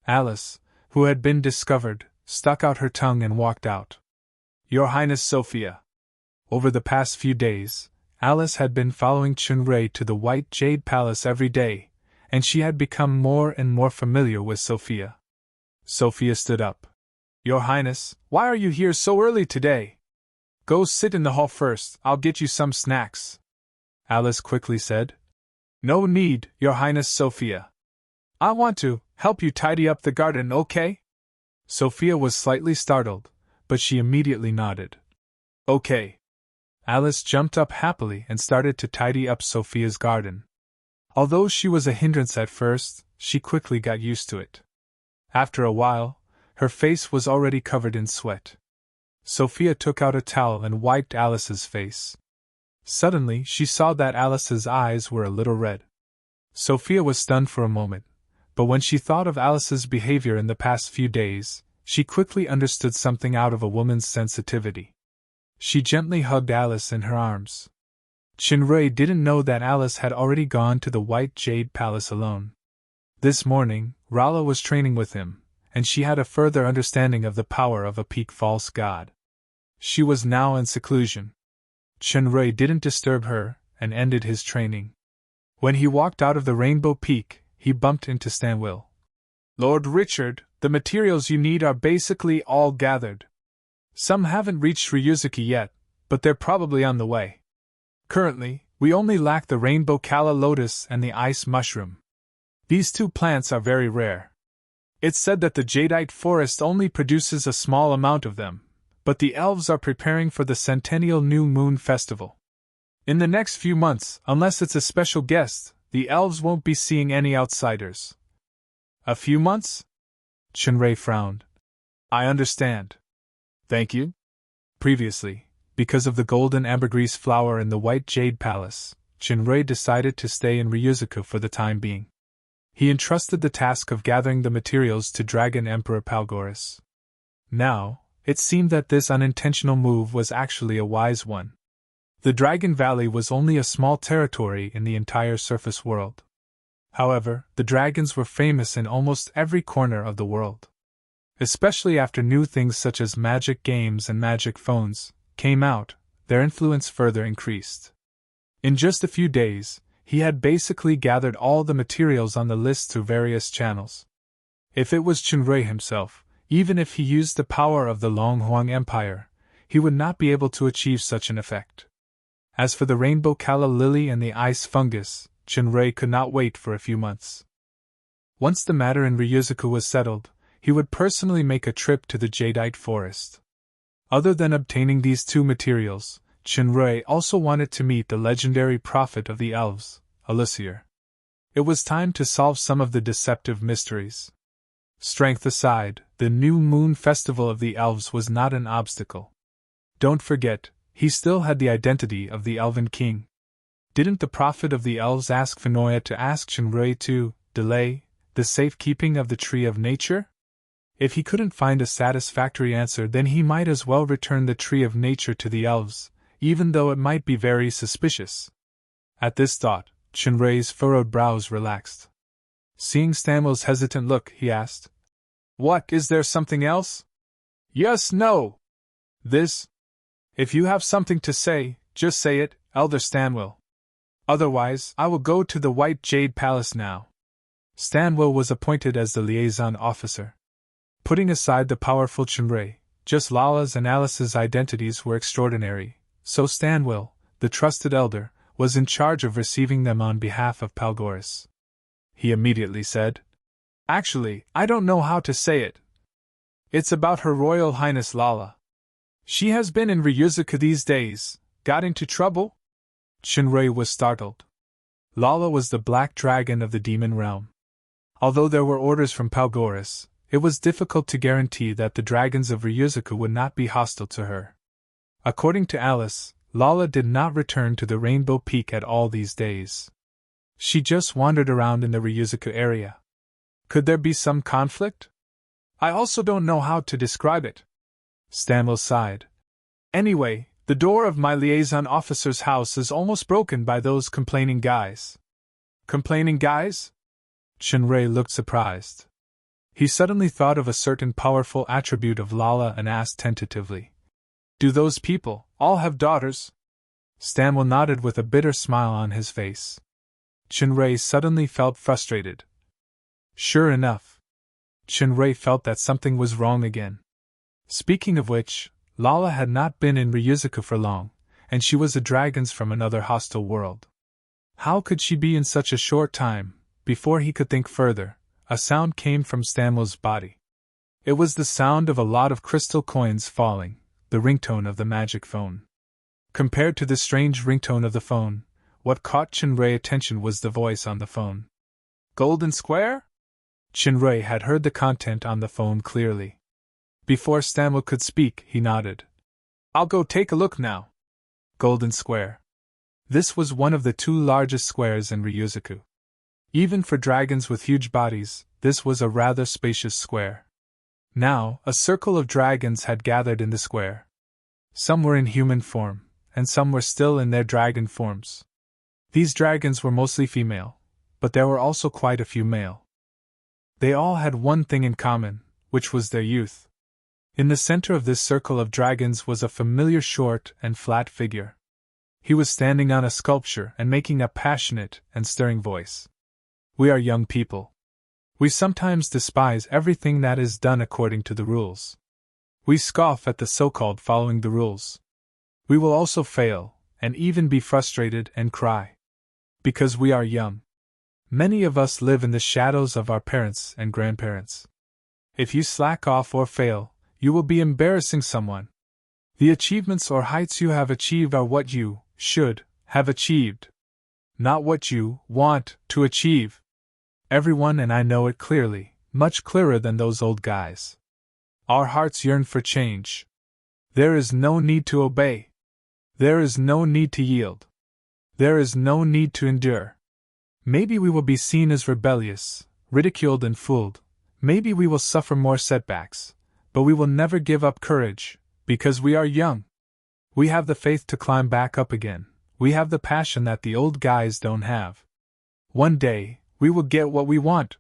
S1: Alice, who had been discovered, stuck out her tongue and walked out. Your Highness Sophia. Over the past few days, Alice had been following Chinray to the White Jade Palace every day, and she had become more and more familiar with Sophia. Sophia stood up. Your Highness, why are you here so early today? Go sit in the hall first, I'll get you some snacks. Alice quickly said. No need, Your Highness Sophia. I want to help you tidy up the garden, okay? Sophia was slightly startled, but she immediately nodded. Okay. Alice jumped up happily and started to tidy up Sophia's garden. Although she was a hindrance at first, she quickly got used to it. After a while, her face was already covered in sweat. Sophia took out a towel and wiped Alice's face. Suddenly, she saw that Alice's eyes were a little red. Sophia was stunned for a moment, but when she thought of Alice's behavior in the past few days, she quickly understood something out of a woman's sensitivity. She gently hugged Alice in her arms. Chinray didn't know that Alice had already gone to the White Jade Palace alone. This morning, Rala was training with him, and she had a further understanding of the power of a peak false god. She was now in seclusion. Chinray didn't disturb her, and ended his training. When he walked out of the Rainbow Peak, he bumped into Stanwell. Lord Richard, the materials you need are basically all gathered. Some haven't reached Ryuzuki yet, but they're probably on the way. Currently, we only lack the rainbow calla lotus and the ice mushroom. These two plants are very rare. It's said that the jadeite forest only produces a small amount of them, but the elves are preparing for the Centennial New Moon Festival. In the next few months, unless it's a special guest, the elves won't be seeing any outsiders. A few months? Chinray frowned. I understand. Thank you. Previously, because of the golden ambergris flower in the White Jade Palace, Chinray decided to stay in Ryuzuka for the time being. He entrusted the task of gathering the materials to Dragon Emperor Palgoris. Now, it seemed that this unintentional move was actually a wise one. The Dragon Valley was only a small territory in the entire surface world. However, the dragons were famous in almost every corner of the world. Especially after new things such as magic games and magic phones came out, their influence further increased. In just a few days, he had basically gathered all the materials on the list through various channels. If it was Chinray himself, even if he used the power of the Longhuang Empire, he would not be able to achieve such an effect. As for the rainbow calla lily and the ice fungus, Chinray could not wait for a few months. Once the matter in Ryuzuka was settled, he would personally make a trip to the jadeite forest. Other than obtaining these two materials, Chinray also wanted to meet the legendary prophet of the elves, Elixir. It was time to solve some of the deceptive mysteries. Strength aside, the New Moon Festival of the Elves was not an obstacle. Don't forget, he still had the identity of the Elven King. Didn't the prophet of the elves ask Finoya to ask Chinray to delay The safekeeping of the tree of nature? If he couldn't find a satisfactory answer, then he might as well return the tree of nature to the elves, even though it might be very suspicious. At this thought, Chinray's furrowed brows relaxed. Seeing Stanwell's hesitant look, he asked, "What, is there something else?" "Yes, no. This. If you have something to say, just say it, Elder Stanwell. Otherwise, I will go to the White Jade Palace now." Stanwell was appointed as the liaison officer. Putting aside the powerful Chinray, just Lala's and Alice's identities were extraordinary, so Stanwell, the trusted elder, was in charge of receiving them on behalf of Palgoris. He immediately said, "Actually, I don't know how to say it. It's about Her Royal Highness Lala. She has been in Ryuzuka these days. Got into trouble?" Chinray was startled. Lala was the black dragon of the demon realm. Although there were orders from Palgoris, it was difficult to guarantee that the dragons of Ryuzuka would not be hostile to her. According to Alice, Lala did not return to the Rainbow Peak at all these days. She just wandered around in the Ryuzuka area. Could there be some conflict? I also don't know how to describe it. Stanwell sighed. Anyway, the door of my liaison officer's house is almost broken by those complaining guys. Complaining guys? Chinray looked surprised. He suddenly thought of a certain powerful attribute of Lala and asked tentatively, "Do those people all have daughters?" Stanwell nodded with a bitter smile on his face. Chinray suddenly felt frustrated. Sure enough, Chinray felt that something was wrong again. Speaking of which, Lala had not been in Ryuzuka for long, and she was a dragon's from another hostile world. How could she be in such a short time? Before he could think further, a sound came from Stanwell's body. It was the sound of a lot of crystal coins falling, the ringtone of the magic phone. Compared to the strange ringtone of the phone, what caught Chinray's attention was the voice on the phone. "Golden Square?" Chinray had heard the content on the phone clearly. Before Stanwell could speak, he nodded. "I'll go take a look now." Golden Square. This was one of the two largest squares in Ryuzuku. Even for dragons with huge bodies, this was a rather spacious square. Now, a circle of dragons had gathered in the square. Some were in human form, and some were still in their dragon forms. These dragons were mostly female, but there were also quite a few male. They all had one thing in common, which was their youth. In the center of this circle of dragons was a familiar short and flat figure. He was standing on a sculpture and making a passionate and stirring voice. "We are young people. We sometimes despise everything that is done according to the rules. We scoff at the so-called following the rules. We will also fail, and even be frustrated and cry. Because we are young. Many of us live in the shadows of our parents and grandparents. If you slack off or fail, you will be embarrassing someone. The achievements or heights you have achieved are what you should have achieved, not what you want to achieve. Everyone, and I know it clearly, much clearer than those old guys. Our hearts yearn for change. There is no need to obey. There is no need to yield. There is no need to endure. Maybe we will be seen as rebellious, ridiculed and fooled. Maybe we will suffer more setbacks, but we will never give up courage, because we are young. We have the faith to climb back up again. We have the passion that the old guys don't have. One day, we will get what we want.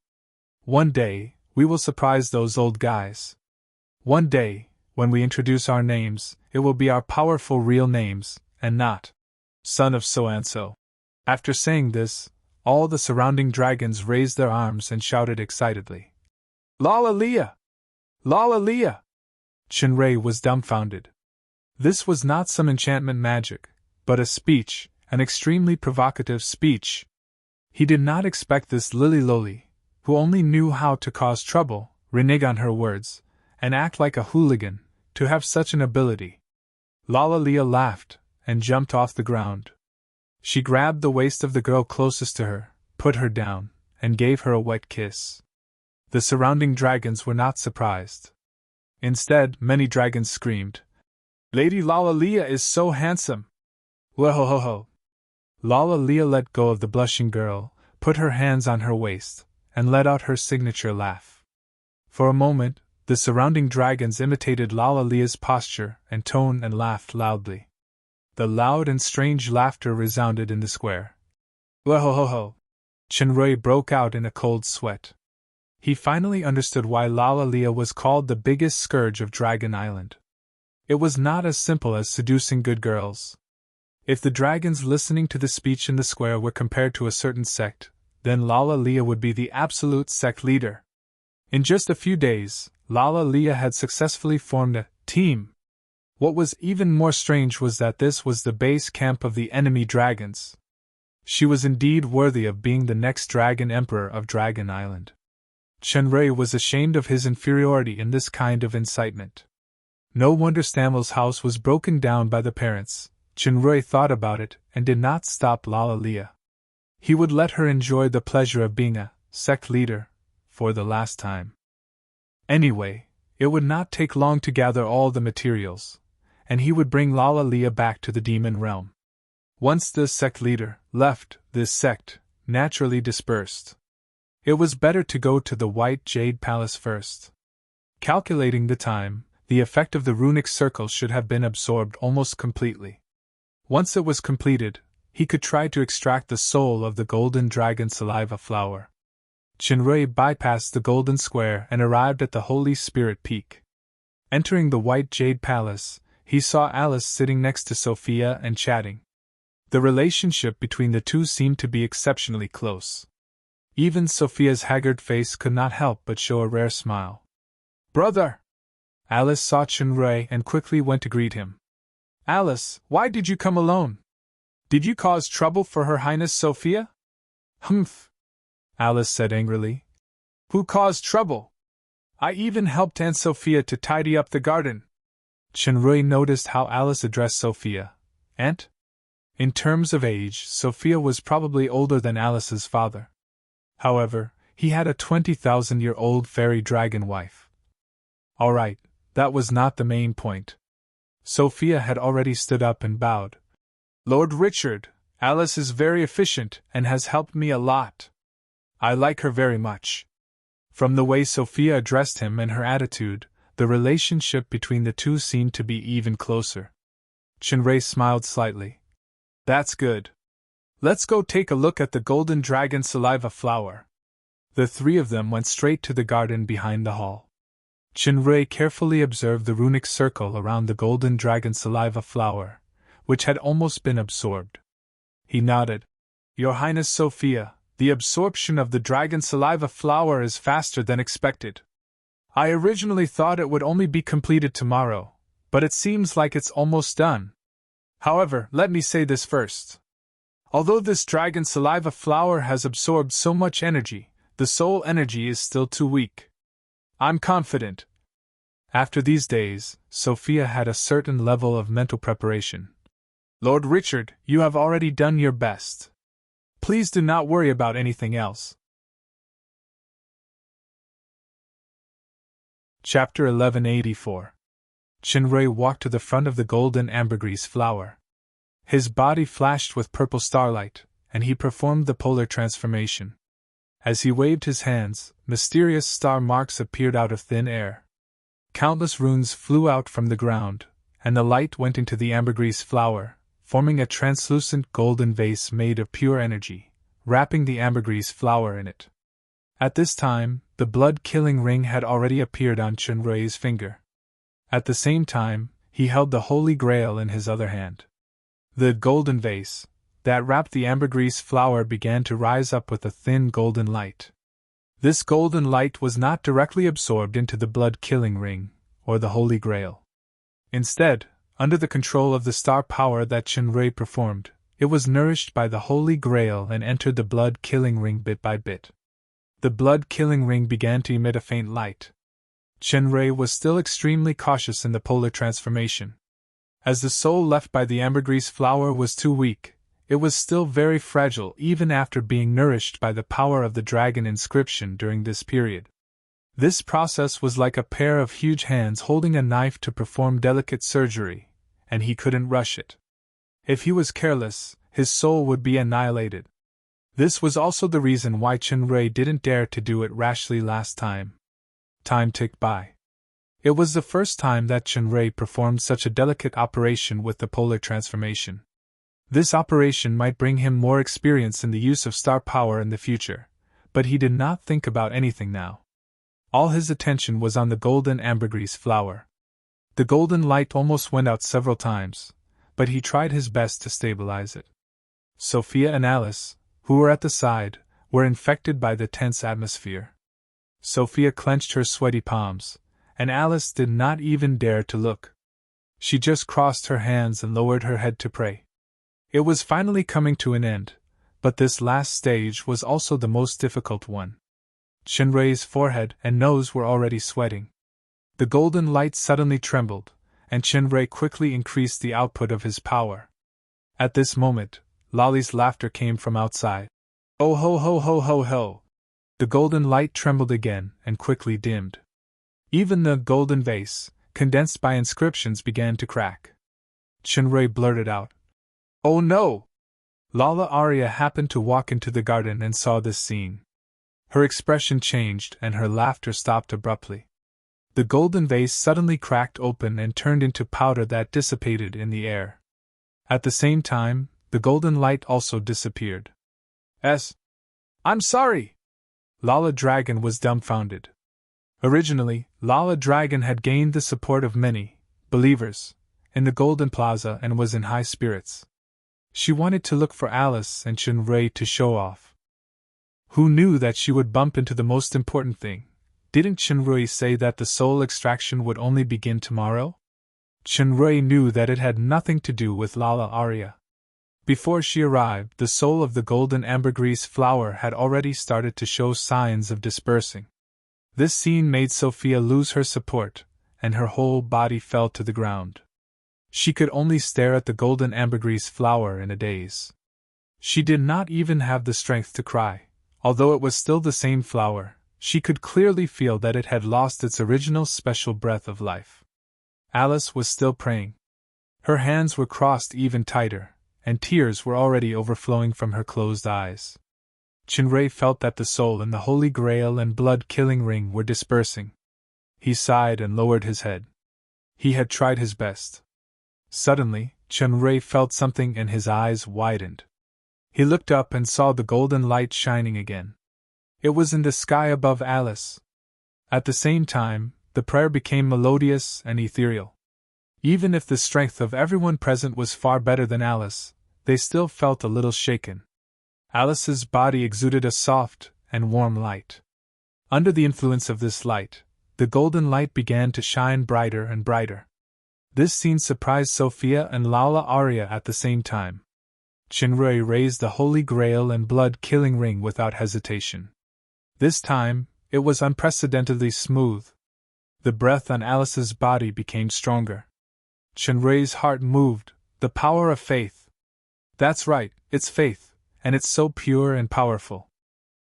S1: One day, we will surprise those old guys. One day, when we introduce our names, it will be our powerful real names, and not son of so-and-so." After saying this, all the surrounding dragons raised their arms and shouted excitedly, "Lala Leah! Lala Leah!" Chinray was dumbfounded. This was not some enchantment magic, but a speech, an extremely provocative speech. He did not expect this Lily Loli, who only knew how to cause trouble, renege on her words, and act like a hooligan, to have such an ability. Lala Leah laughed, and jumped off the ground. She grabbed the waist of the girl closest to her, put her down, and gave her a wet kiss. The surrounding dragons were not surprised. Instead, many dragons screamed, "Lady Lala Leah is so handsome!" Whoa-ho-ho-ho! Lala Leah let go of the blushing girl, put her hands on her waist, and let out her signature laugh. For a moment, the surrounding dragons imitated Lala Lea's posture and tone and laughed loudly. The loud and strange laughter resounded in the square. Whoa-ho-ho-ho! Chenrui broke out in a cold sweat. He finally understood why Lala Lia was called the biggest scourge of Dragon Island. It was not as simple as seducing good girls. If the dragons listening to the speech in the square were compared to a certain sect, then Lala Lia would be the absolute sect leader. In just a few days, Lala Lia had successfully formed a team. What was even more strange was that this was the base camp of the enemy dragons. She was indeed worthy of being the next Dragon Emperor of Dragon Island. Chenrui was ashamed of his inferiority in this kind of incitement. No wonder Stammel's house was broken down by the parents. Chenrui thought about it and did not stop Lala Lia. He would let her enjoy the pleasure of being a sect leader for the last time. Anyway, it would not take long to gather all the materials, and he would bring Lala Lia back to the demon realm. Once the sect leader left, this sect naturally dispersed. It was better to go to the White Jade Palace first. Calculating the time, the effect of the runic circle should have been absorbed almost completely. Once it was completed, he could try to extract the soul of the golden dragon saliva flower. Chenrui bypassed the golden square and arrived at the Holy Spirit Peak. Entering the White Jade Palace, he saw Alice sitting next to Sophia and chatting. The relationship between the two seemed to be exceptionally close. Even Sophia's haggard face could not help but show a rare smile. "Brother!" Alice saw Chenrui and quickly went to greet him. "Alice, why did you come alone? Did you cause trouble for Her Highness Sophia?" "Humph!" Alice said angrily. "Who caused trouble? I even helped Aunt Sophia to tidy up the garden." Chenrui noticed how Alice addressed Sophia. Aunt? In terms of age, Sophia was probably older than Alice's father. However, he had a 20,000-year-old fairy dragon wife. All right, that was not the main point. Sophia had already stood up and bowed. "Lord Richard, Alice is very efficient and has helped me a lot. I like her very much." From the way Sophia addressed him and her attitude, the relationship between the two seemed to be even closer. Chenrui smiled slightly. "That's good. Let's go take a look at the golden dragon saliva flower." The three of them went straight to the garden behind the hall. Chenrui carefully observed the runic circle around the golden dragon saliva flower, which had almost been absorbed. He nodded. "Your Highness Sophia, the absorption of the dragon saliva flower is faster than expected. I originally thought it would only be completed tomorrow, but it seems like it's almost done. However, let me say this first. Although this dragon saliva flower has absorbed so much energy, the soul energy is still too weak. I'm confident." After these days, Sophia had a certain level of mental preparation. "Lord Richard, you have already done your best. Please do not worry about anything else." Chapter 1184. Chenrui walked to the front of the golden ambergris flower. His body flashed with purple starlight, and he performed the polar transformation. As he waved his hands, mysterious star marks appeared out of thin air. Countless runes flew out from the ground, and the light went into the ambergris flower, forming a translucent golden vase made of pure energy, wrapping the ambergris flower in it. At this time, the blood-killing ring had already appeared on Chenrui's finger. At the same time, he held the Holy Grail in his other hand. The golden vase that wrapped the ambergris flower began to rise up with a thin golden light. This golden light was not directly absorbed into the blood-killing ring, or the Holy Grail. Instead, under the control of the star power that Chenrui performed, it was nourished by the Holy Grail and entered the blood-killing ring bit by bit. The blood-killing ring began to emit a faint light. Chenrui was still extremely cautious in the polar transformation. As the soul left by the ambergris flower was too weak, it was still very fragile even after being nourished by the power of the dragon inscription during this period. This process was like a pair of huge hands holding a knife to perform delicate surgery, and he couldn't rush it. If he was careless, his soul would be annihilated. This was also the reason why Chenrei didn't dare to do it rashly last time. Time ticked by. It was the first time that Chenrei performed such a delicate operation with the polar transformation. This operation might bring him more experience in the use of star power in the future, but he did not think about anything now. All his attention was on the golden ambergris flower. The golden light almost went out several times, but he tried his best to stabilize it. Sophia and Alice, who were at the side, were infected by the tense atmosphere. Sophia clenched her sweaty palms, and Alice did not even dare to look. She just crossed her hands and lowered her head to pray. It was finally coming to an end, but this last stage was also the most difficult one. Chenrei's forehead and nose were already sweating. The golden light suddenly trembled, and Chenrei quickly increased the output of his power. At this moment, Lolly's laughter came from outside. Oh ho ho ho ho ho! The golden light trembled again and quickly dimmed. Even the golden vase, condensed by inscriptions, began to crack. Chenrei blurted out, "Oh no!" Lala Arya happened to walk into the garden and saw this scene. Her expression changed and her laughter stopped abruptly. The golden vase suddenly cracked open and turned into powder that dissipated in the air. At the same time, the golden light also disappeared. I'm sorry! Lala Dragon was dumbfounded. Originally, Lala Dragon had gained the support of many believers in the Golden Plaza and was in high spirits. She wanted to look for Alice and Chenrei to show off. Who knew that she would bump into the most important thing? Didn't Chenrei say that the soul extraction would only begin tomorrow? Chenrei knew that it had nothing to do with Lala Arya. Before she arrived, the soul of the golden ambergris flower had already started to show signs of dispersing. This scene made Sophia lose her support, and her whole body fell to the ground. She could only stare at the golden ambergris flower in a daze. She did not even have the strength to cry. Although it was still the same flower, she could clearly feel that it had lost its original special breath of life. Alice was still praying. Her hands were crossed even tighter, and tears were already overflowing from her closed eyes. Chenrei felt that the soul and the Holy Grail and blood-killing ring were dispersing. He sighed and lowered his head. He had tried his best. Suddenly, Chenrei felt something and his eyes widened. He looked up and saw the golden light shining again. It was in the sky above Alice. At the same time, the prayer became melodious and ethereal. Even if the strength of everyone present was far better than Alice, they still felt a little shaken. Alice's body exuded a soft and warm light. Under the influence of this light, the golden light began to shine brighter and brighter. This scene surprised Sophia and Lala Arya at the same time. Chenrei raised the Holy Grail and blood-killing ring without hesitation. This time, it was unprecedentedly smooth. The breath on Alice's body became stronger. Chenrei's heart moved, the power of faith. That's right, it's faith, and it's so pure and powerful.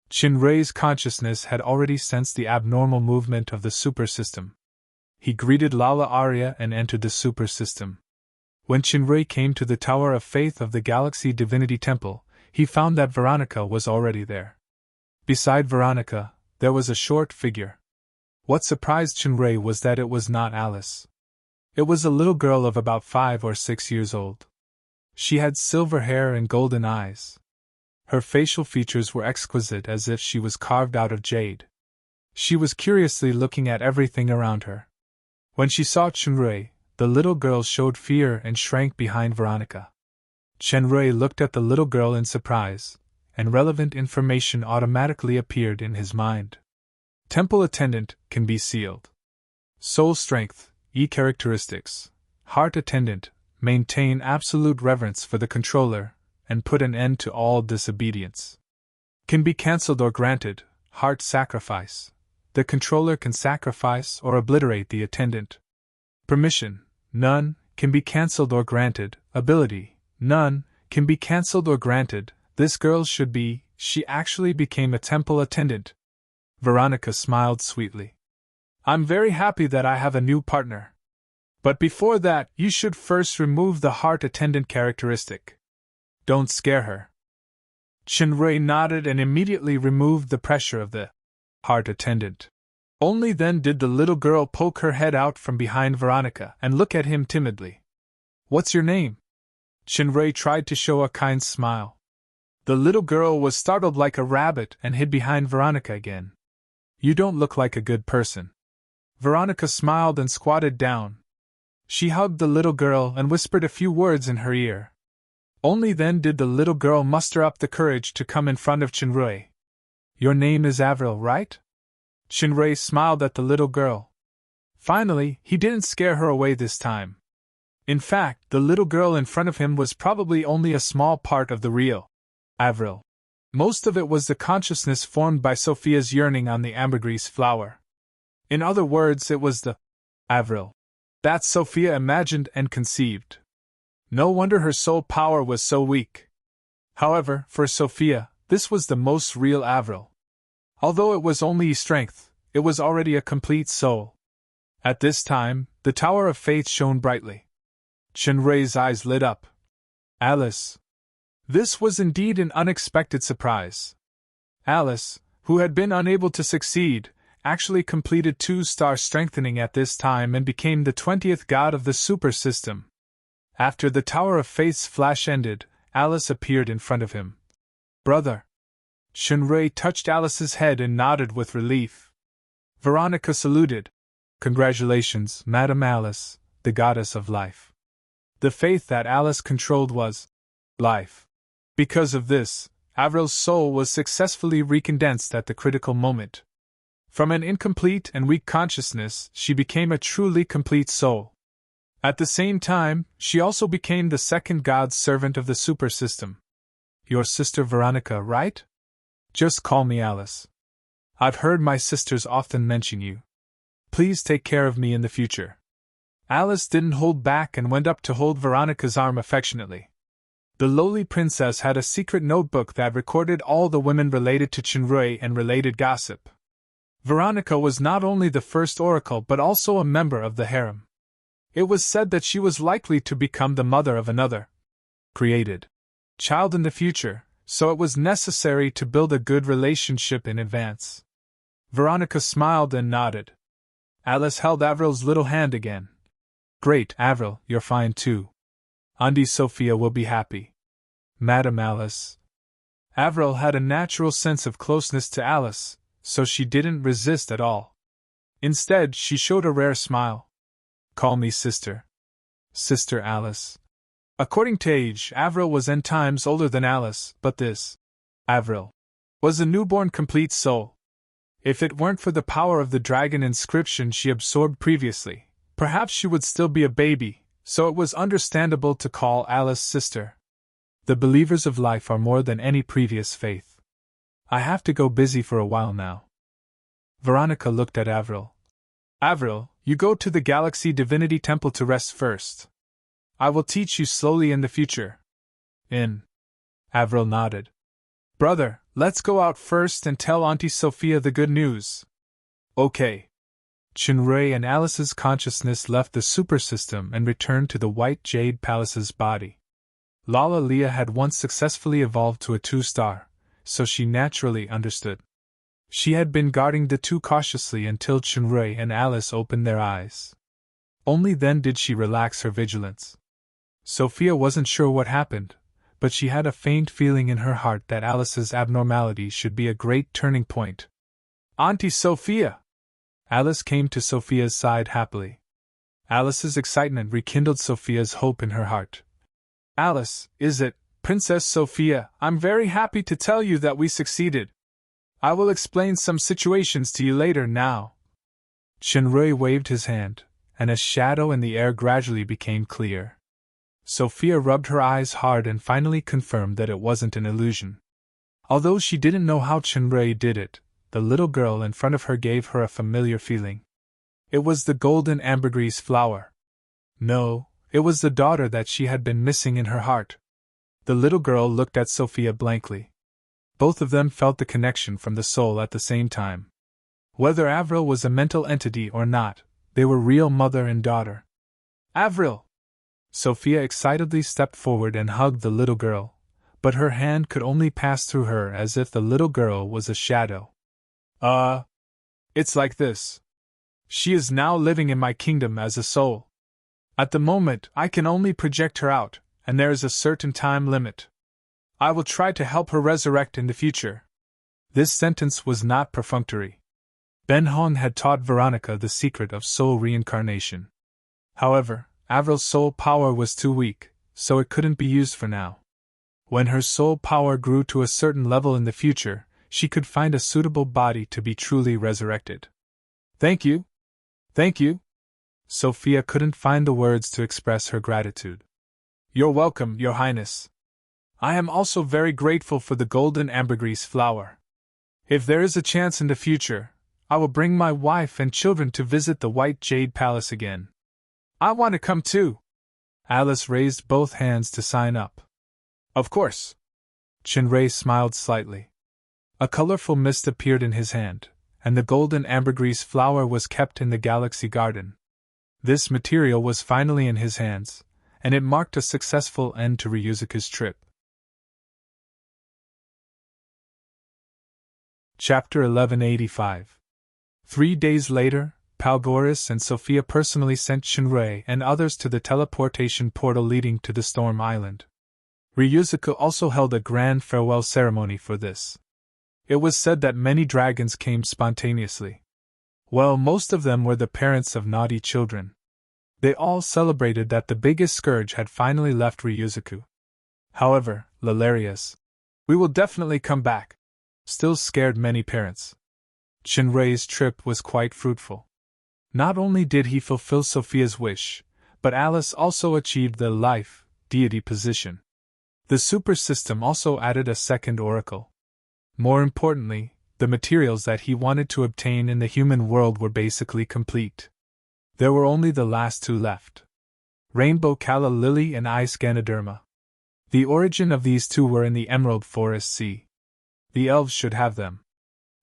S1: Chenrei's consciousness had already sensed the abnormal movement of the super system. He greeted Lala Arya and entered the super system. When Chenrei came to the Tower of Faith of the Galaxy Divinity Temple, he found that Veronica was already there. Beside Veronica, there was a short figure. What surprised Chenrei was that it was not Alice. It was a little girl of about 5 or 6 years old. She had silver hair and golden eyes. Her facial features were exquisite, as if she was carved out of jade. She was curiously looking at everything around her. When she saw Chenrei, the little girl showed fear and shrank behind Veronica. Chenrei looked at the little girl in surprise, and relevant information automatically appeared in his mind. Temple attendant can be sealed. Soul strength, E characteristics. Heart attendant, maintain absolute reverence for the controller, and put an end to all disobedience. Can be cancelled or granted. Heart sacrifice. The controller can sacrifice or obliterate the attendant. Permission, none, can be cancelled or granted. Ability, none, can be cancelled or granted. This girl she actually became a temple attendant. Veronica smiled sweetly. I'm very happy that I have a new partner. But before that, you should first remove the heart attendant characteristic. Don't scare her. Chinray nodded and immediately removed the pressure of the heart attendant. Only then did the little girl poke her head out from behind Veronica and look at him timidly. "What's your name?" Chinray tried to show a kind smile. The little girl was startled like a rabbit and hid behind Veronica again. "You don't look like a good person." Veronica smiled and squatted down. She hugged the little girl and whispered a few words in her ear. Only then did the little girl muster up the courage to come in front of Chinray. "Your name is Avril, right?" Chinray smiled at the little girl. Finally, he didn't scare her away this time. In fact, the little girl in front of him was probably only a small part of the real Avril. Most of it was the consciousness formed by Sophia's yearning on the ambergris flower. In other words, it was the Avril that Sophia imagined and conceived. No wonder her soul power was so weak. However, for Sophia, this was the most real Avril. Although it was only strength, it was already a complete soul. At this time, the Tower of Faith shone brightly. Chinray's eyes lit up. Alice. This was indeed an unexpected surprise. Alice, who had been unable to succeed, actually completed 2-star strengthening at this time and became the 20th god of the super system. After the Tower of Faith's flash ended, Alice appeared in front of him. "Brother." Chinray touched Alice's head and nodded with relief. Veronica saluted. "Congratulations, Madam Alice, the goddess of life." The faith that Alice controlled was life. Because of this, Avril's soul was successfully recondensed at the critical moment. From an incomplete and weak consciousness, she became a truly complete soul. At the same time, she also became the second god's servant of the super system. "Your sister Veronica, right?" "Just call me Alice. I've heard my sisters often mention you. Please take care of me in the future." Alice didn't hold back and went up to hold Veronica's arm affectionately. The lowly princess had a secret notebook that recorded all the women related to Chinray and related gossip. Veronica was not only the first oracle but also a member of the harem. It was said that she was likely to become the mother of another created child in the future, so it was necessary to build a good relationship in advance. Veronica smiled and nodded. Alice held Avril's little hand again. "Great, Avril, you're fine too. Auntie Sophia will be happy." "Madam Alice." Avril had a natural sense of closeness to Alice, so she didn't resist at all. Instead, she showed a rare smile. "Call me sister." "Sister Alice." According to age, Avril was n times older than Alice, but this Avril was a newborn complete soul. If it weren't for the power of the dragon inscription she absorbed previously, perhaps she would still be a baby, so it was understandable to call Alice sister. The believers of life are more than any previous faith. I have to go busy for a while now. Veronica looked at Avril. "Avril, you go to the Galaxy Divinity Temple to rest first. I will teach you slowly in the future." Avril nodded. "Brother, let's go out first and tell Auntie Sophia the good news." "Okay." Chinray and Alice's consciousness left the super system and returned to the White Jade Palace's body. Lala Leah had once successfully evolved to a 2-star, so she naturally understood. She had been guarding the two cautiously until Chinray and Alice opened their eyes. Only then did she relax her vigilance. Sophia wasn't sure what happened, but she had a faint feeling in her heart that Alice's abnormality should be a great turning point. "Auntie Sophia!" Alice came to Sophia's side happily. Alice's excitement rekindled Sophia's hope in her heart. "Alice, is it, Princess Sophia? I'm very happy to tell you that we succeeded. I will explain some situations to you later now." Chinray waved his hand, and a shadow in the air gradually became clear. Sophia rubbed her eyes hard and finally confirmed that it wasn't an illusion. Although she didn't know how Chinray did it, the little girl in front of her gave her a familiar feeling. It was the golden ambergris flower. No, it was the daughter that she had been missing in her heart. The little girl looked at Sophia blankly. Both of them felt the connection from the soul at the same time. Whether Avril was a mental entity or not, they were real mother and daughter. "Avril!" Sophia excitedly stepped forward and hugged the little girl, but her hand could only pass through her as if the little girl was a shadow. It's like this. She is now living in my kingdom as a soul. At the moment, I can only project her out, and there is a certain time limit. I will try to help her resurrect in the future. This sentence was not perfunctory. Ben Hon had taught Veronica the secret of soul reincarnation. However, Avril's soul power was too weak, so it couldn't be used for now. When her soul power grew to a certain level in the future, she could find a suitable body to be truly resurrected. Thank you. Thank you. Sophia couldn't find the words to express her gratitude. You're welcome, Your Highness. I am also very grateful for the golden ambergris flower. If there is a chance in the future, I will bring my wife and children to visit the White Jade Palace again. I want to come too. Alice raised both hands to sign up. Of course. Chinray smiled slightly. A colorful mist appeared in his hand, and the golden ambergris flower was kept in the Galaxy Garden. This material was finally in his hands, and it marked a successful end to Ryuzuka's trip. Chapter 1185. 3 days later, Palgoris and Sophia personally sent Shinrei and others to the teleportation portal leading to the Storm Island. Ryuzuka also held a grand farewell ceremony for this. It was said that many dragons came spontaneously. Well, most of them were the parents of naughty children. They all celebrated that the biggest scourge had finally left Ryuzuku. However, Lalarius, "We will definitely come back," still scared many parents. Shinrei's trip was quite fruitful. Not only did he fulfill Sophia's wish, but Alice also achieved the life deity position. The super system also added a second oracle. More importantly, the materials that he wanted to obtain in the human world were basically complete. There were only the last two left: Rainbow Calla Lily and Ice Ganoderma. The origin of these two were in the Emerald Forest Sea. The elves should have them.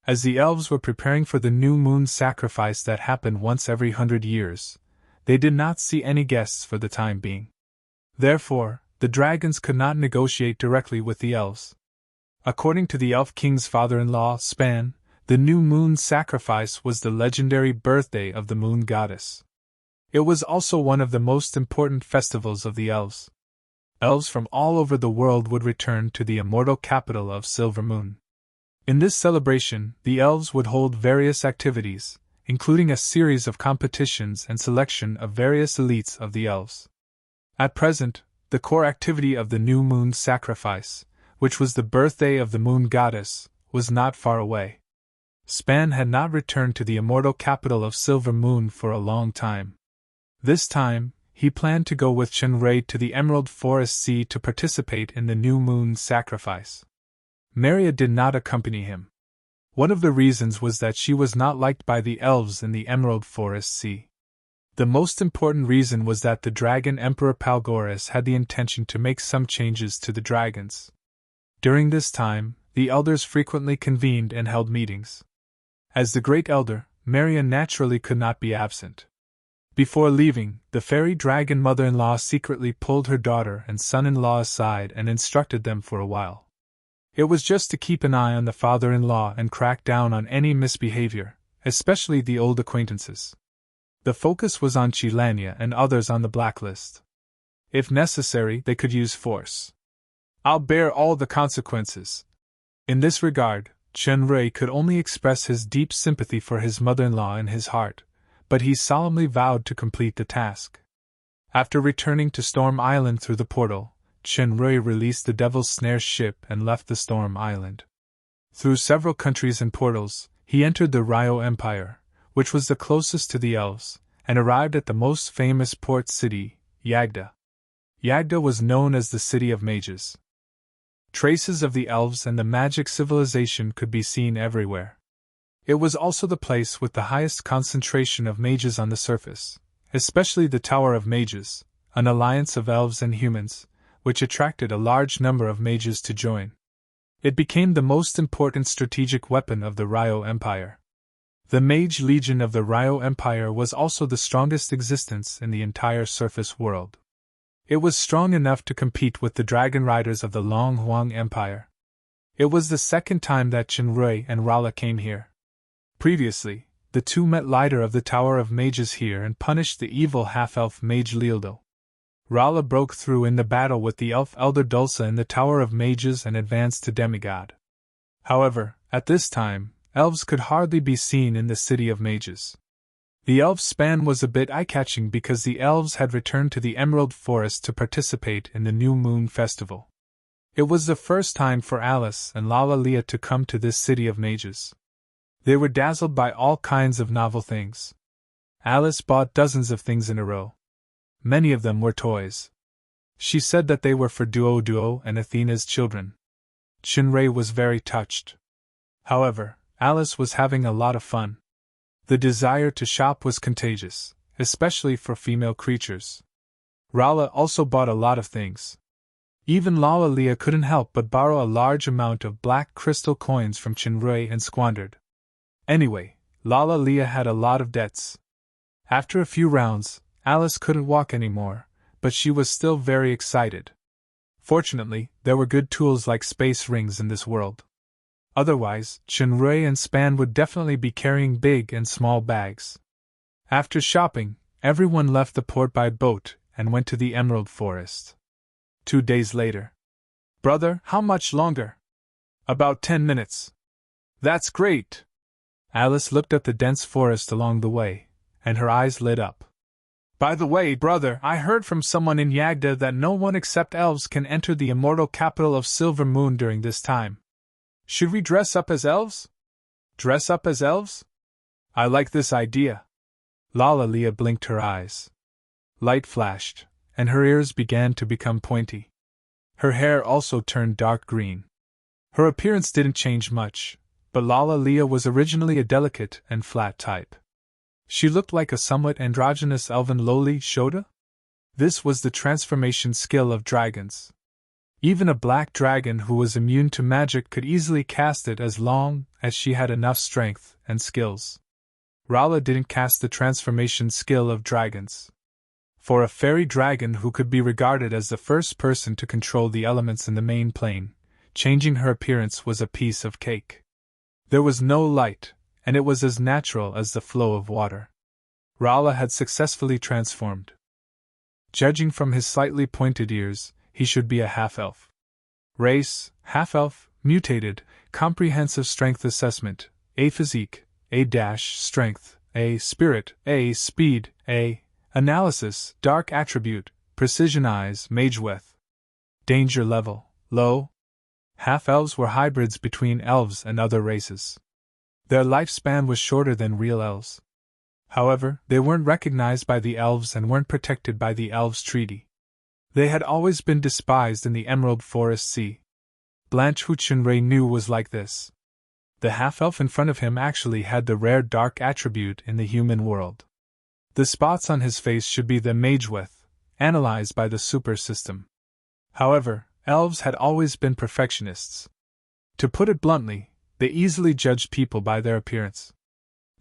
S1: As the elves were preparing for the new moon sacrifice that happened once every 100 years, they did not see any guests for the time being. Therefore, the dragons could not negotiate directly with the elves. According to the Elf King's father-in-law, Span, the new moon sacrifice was the legendary birthday of the moon goddess. It was also one of the most important festivals of the elves. Elves from all over the world would return to the immortal capital of Silver Moon. In this celebration, the elves would hold various activities, including a series of competitions and selection of various elites of the elves. At present, the core activity of the new moon sacrifice, which was the birthday of the moon goddess, was not far away. Span had not returned to the immortal capital of Silver Moon for a long time. This time, he planned to go with Shinrei to the Emerald Forest Sea to participate in the new moon sacrifice. Maria did not accompany him. One of the reasons was that she was not liked by the elves in the Emerald Forest Sea. The most important reason was that the Dragon Emperor Palgoris had the intention to make some changes to the dragons. During this time, the elders frequently convened and held meetings. As the Great Elder, Maria naturally could not be absent. Before leaving, the fairy dragon mother-in-law secretly pulled her daughter and son-in-law aside and instructed them for a while. It was just to keep an eye on the father-in-law and crack down on any misbehavior, especially the old acquaintances. The focus was on Chilania and others on the blacklist. If necessary, they could use force. "I'll bear all the consequences." In this regard, Shinrei could only express his deep sympathy for his mother-in-law in his heart, but he solemnly vowed to complete the task. After returning to Storm Island through the portal, Shinrei released the Devil's Snare ship and left the Storm Island. Through several countries and portals, he entered the Ryo Empire, which was the closest to the elves, and arrived at the most famous port city, Yagda. Yagda was known as the City of Mages. Traces of the elves and the magic civilization could be seen everywhere. It was also the place with the highest concentration of mages on the surface, especially the Tower of Mages, an alliance of elves and humans, which attracted a large number of mages to join. It became the most important strategic weapon of the Ryo Empire. The Mage Legion of the Ryo Empire was also the strongest existence in the entire surface world. It was strong enough to compete with the dragon riders of the Long Huang Empire. It was the second time that Qinrui and Rala came here. Previously, the two met leader of the Tower of Mages here and punished the evil half-elf mage Lealdo. Rala broke through in the battle with the elf elder Dulce in the Tower of Mages and advanced to demigod. However, at this time, elves could hardly be seen in the City of Mages. The elf span was a bit eye-catching because the elves had returned to the Emerald Forest to participate in the New Moon Festival. It was the first time for Alice and Lala Leah to come to this City of Mages. They were dazzled by all kinds of novel things. Alice bought dozens of things in a row. Many of them were toys. She said that they were for Duo and Athena's children. Qinrui was very touched. However, Alice was having a lot of fun. The desire to shop was contagious, especially for female creatures. Rala also bought a lot of things. Even Lala Leah couldn't help but borrow a large amount of black crystal coins from Qinrui and squandered. Anyway, Lala Leah had a lot of debts. After a few rounds, Alice couldn't walk anymore, but she was still very excited. Fortunately, there were good tools like space rings in this world. Otherwise, Qinrui and Span would definitely be carrying big and small bags. After shopping, everyone left the port by boat and went to the Emerald Forest. 2 days later. Brother, how much longer? About 10 minutes. That's great! Alice looked at the dense forest along the way, and her eyes lit up. By the way, brother, I heard from someone in Yagda that no one except elves can enter the immortal capital of Silver Moon during this time. Should we dress up as elves? Dress up as elves? I like this idea. Lala Leah blinked her eyes. Light flashed, and her ears began to become pointy. Her hair also turned dark green. Her appearance didn't change much, but Lala Leah was originally a delicate and flat type. She looked like a somewhat androgynous elven lowly Shoda. This was the transformation skill of dragons. Even a black dragon who was immune to magic could easily cast it as long as she had enough strength and skills. Rala didn't cast the transformation skill of dragons. For a fairy dragon who could be regarded as the first person to control the elements in the main plane, changing her appearance was a piece of cake. There was no light, and it was as natural as the flow of water. Rala had successfully transformed. Judging from his slightly pointed ears, he should be a half-elf. Race, half-elf, mutated, comprehensive strength assessment, A physique, A-strength, A spirit, A speed, A analysis, dark attribute, precision eyes, mage width. Danger level, low. Half-elves were hybrids between elves and other races. Their lifespan was shorter than real elves. However, they weren't recognized by the elves and weren't protected by the elves' treaty. They had always been despised in the Emerald Forest Sea. Blanche, who Qinrui knew was like this. The half-elf in front of him actually had the rare dark attribute in the human world. The spots on his face should be the mage width, analyzed by the super system. However, elves had always been perfectionists. To put it bluntly, they easily judged people by their appearance.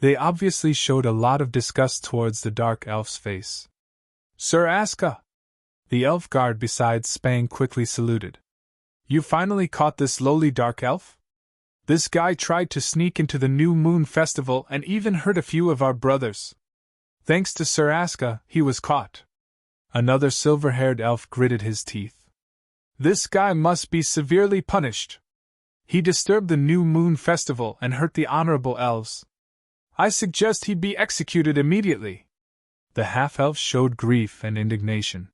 S1: They obviously showed a lot of disgust towards the dark elf's face. Sir Aska! The elf guard beside Spang quickly saluted. You finally caught this lowly dark elf? This guy tried to sneak into the New Moon Festival and even hurt a few of our brothers. Thanks to Sir Aska, he was caught. Another silver-haired elf gritted his teeth. This guy must be severely punished. He disturbed the New Moon Festival and hurt the honorable elves. I suggest he be executed immediately. The half-elf showed grief and indignation.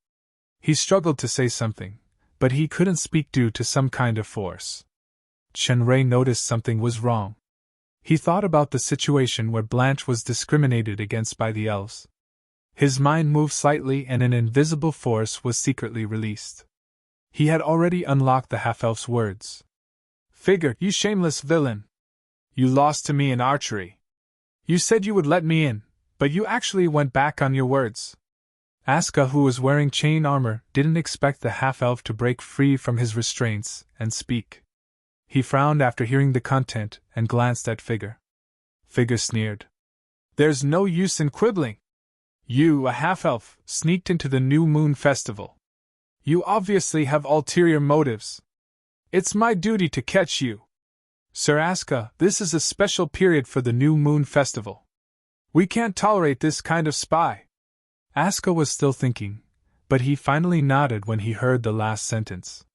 S1: He struggled to say something, but he couldn't speak due to some kind of force. Qinrui noticed something was wrong. He thought about the situation where Blanche was discriminated against by the elves. His mind moved slightly and an invisible force was secretly released. He had already unlocked the half-elf's words. Figure, you shameless villain! You lost to me in archery. You said you would let me in, but you actually went back on your words. Aska, who was wearing chain armor, didn't expect the half-elf to break free from his restraints and speak. He frowned after hearing the content and glanced at Figure. Figure sneered. There's no use in quibbling. You, a half-elf, sneaked into the New Moon Festival. You obviously have ulterior motives. It's my duty to catch you. Sir Aska, this is a special period for the New Moon Festival. We can't tolerate this kind of spy. Aska was still thinking, but he finally nodded when he heard the last sentence.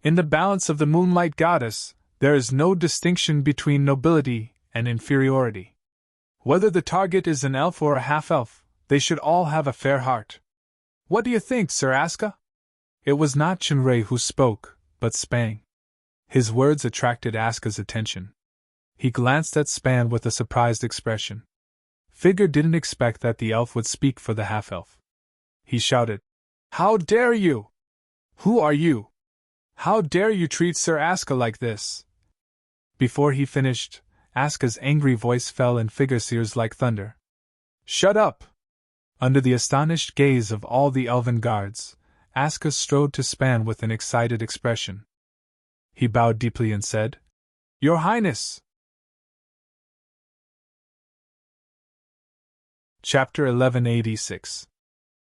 S1: In the balance of the Moonlight Goddess, there is no distinction between nobility and inferiority. Whether the target is an elf or a half-elf, they should all have a fair heart. What do you think, Sir Aska? It was not Chinray who spoke, but Spang. His words attracted Aska's attention. He glanced at Span with a surprised expression. Figure didn't expect that the elf would speak for the half-elf. He shouted, "How dare you? Who are you? How dare you treat Sir Aska like this?" Before he finished, Aska's angry voice fell in Figure's ears like thunder. "Shut up!" Under the astonished gaze of all the elven guards, Aska strode to Span with an excited expression. He bowed deeply and said, "Your Highness!" Chapter 1186.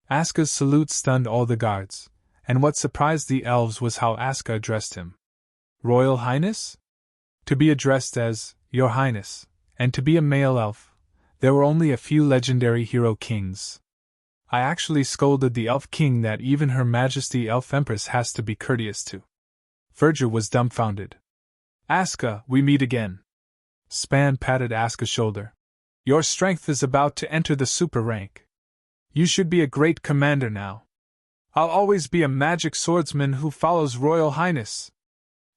S1: Aska's salute stunned all the guards, and what surprised the elves was how Aska addressed him. Royal Highness? To be addressed as Your Highness, and to be a male elf, there were only a few legendary hero kings. I actually scolded the elf king that even Her Majesty Elf Empress has to be courteous to. Ferger was dumbfounded. "Aska, we meet again." Span patted Aska's shoulder. "Your strength is about to enter the super rank. You should be a great commander now." "I'll always be a magic swordsman who follows Royal Highness."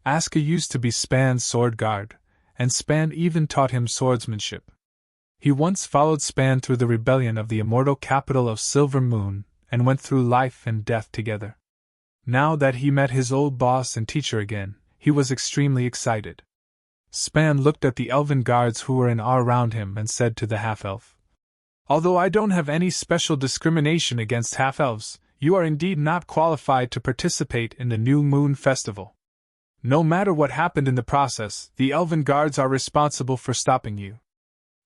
S1: Aska used to be Span's sword guard, and Span even taught him swordsmanship. He once followed Span through the rebellion of the immortal capital of Silver Moon, and went through life and death together. Now that he met his old boss and teacher again, he was extremely excited. Span looked at the elven guards who were in awe around him and said to the half-elf, "Although I don't have any special discrimination against half-elves, you are indeed not qualified to participate in the New Moon Festival. No matter what happened in the process, the elven guards are responsible for stopping you.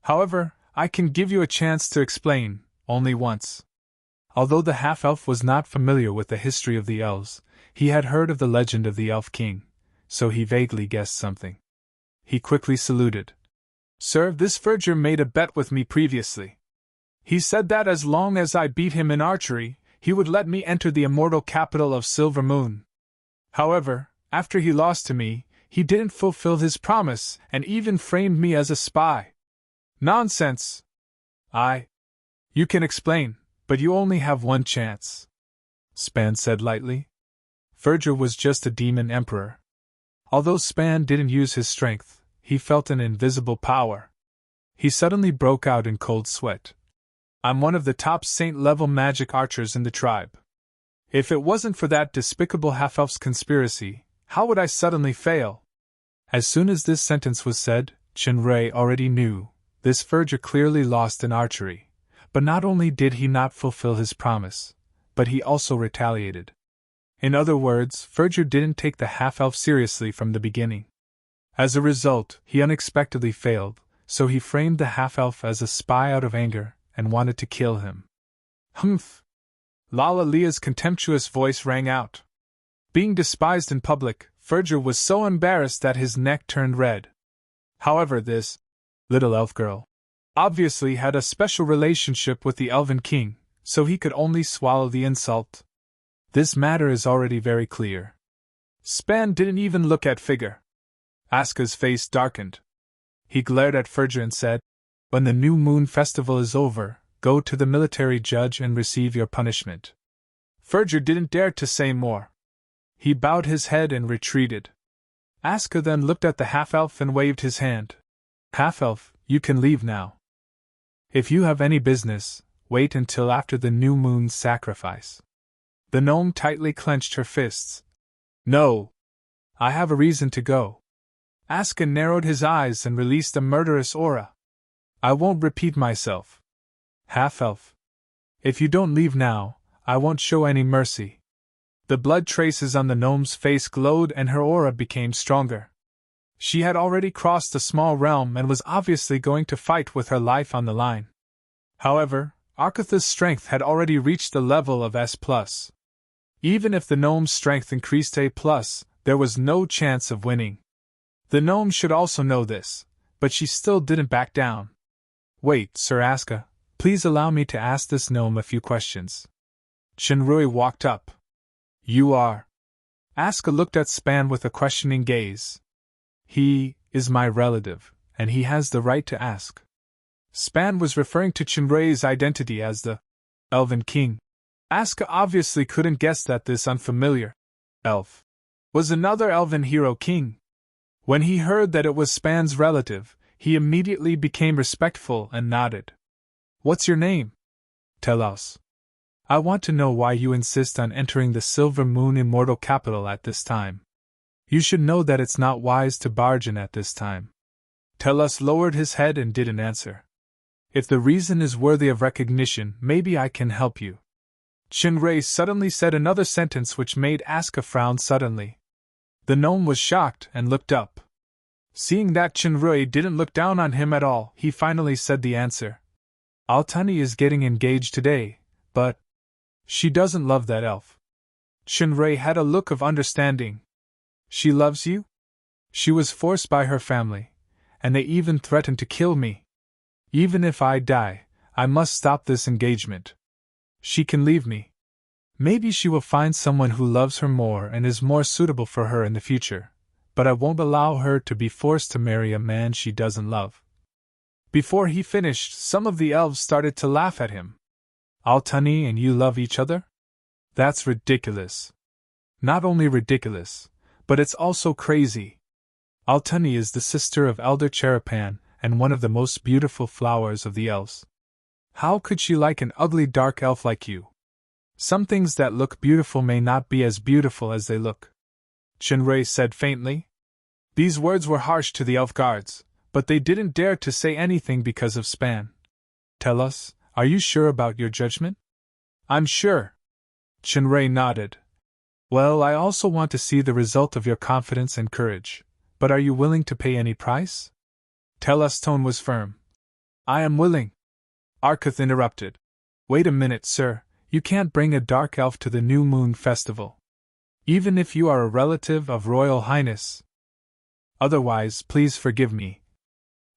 S1: However, I can give you a chance to explain, only once." Although the half-elf was not familiar with the history of the elves, he had heard of the legend of the Elf King, so he vaguely guessed something. He quickly saluted. "Sir, this Ferger made a bet with me previously. He said that as long as I beat him in archery, he would let me enter the immortal capital of Silver Moon. However, after he lost to me, he didn't fulfill his promise and even framed me as a spy." "Nonsense!" "You can explain, but you only have one chance," Span said lightly. Ferger was just a demon emperor. Although Span didn't use his strength, he felt an invisible power. He suddenly broke out in cold sweat. "I'm one of the top saint-level magic archers in the tribe. If it wasn't for that despicable half-elf's conspiracy, how would I suddenly fail?" As soon as this sentence was said, Chinray already knew this Ferger clearly lost in archery. But not only did he not fulfill his promise, but he also retaliated. In other words, Ferger didn't take the half-elf seriously from the beginning. As a result, he unexpectedly failed, so he framed the half-elf as a spy out of anger and wanted to kill him. "Humph!" Lala Leah's contemptuous voice rang out. Being despised in public, Ferger was so embarrassed that his neck turned red. However, this little elf girl obviously had a special relationship with the Elven King, so he could only swallow the insult. This matter is already very clear. Span didn't even look at Figure. Aska's face darkened. He glared at Ferger and said, "When the New Moon Festival is over, go to the military judge and receive your punishment." Ferger didn't dare to say more. He bowed his head and retreated. Aska then looked at the half-elf and waved his hand. "Half-elf, you can leave now. If you have any business, wait until after the new moon's sacrifice." The gnome tightly clenched her fists. "No! I have a reason to go." Aska narrowed his eyes and released a murderous aura. "I won't repeat myself. Half-elf. If you don't leave now, I won't show any mercy." The blood traces on the gnome's face glowed and her aura became stronger. She had already crossed a small realm and was obviously going to fight with her life on the line. However, Arkatha's strength had already reached the level of S+. Even if the gnome's strength increased A+, there was no chance of winning. The gnome should also know this, but she still didn't back down. Wait, Sir Aska, please allow me to ask this gnome a few questions. Shinrui walked up. You are? Aska looked at Span with a questioning gaze. He is my relative, and he has the right to ask. Span was referring to Shinrui's identity as the Elven King. Aska obviously couldn't guess that this unfamiliar elf was another elven hero king. When he heard that it was Span's relative, he immediately became respectful and nodded. What's your name? Tell us. I want to know why you insist on entering the Silver Moon Immortal Capital at this time. You should know that it's not wise to barge in at this time. Tellus lowered his head and didn't answer. If the reason is worthy of recognition, maybe I can help you. Shinrui suddenly said another sentence which made Aska frown suddenly. The gnome was shocked and looked up. Seeing that Shinrui didn't look down on him at all, he finally said the answer. Altani is getting engaged today, but she doesn't love that elf. Shinrui had a look of understanding. She loves you? She was forced by her family, and they even threatened to kill me. Even if I die, I must stop this engagement. She can leave me. Maybe she will find someone who loves her more and is more suitable for her in the future, but I won't allow her to be forced to marry a man she doesn't love. Before he finished, some of the elves started to laugh at him. Altani and you love each other? That's ridiculous. Not only ridiculous, but it's also crazy. Altani is the sister of Elder Cherapan and one of the most beautiful flowers of the elves. How could she like an ugly dark elf like you? Some things that look beautiful may not be as beautiful as they look. Shinrui said faintly. These words were harsh to the elf guards, but they didn't dare to say anything because of Span. Tell us, are you sure about your judgment? I'm sure. Shinrui nodded. Well, I also want to see the result of your confidence and courage, but are you willing to pay any price? Tellus' tone was firm. I am willing. Arkuth interrupted. Wait a minute, sir, you can't bring a dark elf to the New Moon Festival. Even if you are a relative of Royal Highness. Otherwise, please forgive me.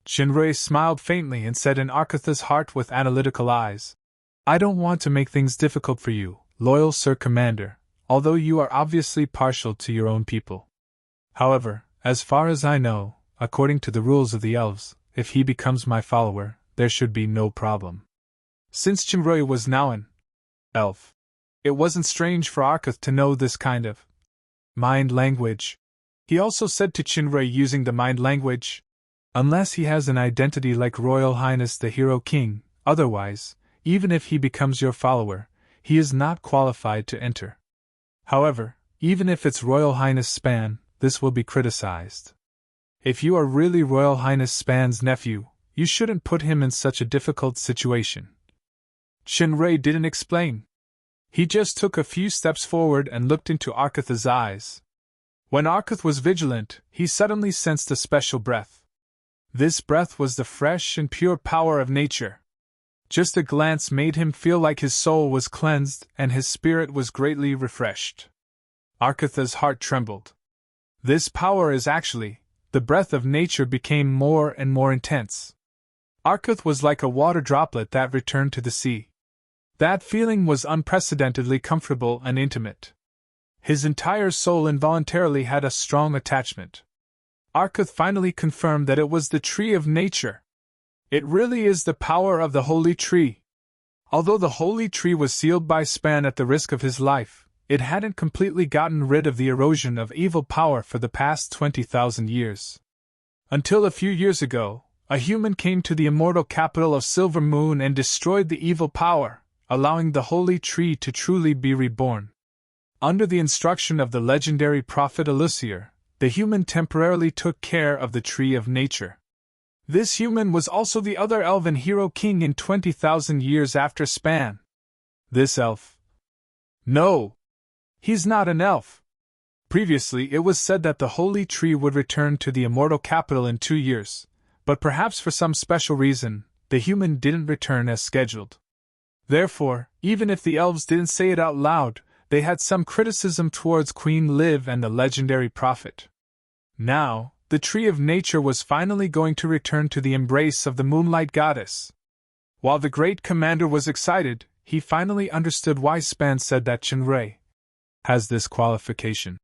S1: Shinrui smiled faintly and said in Arkuth's heart with analytical eyes. I don't want to make things difficult for you, loyal Sir Commander, although you are obviously partial to your own people. However, as far as I know, according to the rules of the elves, if he becomes my follower, there should be no problem. Since Shinrui was now an elf, it wasn't strange for Arkuth to know this kind of mind language. He also said to Shinrui using the mind language, unless he has an identity like Royal Highness the Hero King, otherwise, even if he becomes your follower, he is not qualified to enter. However, even if it's Royal Highness Span, this will be criticized. If you are really Royal Highness Span's nephew, you shouldn't put him in such a difficult situation. Shinrui didn't explain. He just took a few steps forward and looked into Arkuth's eyes. When Arkuth was vigilant, he suddenly sensed a special breath. This breath was the fresh and pure power of nature. Just a glance made him feel like his soul was cleansed and his spirit was greatly refreshed. Arkuth's heart trembled. This power is actually, the breath of nature became more and more intense. Arkuth was like a water droplet that returned to the sea. That feeling was unprecedentedly comfortable and intimate. His entire soul involuntarily had a strong attachment. Arkuth finally confirmed that it was the tree of nature. It really is the power of the holy tree. Although the holy tree was sealed by Span at the risk of his life, it hadn't completely gotten rid of the erosion of evil power for the past 20,000 years. Until a few years ago, a human came to the immortal capital of Silver Moon and destroyed the evil power, allowing the holy tree to truly be reborn. Under the instruction of the legendary prophet Elusier, the human temporarily took care of the tree of nature. This human was also the other elven hero king in 20,000 years after Span. This elf? No! He's not an elf. Previously it was said that the holy tree would return to the immortal capital in 2 years, but perhaps for some special reason, the human didn't return as scheduled. Therefore, even if the elves didn't say it out loud, they had some criticism towards Queen Liv and the legendary prophet. Now, the tree of nature was finally going to return to the embrace of the moonlight goddess. While the great commander was excited, he finally understood why Span said that Chenrei has this qualification.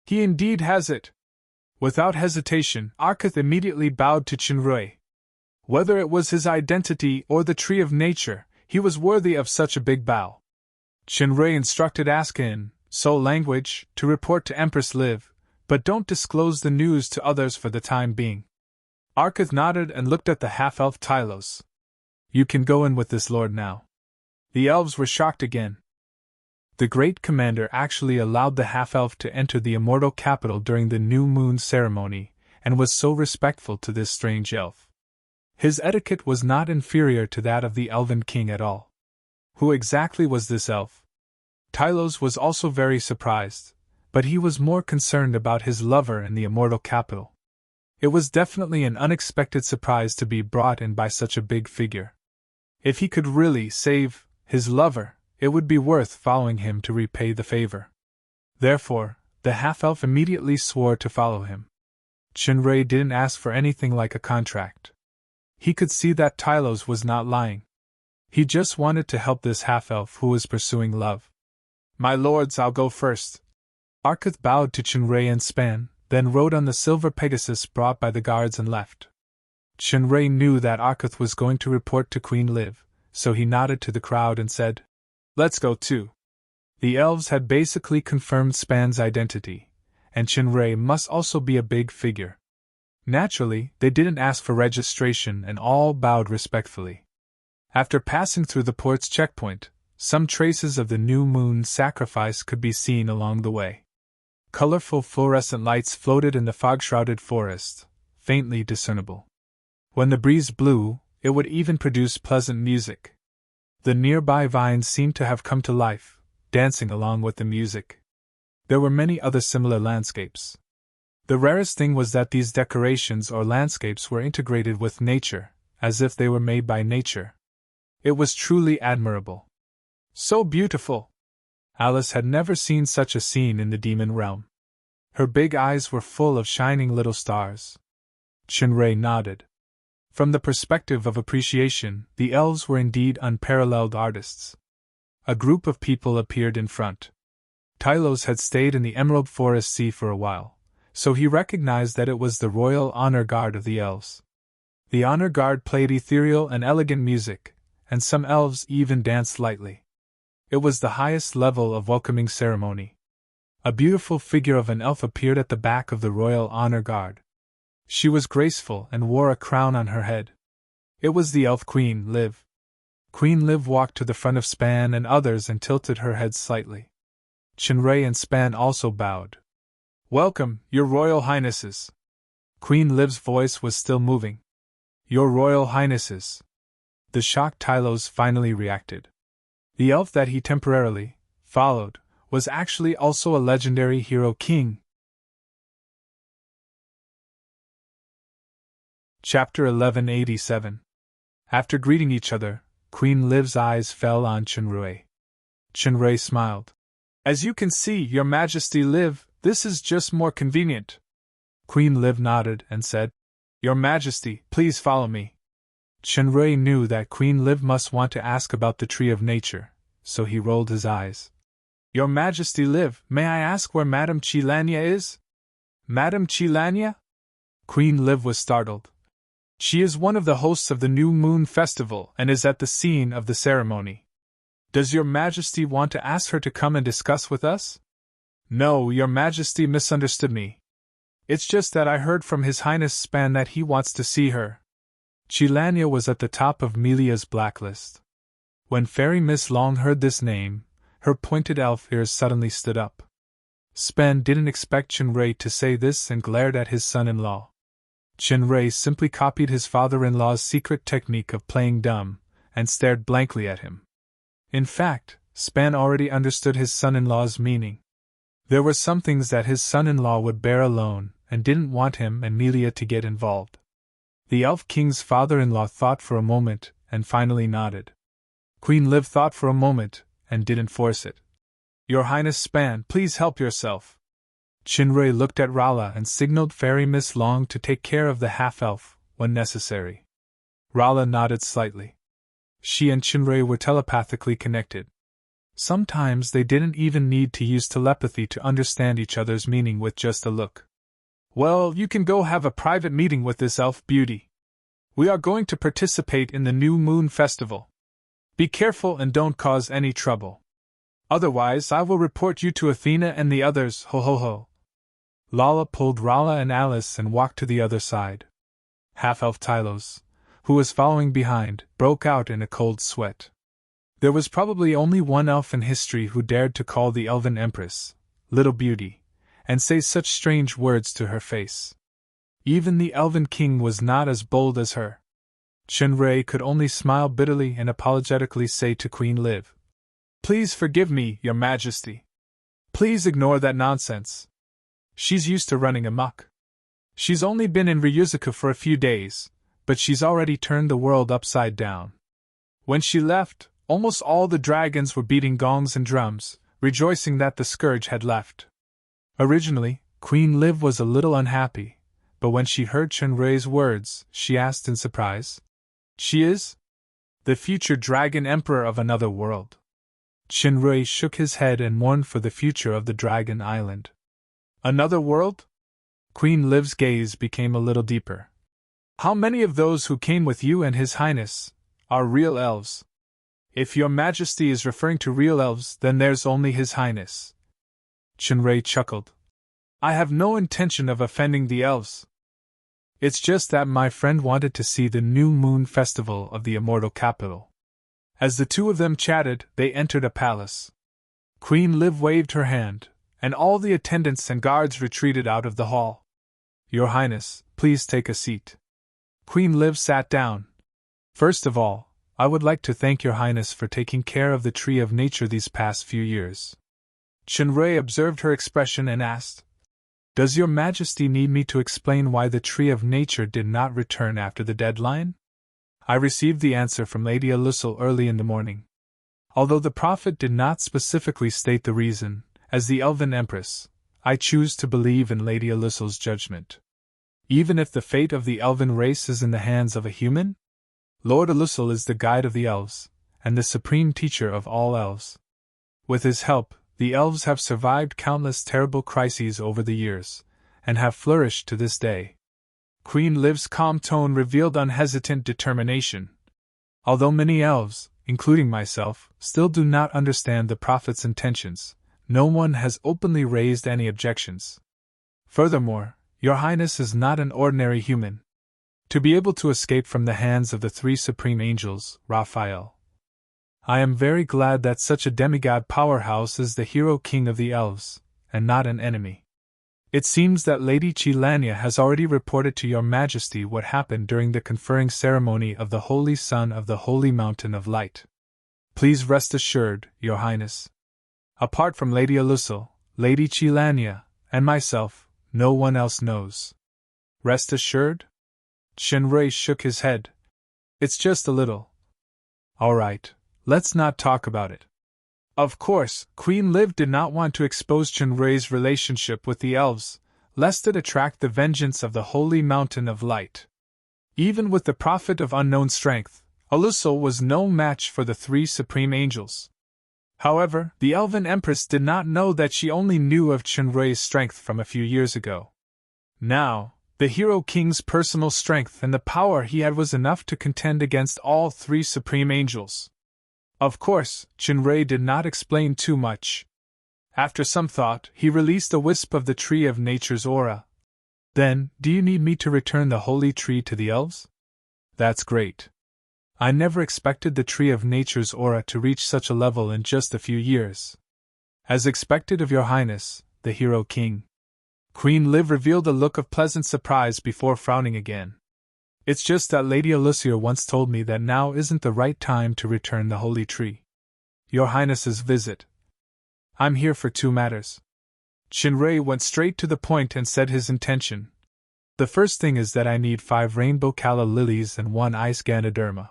S1: He indeed has it. Without hesitation, Arkuth immediately bowed to Chenrei. Whether it was his identity or the tree of nature, he was worthy of such a big bow. Chenrei instructed Aska in Soul language to report to Empress Liv, but don't disclose the news to others for the time being. Arkuth nodded and looked at the half-elf Tylos. You can go in with this lord now. The elves were shocked again. The great commander actually allowed the half-elf to enter the immortal capital during the new moon ceremony, and was so respectful to this strange elf. His etiquette was not inferior to that of the elven king at all. Who exactly was this elf? Tylos was also very surprised, but he was more concerned about his lover in the immortal capital. It was definitely an unexpected surprise to be brought in by such a big figure. If he could really save his lover, it would be worth following him to repay the favor. Therefore, the half-elf immediately swore to follow him. Chenrei didn't ask for anything like a contract. He could see that Tylos was not lying. He just wanted to help this half-elf who was pursuing love. My lords, I'll go first. Arkuth bowed to Chenrei and Span, then rode on the silver Pegasus brought by the guards and left. Chenrei knew that Arkuth was going to report to Queen Liv, so he nodded to the crowd and said, Let's go too. The elves had basically confirmed Span's identity, and Chenrei must also be a big figure. Naturally, they didn't ask for registration and all bowed respectfully. After passing through the port's checkpoint, some traces of the new moon sacrifice could be seen along the way. Colorful fluorescent lights floated in the fog-shrouded forest, faintly discernible. When the breeze blew, it would even produce pleasant music. The nearby vines seemed to have come to life, dancing along with the music. There were many other similar landscapes. The rarest thing was that these decorations or landscapes were integrated with nature, as if they were made by nature. It was truly admirable. So beautiful! Alice had never seen such a scene in the demon realm. Her big eyes were full of shining little stars. Chenrei nodded. From the perspective of appreciation, the elves were indeed unparalleled artists. A group of people appeared in front. Tylos had stayed in the Emerald Forest Sea for a while, so he recognized that it was the Royal Honor Guard of the elves. The Honor Guard played ethereal and elegant music, and some elves even danced lightly. It was the highest level of welcoming ceremony. A beautiful figure of an elf appeared at the back of the Royal Honor Guard. She was graceful and wore a crown on her head. It was the elf Queen Liv. Queen Liv walked to the front of Span and others and tilted her head slightly. Chenrei and Span also bowed. Welcome, your Royal Highnesses. Queen Liv's voice was still moving. Your Royal Highnesses. The shocked Tylos finally reacted. The elf that he temporarily followed was actually also a legendary hero king. Chapter 1187. After greeting each other, Queen Liv's eyes fell on Chenrei. Chenrei smiled. As you can see, Your Majesty Liv, this is just more convenient. Queen Liv nodded and said, Your Majesty, please follow me. Chenrei knew that Queen Liv must want to ask about the Tree of Nature, so he rolled his eyes. Your Majesty Liv, may I ask where Madame Chilanya is? Madame Chilanya? Queen Liv was startled. She is one of the hosts of the New Moon Festival and is at the scene of the ceremony. Does Your Majesty want to ask her to come and discuss with us? No, Your Majesty misunderstood me. It's just that I heard from His Highness Span that he wants to see her. Chilanya was at the top of Melia's blacklist. When Fairy Miss Long heard this name, her pointed elf ears suddenly stood up. Span didn't expect Chenrei to say this and glared at his son-in-law. Chenrei simply copied his father-in-law's secret technique of playing dumb, and stared blankly at him. In fact, Span already understood his son-in-law's meaning. There were some things that his son-in-law would bear alone, and didn't want him and Melia to get involved. The Elf King's father-in-law thought for a moment, and finally nodded. Queen Liv thought for a moment, and didn't force it. Your Highness Span, please help yourself. Chinray looked at Rala and signaled Fairy Miss Long to take care of the half-elf, when necessary. Rala nodded slightly. She and Chinray were telepathically connected. Sometimes they didn't even need to use telepathy to understand each other's meaning with just a look. Well, you can go have a private meeting with this elf beauty. We are going to participate in the New Moon Festival. Be careful and don't cause any trouble. Otherwise, I will report you to Athena and the others, ho ho ho. Lala pulled Rala and Alice and walked to the other side. Half-elf Tylos, who was following behind, broke out in a cold sweat. There was probably only one elf in history who dared to call the Elven Empress Little Beauty, and say such strange words to her face. Even the Elven King was not as bold as her. Chinray could only smile bitterly and apologetically say to Queen Liv, "Please forgive me, Your Majesty. Please ignore that nonsense. She's used to running amok. She's only been in Ryuzuka for a few days, but she's already turned the world upside down. When she left, almost all the dragons were beating gongs and drums, rejoicing that the scourge had left." Originally, Queen Liv was a little unhappy, but when she heard Chinray's words, she asked in surprise, "She is? The future dragon emperor of another world?" Chinray shook his head and mourned for the future of the dragon island. "Another world?" Queen Liv's gaze became a little deeper. "How many of those who came with you and His Highness are real elves? If Your Majesty is referring to real elves, then there's only His Highness." Chinray chuckled. "I have no intention of offending the elves. It's just that my friend wanted to see the New Moon Festival of the Immortal Capital." As the two of them chatted, they entered a palace. Queen Liv waved her hand, and all the attendants and guards retreated out of the hall. "Your Highness, please take a seat." Queen Liv sat down. "First of all, I would like to thank Your Highness for taking care of the Tree of Nature these past few years." Chinray observed her expression and asked, "Does Your Majesty need me to explain why the Tree of Nature did not return after the deadline?" I received the answer from Lady Alyssal early in the morning. Although the prophet did not specifically state the reason, as the Elven Empress, I choose to believe in Lady Alyssal's judgment. Even if the fate of the elven race is in the hands of a human? Lord Alyssal is the guide of the elves, and the supreme teacher of all elves. With his help, the elves have survived countless terrible crises over the years, and have flourished to this day. Queen Liv's calm tone revealed unhesitant determination. Although many elves, including myself, still do not understand the prophet's intentions, no one has openly raised any objections. Furthermore, Your Highness is not an ordinary human. To be able to escape from the hands of the three supreme angels, Raphael. I am very glad that such a demigod powerhouse is the hero king of the elves, and not an enemy. It seems that Lady Chilania has already reported to Your Majesty what happened during the conferring ceremony of the Holy Son of the Holy Mountain of Light. Please rest assured, Your Highness. Apart from Lady Alyssal, Lady Chilania, and myself, no one else knows. Rest assured? Chinray shook his head. It's just a little. All right, let's not talk about it. Of course, Queen Liv did not want to expose Chinray's relationship with the elves, lest it attract the vengeance of the Holy Mountain of Light. Even with the prophet of unknown strength, Alyssal was no match for the three supreme angels. However, the Elven Empress did not know that she only knew of Chinray's strength from a few years ago. Now, the Hero King's personal strength and the power he had was enough to contend against all three supreme angels. Of course, Chinray did not explain too much. After some thought, he released a wisp of the Tree of Nature's aura. "Then, do you need me to return the holy tree to the elves?" "That's great. I never expected the Tree of Nature's aura to reach such a level in just a few years." "As expected of Your Highness, the Hero King." Queen Liv revealed a look of pleasant surprise before frowning again. "It's just that Lady Alyssal once told me that now isn't the right time to return the holy tree. Your Highness's visit. I'm here for two matters." Chinray went straight to the point and said his intention. "The first thing is that I need 5 rainbow calla lilies and 1 ice ganoderma.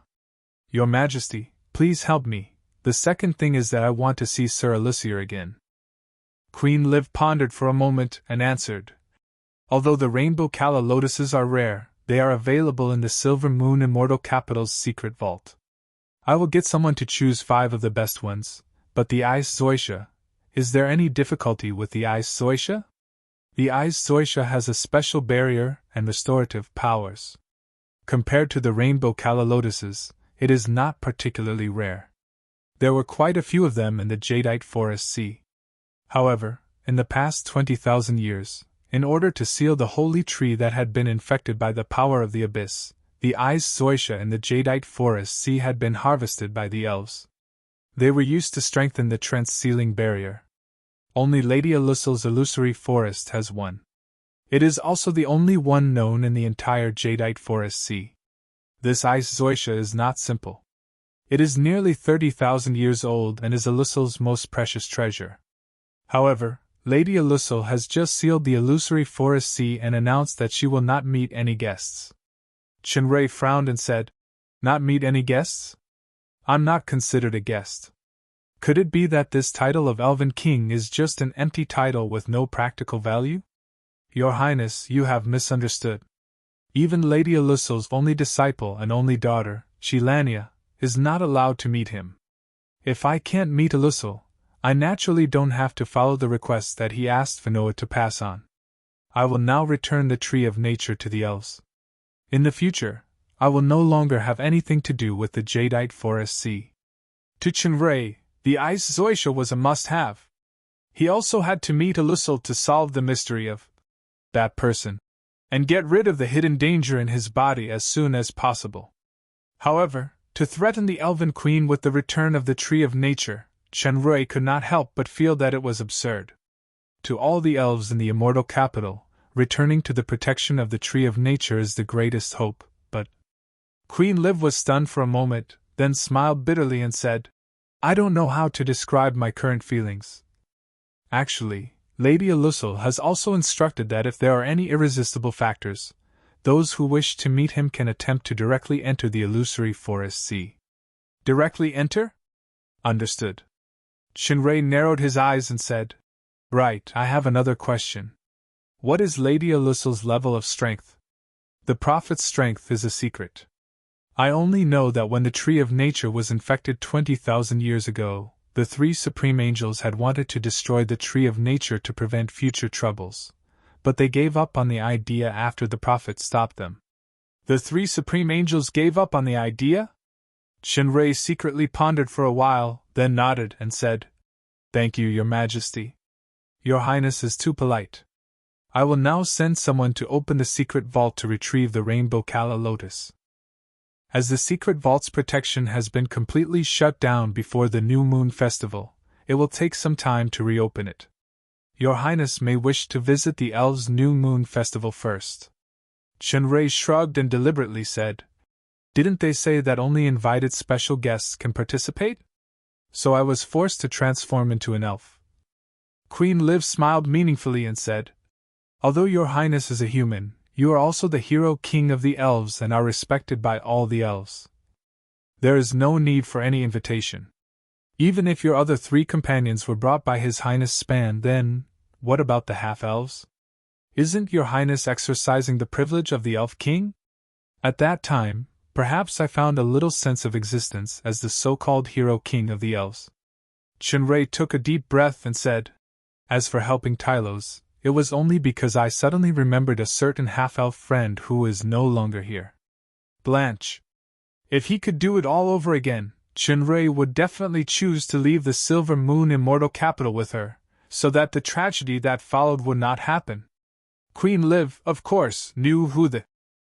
S1: Your Majesty, please help me. The second thing is that I want to see Sir Alyssal again." Queen Liv pondered for a moment and answered. Although the rainbow calla lotuses are rare, they are available in the Silver Moon Immortal Capital's secret vault. I will get someone to choose 5 of the best ones, but the Ice Zoysia, is there any difficulty with the Ice Zoysia? The Ice Zoysia has a special barrier and restorative powers. Compared to the rainbow calla lotuses, it is not particularly rare. There were quite a few of them in the Jadeite Forest Sea. However, in the past 20,000 years, in order to seal the holy tree that had been infected by the power of the abyss, the Ice Zoysia in the Jadeite Forest Sea had been harvested by the elves. They were used to strengthen the trance-sealing barrier. Only Lady Alusil's illusory forest has one. It is also the only one known in the entire Jadeite Forest Sea. This Ice Zoysia is not simple. It is nearly 30,000 years old and is Alusil's most precious treasure. However, Lady Alusil has just sealed the illusory forest sea and announced that she will not meet any guests. Chinray frowned and said, "Not meet any guests? I'm not considered a guest. Could it be that this title of Elven King is just an empty title with no practical value? Your Highness, you have misunderstood. Even Lady Alusil's only disciple and only daughter, Shilania, is not allowed to meet him. If I can't meet Alusil, I naturally don't have to follow the request that he asked Finoa to pass on. I will now return the Tree of Nature to the elves. In the future, I will no longer have anything to do with the Jadeite Forest Sea." To Chinray, the Ice Zoysia was a must-have. He also had to meet Alusil to solve the mystery of that person, and get rid of the hidden danger in his body as soon as possible. However, to threaten the Elven Queen with the return of the Tree of Nature, Chenrui could not help but feel that it was absurd. To all the elves in the Immortal Capital, returning to the protection of the Tree of Nature is the greatest hope, but… Queen Liv was stunned for a moment, then smiled bitterly and said, "I don't know how to describe my current feelings. Actually, Lady Alusil has also instructed that if there are any irresistible factors, those who wish to meet him can attempt to directly enter the illusory forest sea." Directly enter? Understood. Shinrei narrowed his eyes and said, "Right, I have another question. What is Lady Alusil's level of strength?" The prophet's strength is a secret. I only know that when the Tree of Nature was infected 20,000 years ago, the 3 supreme angels had wanted to destroy the Tree of Nature to prevent future troubles, but they gave up on the idea after the prophet stopped them. The 3 supreme angels gave up on the idea? Shinrei secretly pondered for a while, then nodded and said, "Thank you, Your Majesty. Your Highness is too polite. I will now send someone to open the secret vault to retrieve the Rainbow Calla Lotus. As the secret vault's protection has been completely shut down before the New Moon Festival, it will take some time to reopen it. Your Highness may wish to visit the Elves' New Moon Festival first." Shinrei shrugged and deliberately said, "Didn't they say that only invited special guests can participate? So I was forced to transform into an elf." Queen Liv smiled meaningfully and said, "Although Your Highness is a human, you are also the hero king of the elves and are respected by all the elves. There is no need for any invitation. Even if your other 3 companions were brought by His Highness Span, then what about the half-elves? Isn't Your Highness exercising the privilege of the Elf King? At that time, perhaps I found a little sense of existence as the so-called hero king of the elves." Chinrei took a deep breath and said, "As for helping Tylos, it was only because I suddenly remembered a certain half-elf friend who is no longer here. Blanche. If he could do it all over again, Chinrei would definitely choose to leave the Silver Moon Immortal Capital with her, so that the tragedy that followed would not happen." Queen Liv, of course, knew who the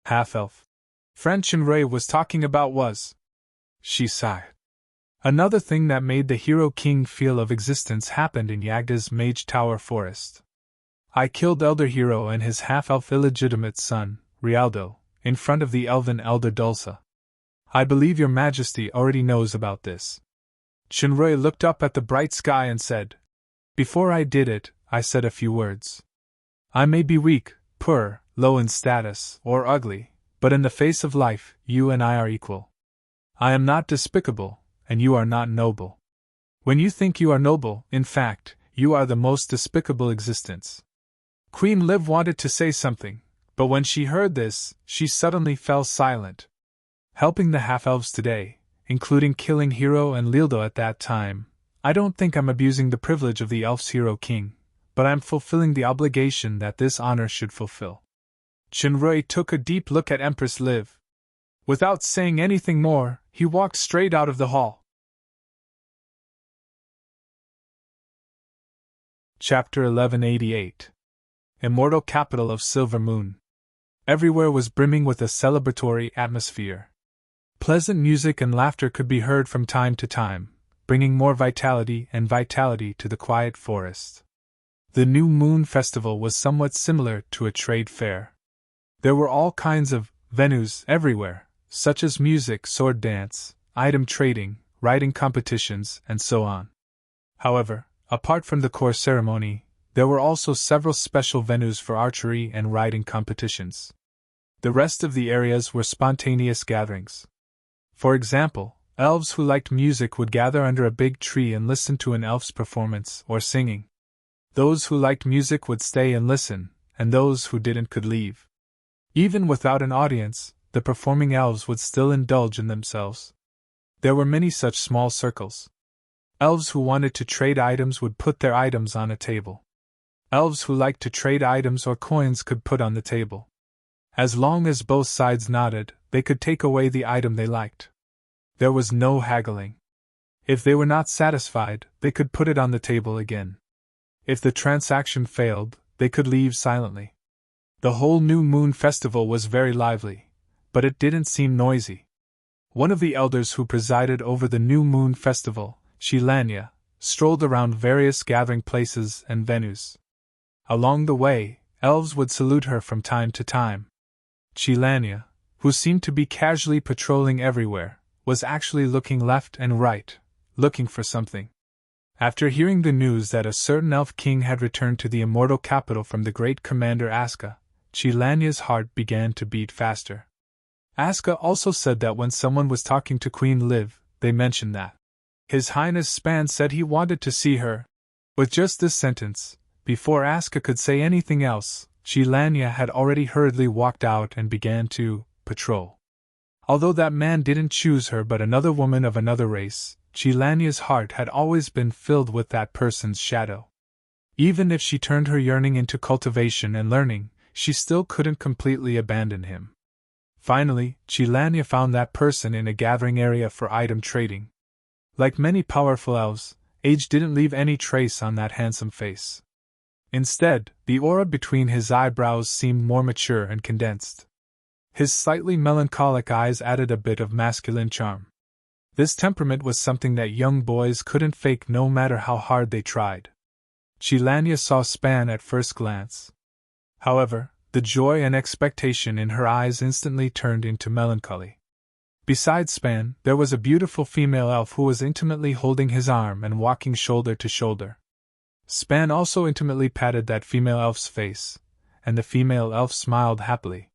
S1: half-elf friend Chinrei was talking about was. She sighed. Another thing that made the Hero King feel of existence happened in Yagda's Mage Tower Forest. I killed Elder Hero and his half-elf illegitimate son, Rialdo, in front of the elven Elder Dulce. I believe Your Majesty already knows about this." Chinrei looked up at the bright sky and said, "Before I did it, I said a few words. I may be weak, poor, low in status, or ugly, but in the face of life, you and I are equal. I am not despicable, and you are not noble. When you think you are noble, in fact, You are the most despicable existence. Queen Liv wanted to say something, but when she heard this, she suddenly fell silent. Helping the half-elves today, including killing Hero and Lildo at that time, I don't think I'm abusing the privilege of the elf's hero king, but I'm fulfilling the obligation that this honor should fulfill. Chinrui took a deep look at Empress Liv. Without saying anything more, he walked straight out of the hall. Chapter 1188. Immortal Capital of Silver Moon. Everywhere was brimming with a celebratory atmosphere. Pleasant music and laughter could be heard from time to time, bringing more vitality to the quiet forest. The New Moon Festival was somewhat similar to a trade fair. There were all kinds of venues everywhere, such as music, sword dance, item trading, riding competitions, and so on. However, apart from the core ceremony, there were also several special venues for archery and riding competitions. The rest of the areas were spontaneous gatherings. For example, elves who liked music would gather under a big tree and listen to an elf's performance or singing. Those who liked music would stay and listen, and those who didn't could leave. Even without an audience, the performing elves would still indulge in themselves. There were many such small circles. Elves who wanted to trade items would put their items on a table. Elves who liked to trade items or coins could put on the table. As long as both sides nodded, they could take away the item they liked. There was no haggling. If they were not satisfied, they could put it on the table again. If the transaction failed, they could leave silently. The whole New Moon Festival was very lively, but it didn't seem noisy. One of the elders who presided over the New Moon Festival, Shilanya, strolled around various gathering places and venues. Along the way, elves would salute her from time to time. Shilanya, who seemed to be casually patrolling everywhere, was actually looking left and right, looking for something. After hearing the news that a certain elf king had returned to the immortal capital from the great commander Aska, Chilanya's heart began to beat faster. Aska also said that when someone was talking to Queen Liv, they mentioned that His Highness Span said he wanted to see her. With just this sentence, before Aska could say anything else, Chilanya had already hurriedly walked out and began to patrol. Although that man didn't choose her but another woman of another race, Chilanya's heart had always been filled with that person's shadow. Even if she turned her yearning into cultivation and learning, she still couldn't completely abandon him. Finally, Chilanya found that person in a gathering area for item trading. Like many powerful elves, age didn't leave any trace on that handsome face. Instead, the aura between his eyebrows seemed more mature and condensed. His slightly melancholic eyes added a bit of masculine charm. This temperament was something that young boys couldn't fake no matter how hard they tried. Chilanya saw Span at first glance. However, the joy and expectation in her eyes instantly turned into melancholy. Besides Span, there was a beautiful female elf who was intimately holding his arm and walking shoulder to shoulder. Span also intimately patted that female elf's face, and the female elf smiled happily.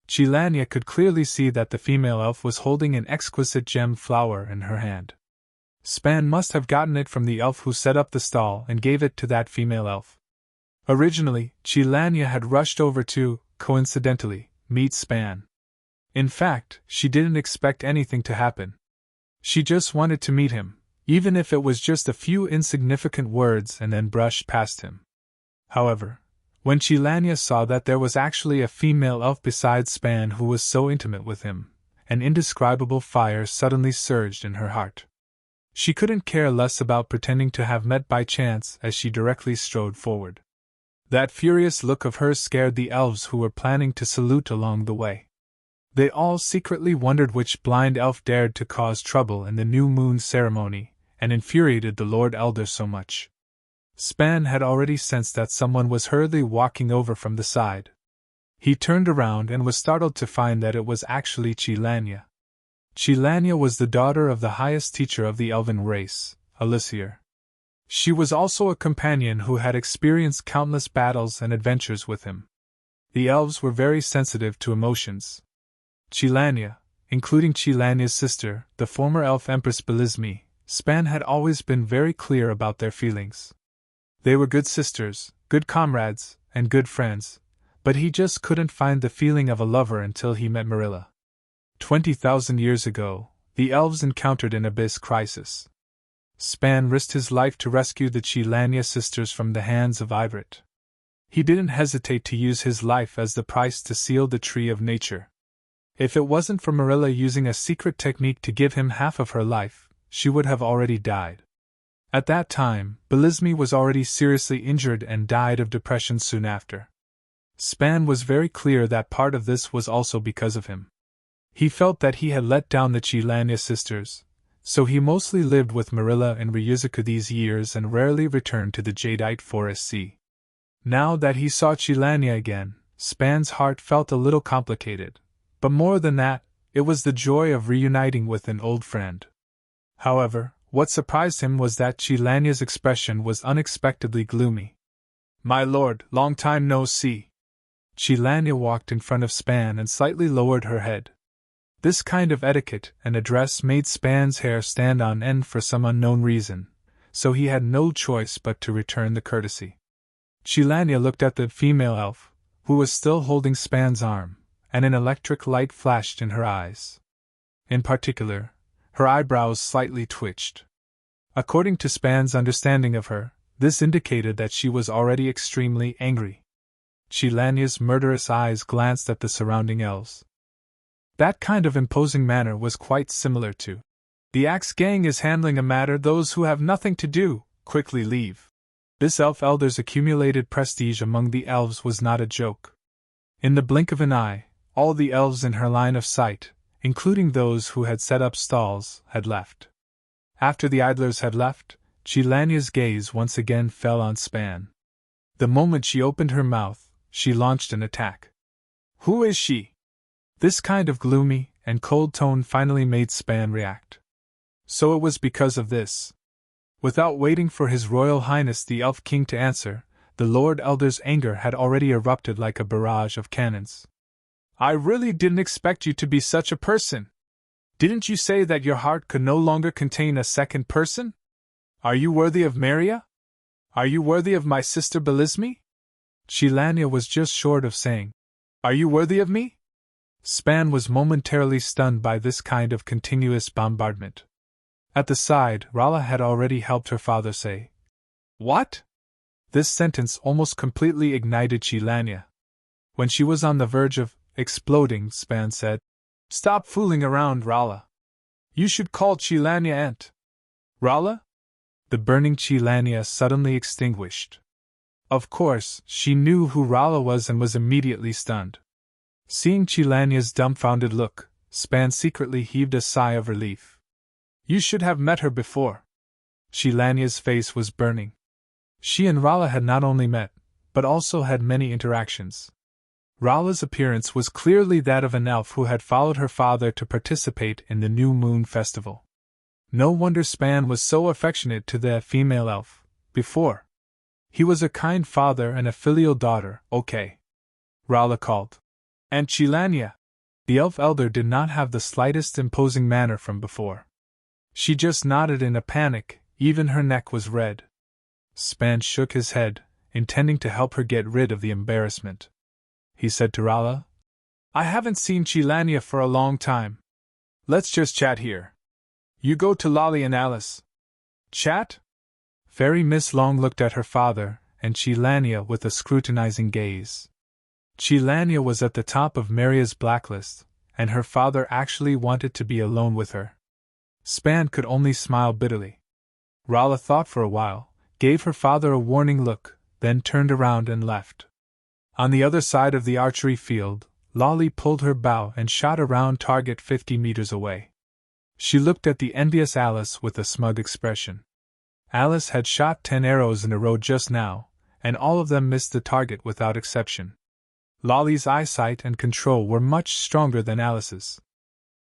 S1: Chilanya could clearly see that the female elf was holding an exquisite gem flower in her hand. Span must have gotten it from the elf who set up the stall and gave it to that female elf. Originally, Chilanya had rushed over to, coincidentally, meet Span. In fact, she didn't expect anything to happen. She just wanted to meet him, even if it was just a few insignificant words, and then brushed past him. However, when Chilanya saw that there was actually a female elf besides Span who was so intimate with him, an indescribable fire suddenly surged in her heart. She couldn't care less about pretending to have met by chance as she directly strode forward. That furious look of hers scared the elves who were planning to salute along the way. They all secretly wondered which blind elf dared to cause trouble in the new moon ceremony, and infuriated the Lord Elder so much. Span had already sensed that someone was hurriedly walking over from the side. He turned around and was startled to find that it was actually Chilanya. Chilanya was the daughter of the highest teacher of the elven race, Alyssier. She was also a companion who had experienced countless battles and adventures with him. The elves were very sensitive to emotions. Chilanya, including Chilanya's sister, the former elf Empress Belisme, Span had always been very clear about their feelings. They were good sisters, good comrades, and good friends, but he just couldn't find the feeling of a lover until he met Marilla. 20,000 years ago, the elves encountered an abyss crisis. Span risked his life to rescue the Chilania sisters from the hands of Ivrit. He didn't hesitate to use his life as the price to seal the tree of nature. If it wasn't for Marilla using a secret technique to give him half of her life, she would have already died. At that time, Belisme was already seriously injured and died of depression soon after. Span was very clear that part of this was also because of him. He felt that he had let down the Chilania sisters, so he mostly lived with Marilla and Ryuzuka these years and rarely returned to the Jadeite Forest Sea. Now that he saw Chilania again, Span's heart felt a little complicated, but more than that, it was the joy of reuniting with an old friend. However, what surprised him was that Chilania's expression was unexpectedly gloomy. "My lord, long time no see." Chilania walked in front of Span and slightly lowered her head. This kind of etiquette and address made Span's hair stand on end for some unknown reason, so he had no choice but to return the courtesy. Chilania looked at the female elf, who was still holding Span's arm, and an electric light flashed in her eyes. In particular, her eyebrows slightly twitched. According to Span's understanding of her, this indicated that she was already extremely angry. Chilania's murderous eyes glanced at the surrounding elves. That kind of imposing manner was quite similar to, "The Axe Gang is handling a matter those who have nothing to do, quickly leave." This elf elder's accumulated prestige among the elves was not a joke. In the blink of an eye, all the elves in her line of sight, including those who had set up stalls, had left. After the idlers had left, Chilania's gaze once again fell on Span. The moment she opened her mouth, she launched an attack. "Who is she?" This kind of gloomy and cold tone finally made Span react. So it was because of this. Without waiting for His Royal Highness the Elf King to answer, the Lord Elder's anger had already erupted like a barrage of cannons. "I really didn't expect you to be such a person. Didn't you say that your heart could no longer contain a second person? Are you worthy of Maria? Are you worthy of my sister Belisme?" Chilania was just short of saying, "Are you worthy of me?" Span was momentarily stunned by this kind of continuous bombardment. At the side, Rala had already helped her father say, "What?" This sentence almost completely ignited Chilania. When she was on the verge of exploding, Span said, "Stop fooling around, Rala. You should call Chilania Aunt." "Rala?" The burning Chilania suddenly extinguished. Of course, she knew who Rala was and was immediately stunned. Seeing Chilania's dumbfounded look, Span secretly heaved a sigh of relief. "You should have met her before." Chilania's face was burning. She and Rala had not only met, but also had many interactions. Rala's appearance was clearly that of an elf who had followed her father to participate in the New Moon Festival. No wonder Span was so affectionate to the female elf, before. He was a kind father and a filial daughter, okay. Rala called. "And Chilania." The elf elder did not have the slightest imposing manner from before. She just nodded in a panic, even her neck was red. Span shook his head, intending to help her get rid of the embarrassment. He said to Rala, "I haven't seen Chilania for a long time. Let's just chat here. You go to Lolly and Alice." "Chat?" Fairy Miss Long looked at her father and Chilania with a scrutinizing gaze. Chilania was at the top of Maria's blacklist, and her father actually wanted to be alone with her. Span could only smile bitterly. Rala thought for a while, gave her father a warning look, then turned around and left. On the other side of the archery field, Lolly pulled her bow and shot a round target 50 meters away. She looked at the envious Alice with a smug expression. Alice had shot 10 arrows in a row just now, and all of them missed the target without exception. Lolly's eyesight and control were much stronger than Alice's.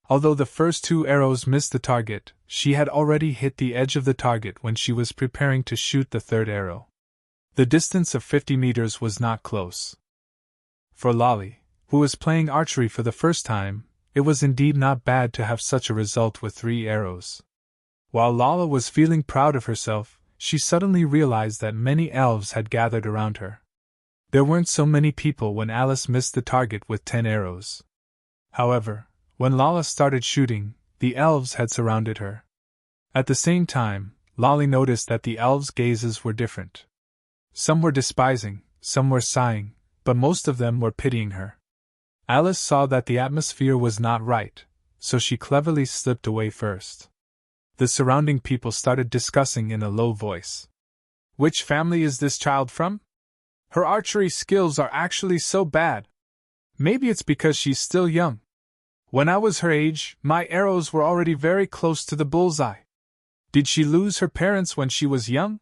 S1: Although the first 2 arrows missed the target, she had already hit the edge of the target when she was preparing to shoot the 3rd arrow. The distance of 50 meters was not close. For Lolly, who was playing archery for the first time, it was indeed not bad to have such a result with 3 arrows. While Lala was feeling proud of herself, she suddenly realized that many elves had gathered around her. There weren't so many people when Alice missed the target with 10 arrows. However, when Lala started shooting, the elves had surrounded her. At the same time, Lolly noticed that the elves' gazes were different. Some were despising, some were sighing, but most of them were pitying her. Alice saw that the atmosphere was not right, so she cleverly slipped away first. The surrounding people started discussing in a low voice. Which family is this child from? Her archery skills are actually so bad. Maybe it's because she's still young. When I was her age, my arrows were already very close to the bullseye. Did she lose her parents when she was young?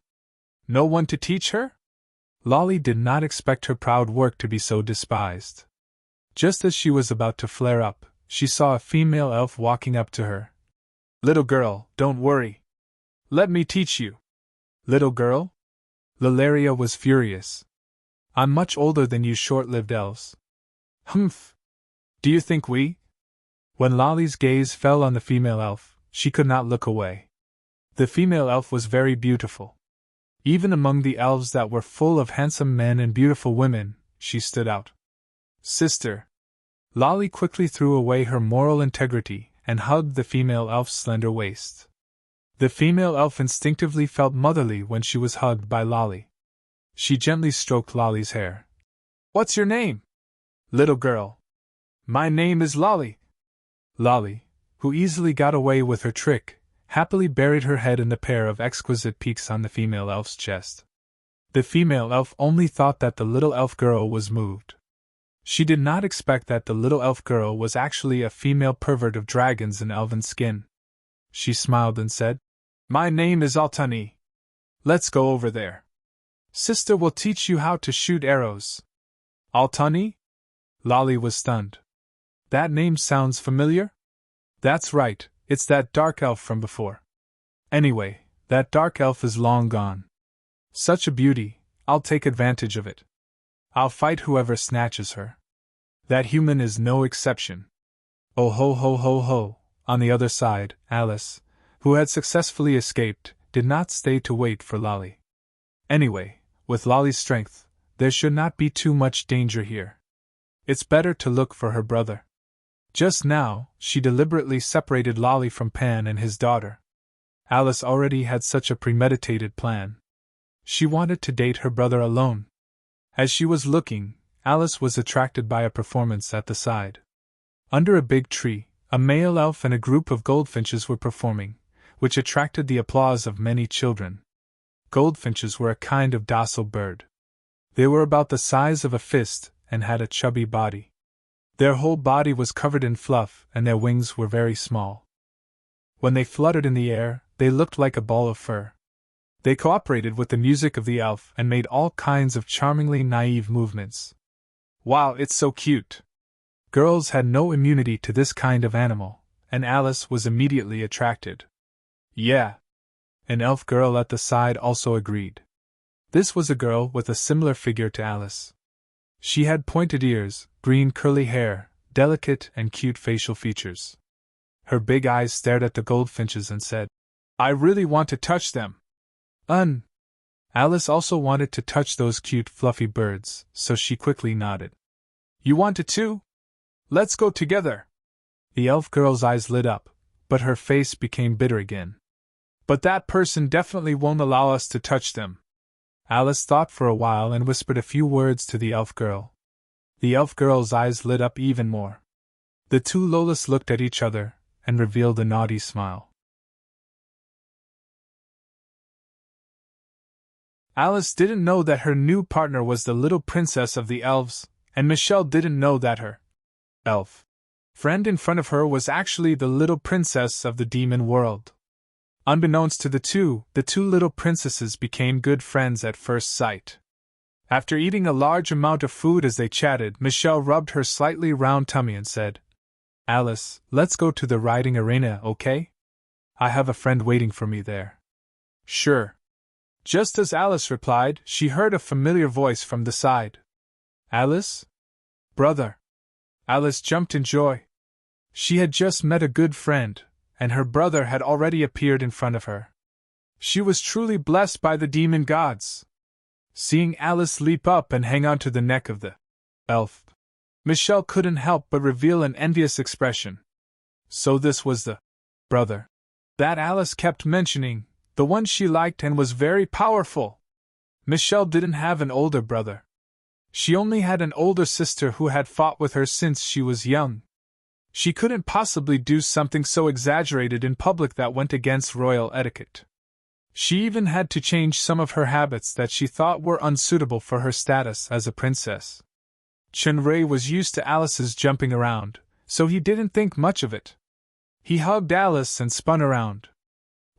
S1: No one to teach her? Lolly did not expect her proud work to be so despised. Just as she was about to flare up, she saw a female elf walking up to her. Little girl, don't worry. Let me teach you. Little girl? Lalaria was furious. I'm much older than you short-lived elves. Humph! Do you think we? When Lolly's gaze fell on the female elf, she could not look away. The female elf was very beautiful. Even among the elves that were full of handsome men and beautiful women, she stood out. Sister! Lolly quickly threw away her moral integrity and hugged the female elf's slender waist. The female elf instinctively felt motherly when she was hugged by Lolly. She gently stroked Lolly's hair. What's your name? Little girl. My name is Lolly. Lolly, who easily got away with her trick, happily buried her head in the pair of exquisite peaks on the female elf's chest. The female elf only thought that the little elf girl was moved. She did not expect that the little elf girl was actually a female pervert of dragons in elven skin. She smiled and said, My name is Altani. Let's go over there. Sister will teach you how to shoot arrows. Altani? Lolly was stunned. That name sounds familiar? That's right, it's that dark elf from before. Anyway, that dark elf is long gone. Such a beauty, I'll take advantage of it. I'll fight whoever snatches her. That human is no exception. Oh ho ho ho ho. On the other side, Alice, who had successfully escaped, did not stay to wait for Lolly. Anyway, with Lolly's strength, there should not be too much danger here. It's better to look for her brother. Just now, she deliberately separated Lolly from Pan and his daughter. Alice already had such a premeditated plan. She wanted to date her brother alone. As she was looking, Alice was attracted by a performance at the side. Under a big tree, a male elf and a group of goldfinches were performing, which attracted the applause of many children. Goldfinches were a kind of docile bird. They were about the size of a fist and had a chubby body. Their whole body was covered in fluff and their wings were very small. When they fluttered in the air, they looked like a ball of fur. They cooperated with the music of the elf and made all kinds of charmingly naive movements. Wow, it's so cute! Girls had no immunity to this kind of animal, and Alice was immediately attracted. Yeah. An elf girl at the side also agreed. This was a girl with a similar figure to Alice. She had pointed ears, green curly hair, delicate and cute facial features. Her big eyes stared at the goldfinches and said, I really want to touch them. Alice also wanted to touch those cute fluffy birds, so she quickly nodded. You want it too? Let's go together. The elf girl's eyes lit up, but her face became bitter again. But that person definitely won't allow us to touch them. Alice thought for a while and whispered a few words to the elf girl. The elf girl's eyes lit up even more. The two Lolas looked at each other and revealed a naughty smile. Alice didn't know that her new partner was the little princess of the elves, and Michelle didn't know that her elf friend in front of her was actually the little princess of the demon world. Unbeknownst to the two little princesses became good friends at first sight. After eating a large amount of food as they chatted, Michelle rubbed her slightly round tummy and said, Alice, let's go to the riding arena, okay? I have a friend waiting for me there. Sure. Just as Alice replied, she heard a familiar voice from the side. Alice? Brother. Alice jumped in joy. She had just met a good friend, and her brother had already appeared in front of her. She was truly blessed by the demon gods. Seeing Alice leap up and hang on to the neck of the elf, Michelle couldn't help but reveal an envious expression. So this was the brother that Alice kept mentioning, the one she liked and was very powerful. Michelle didn't have an older brother. She only had an older sister who had fought with her since she was young. She couldn't possibly do something so exaggerated in public that went against royal etiquette. She even had to change some of her habits that she thought were unsuitable for her status as a princess. Chenrei was used to Alice's jumping around, so he didn't think much of it. He hugged Alice and spun around.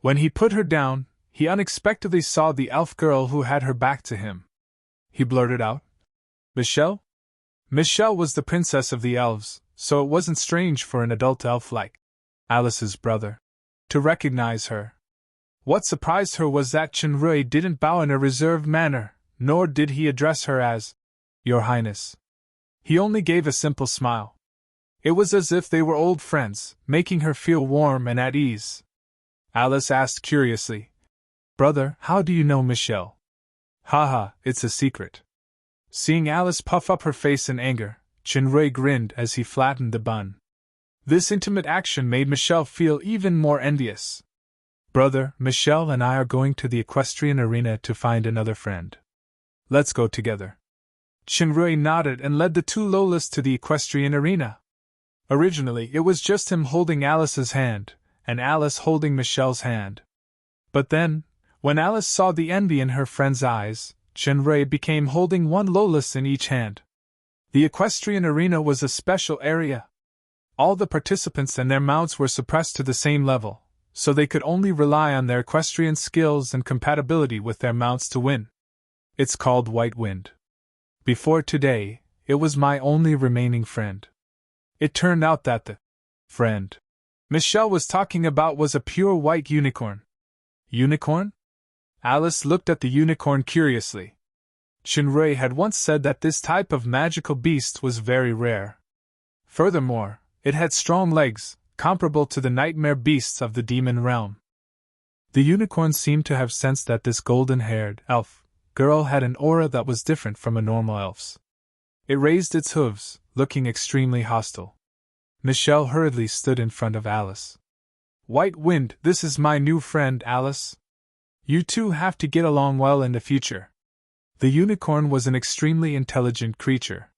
S1: When he put her down, he unexpectedly saw the elf girl who had her back to him. He blurted out, "Michelle?" Michelle was the princess of the elves, so it wasn't strange for an adult elf like Alice's brother to recognize her. What surprised her was that Chenrei didn't bow in a reserved manner, nor did he address her as Your Highness. He only gave a simple smile. It was as if they were old friends, making her feel warm and at ease. Alice asked curiously, "Brother, how do you know Michelle?" "Haha, it's a secret." Seeing Alice puff up her face in anger, Chenrei grinned as he flattened the bun. This intimate action made Michelle feel even more envious. "Brother, Michelle and I are going to the equestrian arena to find another friend. Let's go together." Chenrei nodded and led the two Lolas to the equestrian arena. Originally, it was just him holding Alice's hand, and Alice holding Michelle's hand. But then, when Alice saw the envy in her friend's eyes, Chenrei became holding one Lolas in each hand. The equestrian arena was a special area. All the participants and their mounts were suppressed to the same level, so they could only rely on their equestrian skills and compatibility with their mounts to win. It's called White Wind. Before today, it was my only remaining friend. It turned out that the friend Michelle was talking about was a pure white unicorn. Unicorn? Alice looked at the unicorn curiously. Chenrei had once said that this type of magical beast was very rare. Furthermore, it had strong legs, comparable to the nightmare beasts of the demon realm. The unicorn seemed to have sensed that this golden-haired elf girl had an aura that was different from a normal elf's. It raised its hooves, looking extremely hostile. Michelle hurriedly stood in front of Alice. "White Wind, this is my new friend, Alice. You two have to get along well in the future." The unicorn was an extremely intelligent creature.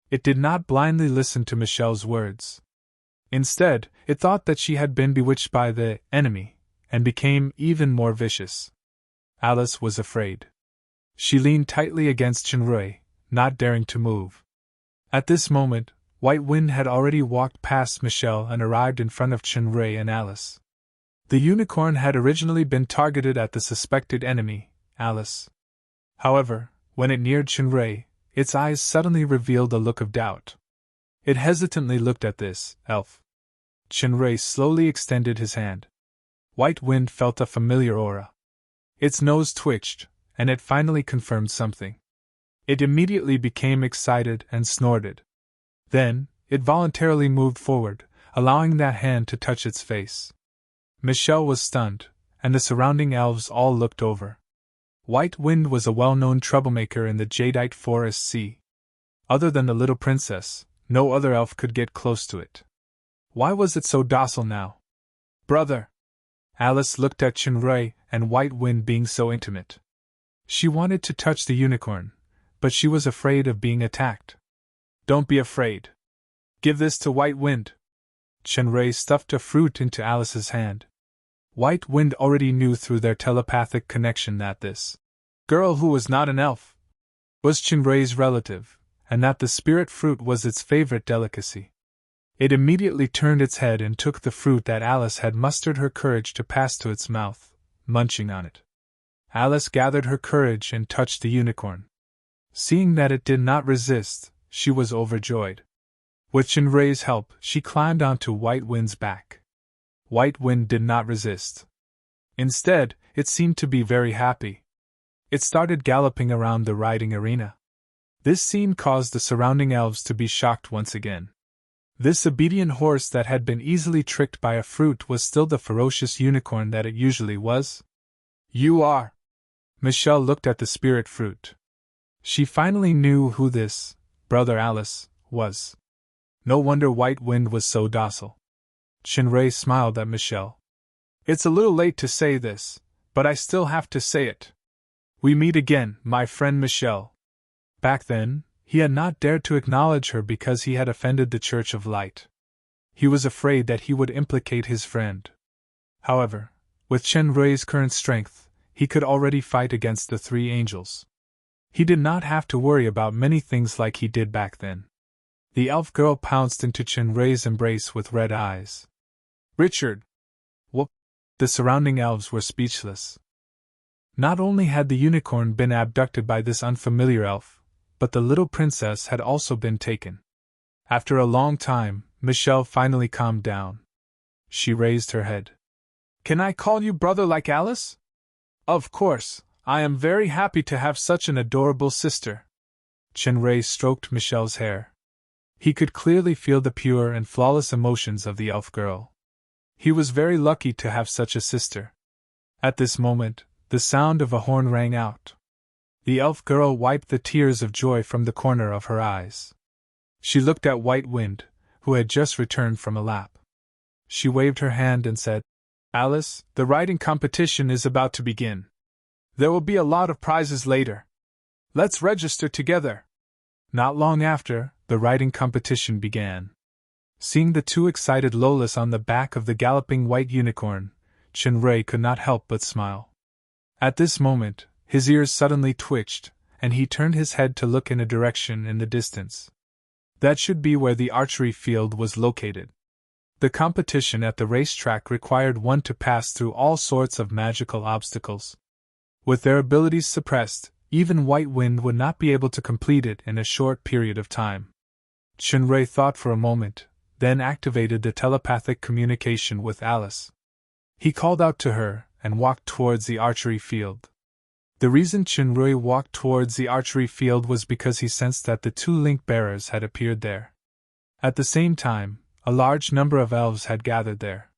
S1: It did not blindly listen to Michelle's words. Instead, it thought that she had been bewitched by the enemy, and became even more vicious. Alice was afraid. She leaned tightly against Chenrei, not daring to move. At this moment, White Wind had already walked past Michelle and arrived in front of Chenrei and Alice. The unicorn had originally been targeted at the suspected enemy, Alice. However, when it neared Chenrei, its eyes suddenly revealed a look of doubt. It hesitantly looked at this elf. Chenrei slowly extended his hand. White Wind felt a familiar aura. Its nose twitched, and it finally confirmed something. It immediately became excited and snorted. Then, it voluntarily moved forward, allowing that hand to touch its face. Michelle was stunned, and the surrounding elves all looked over. White Wind was a well-known troublemaker in the Jadeite Forest Sea. Other than the little princess, no other elf could get close to it. Why was it so docile now? "Brother!" Alice looked at Chenrei and White Wind being so intimate. She wanted to touch the unicorn, but she was afraid of being attacked. "Don't be afraid. Give this to White Wind." Chenrei stuffed a fruit into Alice's hand. White Wind already knew through their telepathic connection that this girl, who was not an elf, was Chenrei's relative, and that the spirit fruit was its favorite delicacy. It immediately turned its head and took the fruit that Alice had mustered her courage to pass to its mouth, munching on it. Alice gathered her courage and touched the unicorn. Seeing that it did not resist, she was overjoyed. With Chenrei's help, she climbed onto White Wind's back. White Wind did not resist. Instead, it seemed to be very happy. It started galloping around the riding arena. This scene caused the surrounding elves to be shocked once again. This obedient horse that had been easily tricked by a fruit was still the ferocious unicorn that it usually was. You are. Michelle looked at the spirit fruit. She finally knew who this, Brother Alice, was. No wonder White Wind was so docile. Chinray smiled at Michelle. It's a little late to say this, but I still have to say it. We meet again, my friend Michelle. Back then, he had not dared to acknowledge her because he had offended the Church of Light. He was afraid that he would implicate his friend. However, with Chenray's current strength, he could already fight against the three angels. He did not have to worry about many things like he did back then. The elf girl pounced into Chenray's embrace with red eyes. Richard! Whoop! The surrounding elves were speechless. Not only had the unicorn been abducted by this unfamiliar elf, but the little princess had also been taken. After a long time, Michelle finally calmed down. She raised her head. Can I call you brother like Alice? Of course, I am very happy to have such an adorable sister. Chenray stroked Michelle's hair. He could clearly feel the pure and flawless emotions of the elf girl. He was very lucky to have such a sister. At this moment, the sound of a horn rang out. The elf girl wiped the tears of joy from the corner of her eyes. She looked at White Wind, who had just returned from a lap. She waved her hand and said, Alice, the riding competition is about to begin. There will be a lot of prizes later. Let's register together. Not long after, the riding competition began. Seeing the two excited Lolas on the back of the galloping white unicorn, Chenray could not help but smile. At this moment, his ears suddenly twitched, and he turned his head to look in a direction in the distance. That should be where the archery field was located. The competition at the racetrack required one to pass through all sorts of magical obstacles. With their abilities suppressed, even White Wind would not be able to complete it in a short period of time. Chenray thought for a moment, then activated the telepathic communication with Alice. He called out to her and walked towards the archery field. The reason Chenray walked towards the archery field was because he sensed that the two link bearers had appeared there. At the same time, a large number of elves had gathered there.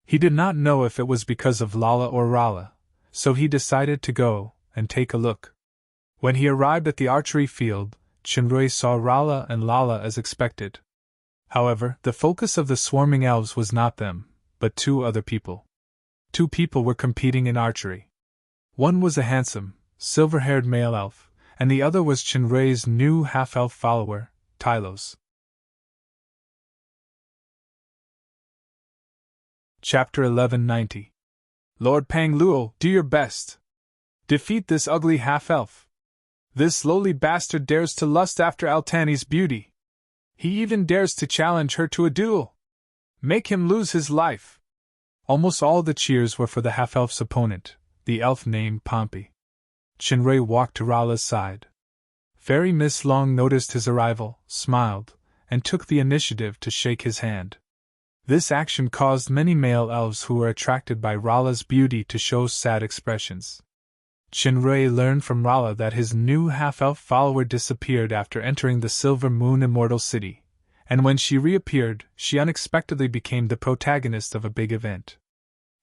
S1: He did not know if it was because of Lala or Rala, so he decided to go and take a look. When he arrived at the archery field, Chenray saw Rala and Lala as expected. However, the focus of the swarming elves was not them, but two other people. Two people were competing in archery. One was a handsome, silver-haired male elf, and the other was Chenray's new half-elf follower, Tylos. Chapter 1190. Lord Pangluo, do your best. Defeat this ugly half-elf. This lowly bastard dares to lust after Altani's beauty. He even dares to challenge her to a duel. Make him lose his life. Almost all the cheers were for the half-elf's opponent, the elf named Pompey. Chenray walked to Rala's side. Fairy Miss Long noticed his arrival, smiled, and took the initiative to shake his hand. This action caused many male elves who were attracted by Rala's beauty to show sad expressions. Chenray learned from Rala that his new half-elf follower disappeared after entering the Silver Moon Immortal City, and when she reappeared, she unexpectedly became the protagonist of a big event.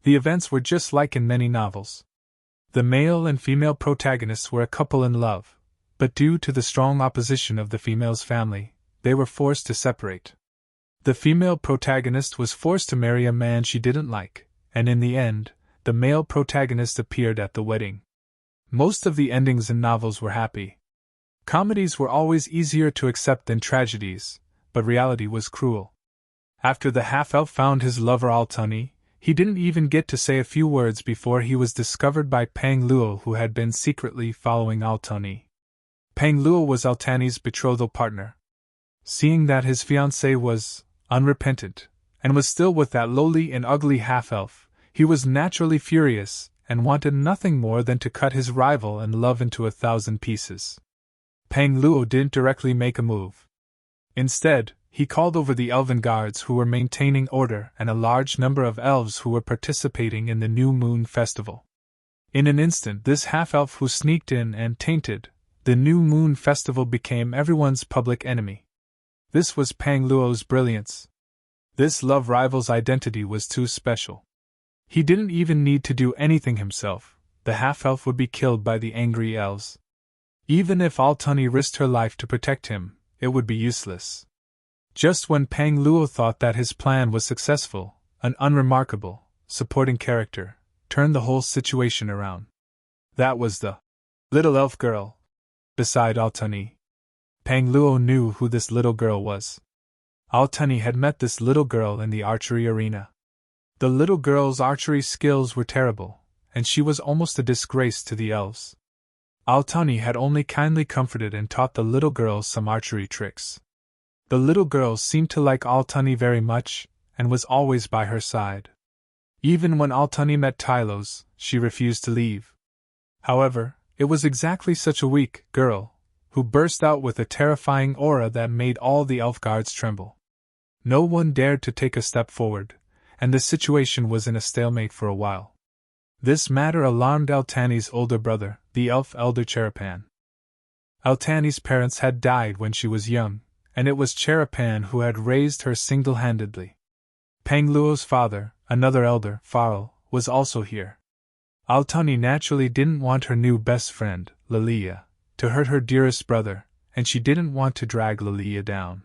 S1: The events were just like in many novels. The male and female protagonists were a couple in love, but due to the strong opposition of the female's family, they were forced to separate. The female protagonist was forced to marry a man she didn't like, and in the end, the male protagonist appeared at the wedding. Most of the endings in novels were happy. Comedies were always easier to accept than tragedies, but reality was cruel. After the half-elf found his lover Altani, he didn't even get to say a few words before he was discovered by Pangluo, who had been secretly following Altani. Pangluo was Altani's betrothal partner. Seeing that his fiancée was unrepentant, and was still with that lowly and ugly half-elf, he was naturally furious, and wanted nothing more than to cut his rival and love into 1,000 pieces. Pangluo didn't directly make a move. Instead, he called over the elven guards who were maintaining order and a large number of elves who were participating in the New Moon Festival. In an instant, this half-elf who sneaked in and tainted the New Moon Festival became everyone's public enemy. This was Pangluo's brilliance. This love rival's identity was too special. He didn't even need to do anything himself, the half-elf would be killed by the angry elves. Even if Altani risked her life to protect him, it would be useless. Just when Pang Luo thought that his plan was successful, an unremarkable, supporting character turned the whole situation around. That was the little elf girl beside Altani. Pang Luo knew who this little girl was. Altani had met this little girl in the archery arena. The little girl's archery skills were terrible, and she was almost a disgrace to the elves. Altani had only kindly comforted and taught the little girl some archery tricks. The little girl seemed to like Altani very much, and was always by her side. Even when Altani met Tylos, she refused to leave. However, it was exactly such a weak girl who burst out with a terrifying aura that made all the elf guards tremble. No one dared to take a step forward, and the situation was in a stalemate for a while. This matter alarmed Altani's older brother, the elf elder Cherapan. Altani's parents had died when she was young, and it was Cherapan who had raised her single-handedly. Pang Luo's father, another elder, Farl, was also here. Altani naturally didn't want her new best friend, Lilia, to hurt her dearest brother, and she didn't want to drag Lilia down.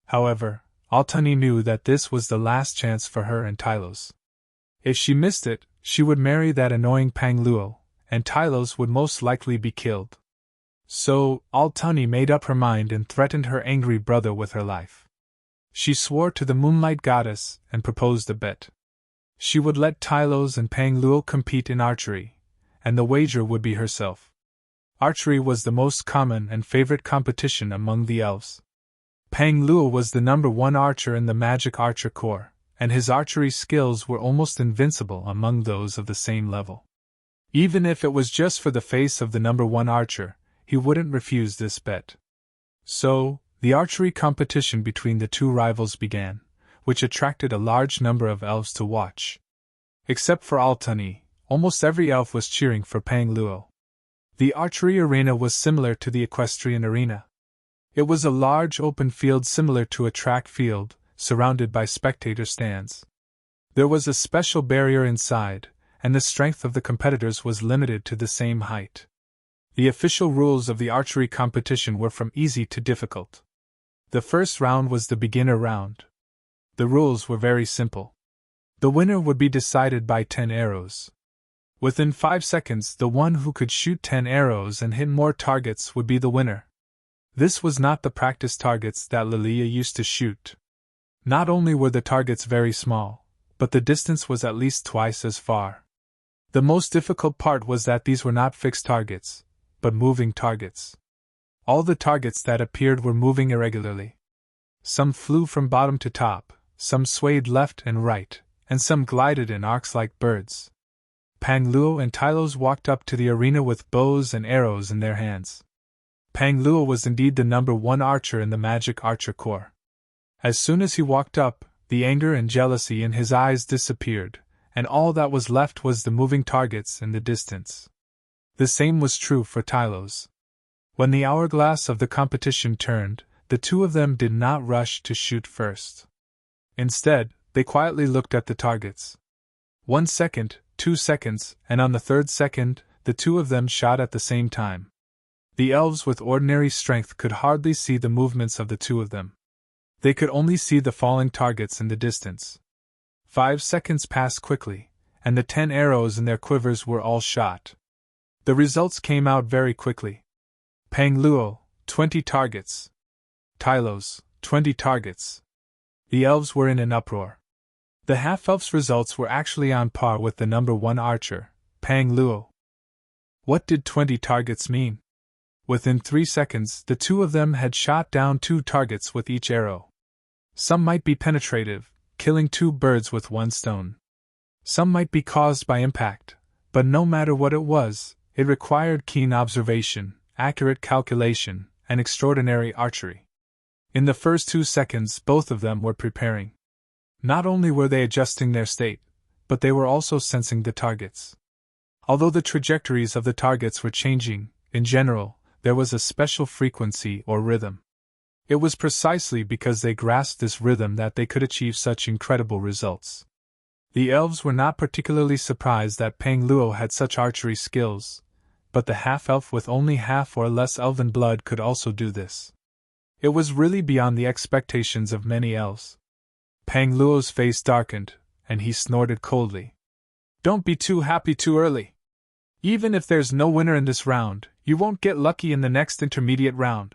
S1: However, Altani knew that this was the last chance for her and Tylos. If she missed it, she would marry that annoying Pang Luo, and Tylos would most likely be killed. So, Altani made up her mind and threatened her angry brother with her life. She swore to the Moonlight Goddess and proposed a bet. She would let Tylos and Pang Luo compete in archery, and the wager would be herself. Archery was the most common and favorite competition among the elves. Pang Luo was the #1 archer in the Magic Archer Corps, and his archery skills were almost invincible among those of the same level. Even if it was just for the face of the #1 archer, he wouldn't refuse this bet. So, the archery competition between the two rivals began, which attracted a large number of elves to watch. Except for Altani, almost every elf was cheering for Pang Luo. The archery arena was similar to the equestrian arena. It was a large open field similar to a track field, surrounded by spectator stands. There was a special barrier inside, and the strength of the competitors was limited to the same height. The official rules of the archery competition were from easy to difficult. The first round was the beginner round. The rules were very simple. The winner would be decided by 10 arrows. Within 5 seconds, the one who could shoot 10 arrows and hit more targets would be the winner. This was not the practice targets that Lilia used to shoot. Not only were the targets very small, but the distance was at least twice as far. The most difficult part was that these were not fixed targets, but moving targets. All the targets that appeared were moving irregularly. Some flew from bottom to top, some swayed left and right, and some glided in arcs like birds. Pang Luo and Tylos walked up to the arena with bows and arrows in their hands. Pang Luo was indeed the #1 archer in the Magic Archer Corps. As soon as he walked up, the anger and jealousy in his eyes disappeared, and all that was left was the moving targets in the distance. The same was true for Tylos. When the hourglass of the competition turned, the two of them did not rush to shoot first. Instead, they quietly looked at the targets. 1 second, 2 seconds, and on the 3rd second, the two of them shot at the same time. The elves with ordinary strength could hardly see the movements of the two of them. They could only see the falling targets in the distance. 5 seconds passed quickly, and the 10 arrows in their quivers were all shot. The results came out very quickly. Pang Luo, 20 targets. Tylos, 20 targets. The elves were in an uproar. The half-elf's results were actually on par with the #1 archer, Pang Luo. What did 20 targets mean? Within 3 seconds, the two of them had shot down 2 targets with each arrow. Some might be penetrative, killing 2 birds with 1 stone. Some might be caused by impact, but no matter what it was, it required keen observation, accurate calculation, and extraordinary archery. In the first 2 seconds, both of them were preparing. Not only were they adjusting their state, but they were also sensing the targets. Although the trajectories of the targets were changing, in general, there was a special frequency or rhythm. It was precisely because they grasped this rhythm that they could achieve such incredible results. The elves were not particularly surprised that Pang Luo had such archery skills, but the half-elf with only half or less elven blood could also do this. It was really beyond the expectations of many elves. Pang Luo's face darkened, and he snorted coldly. "Don't be too happy too early. Even if there's no winner in this round, you won't get lucky in the next intermediate round."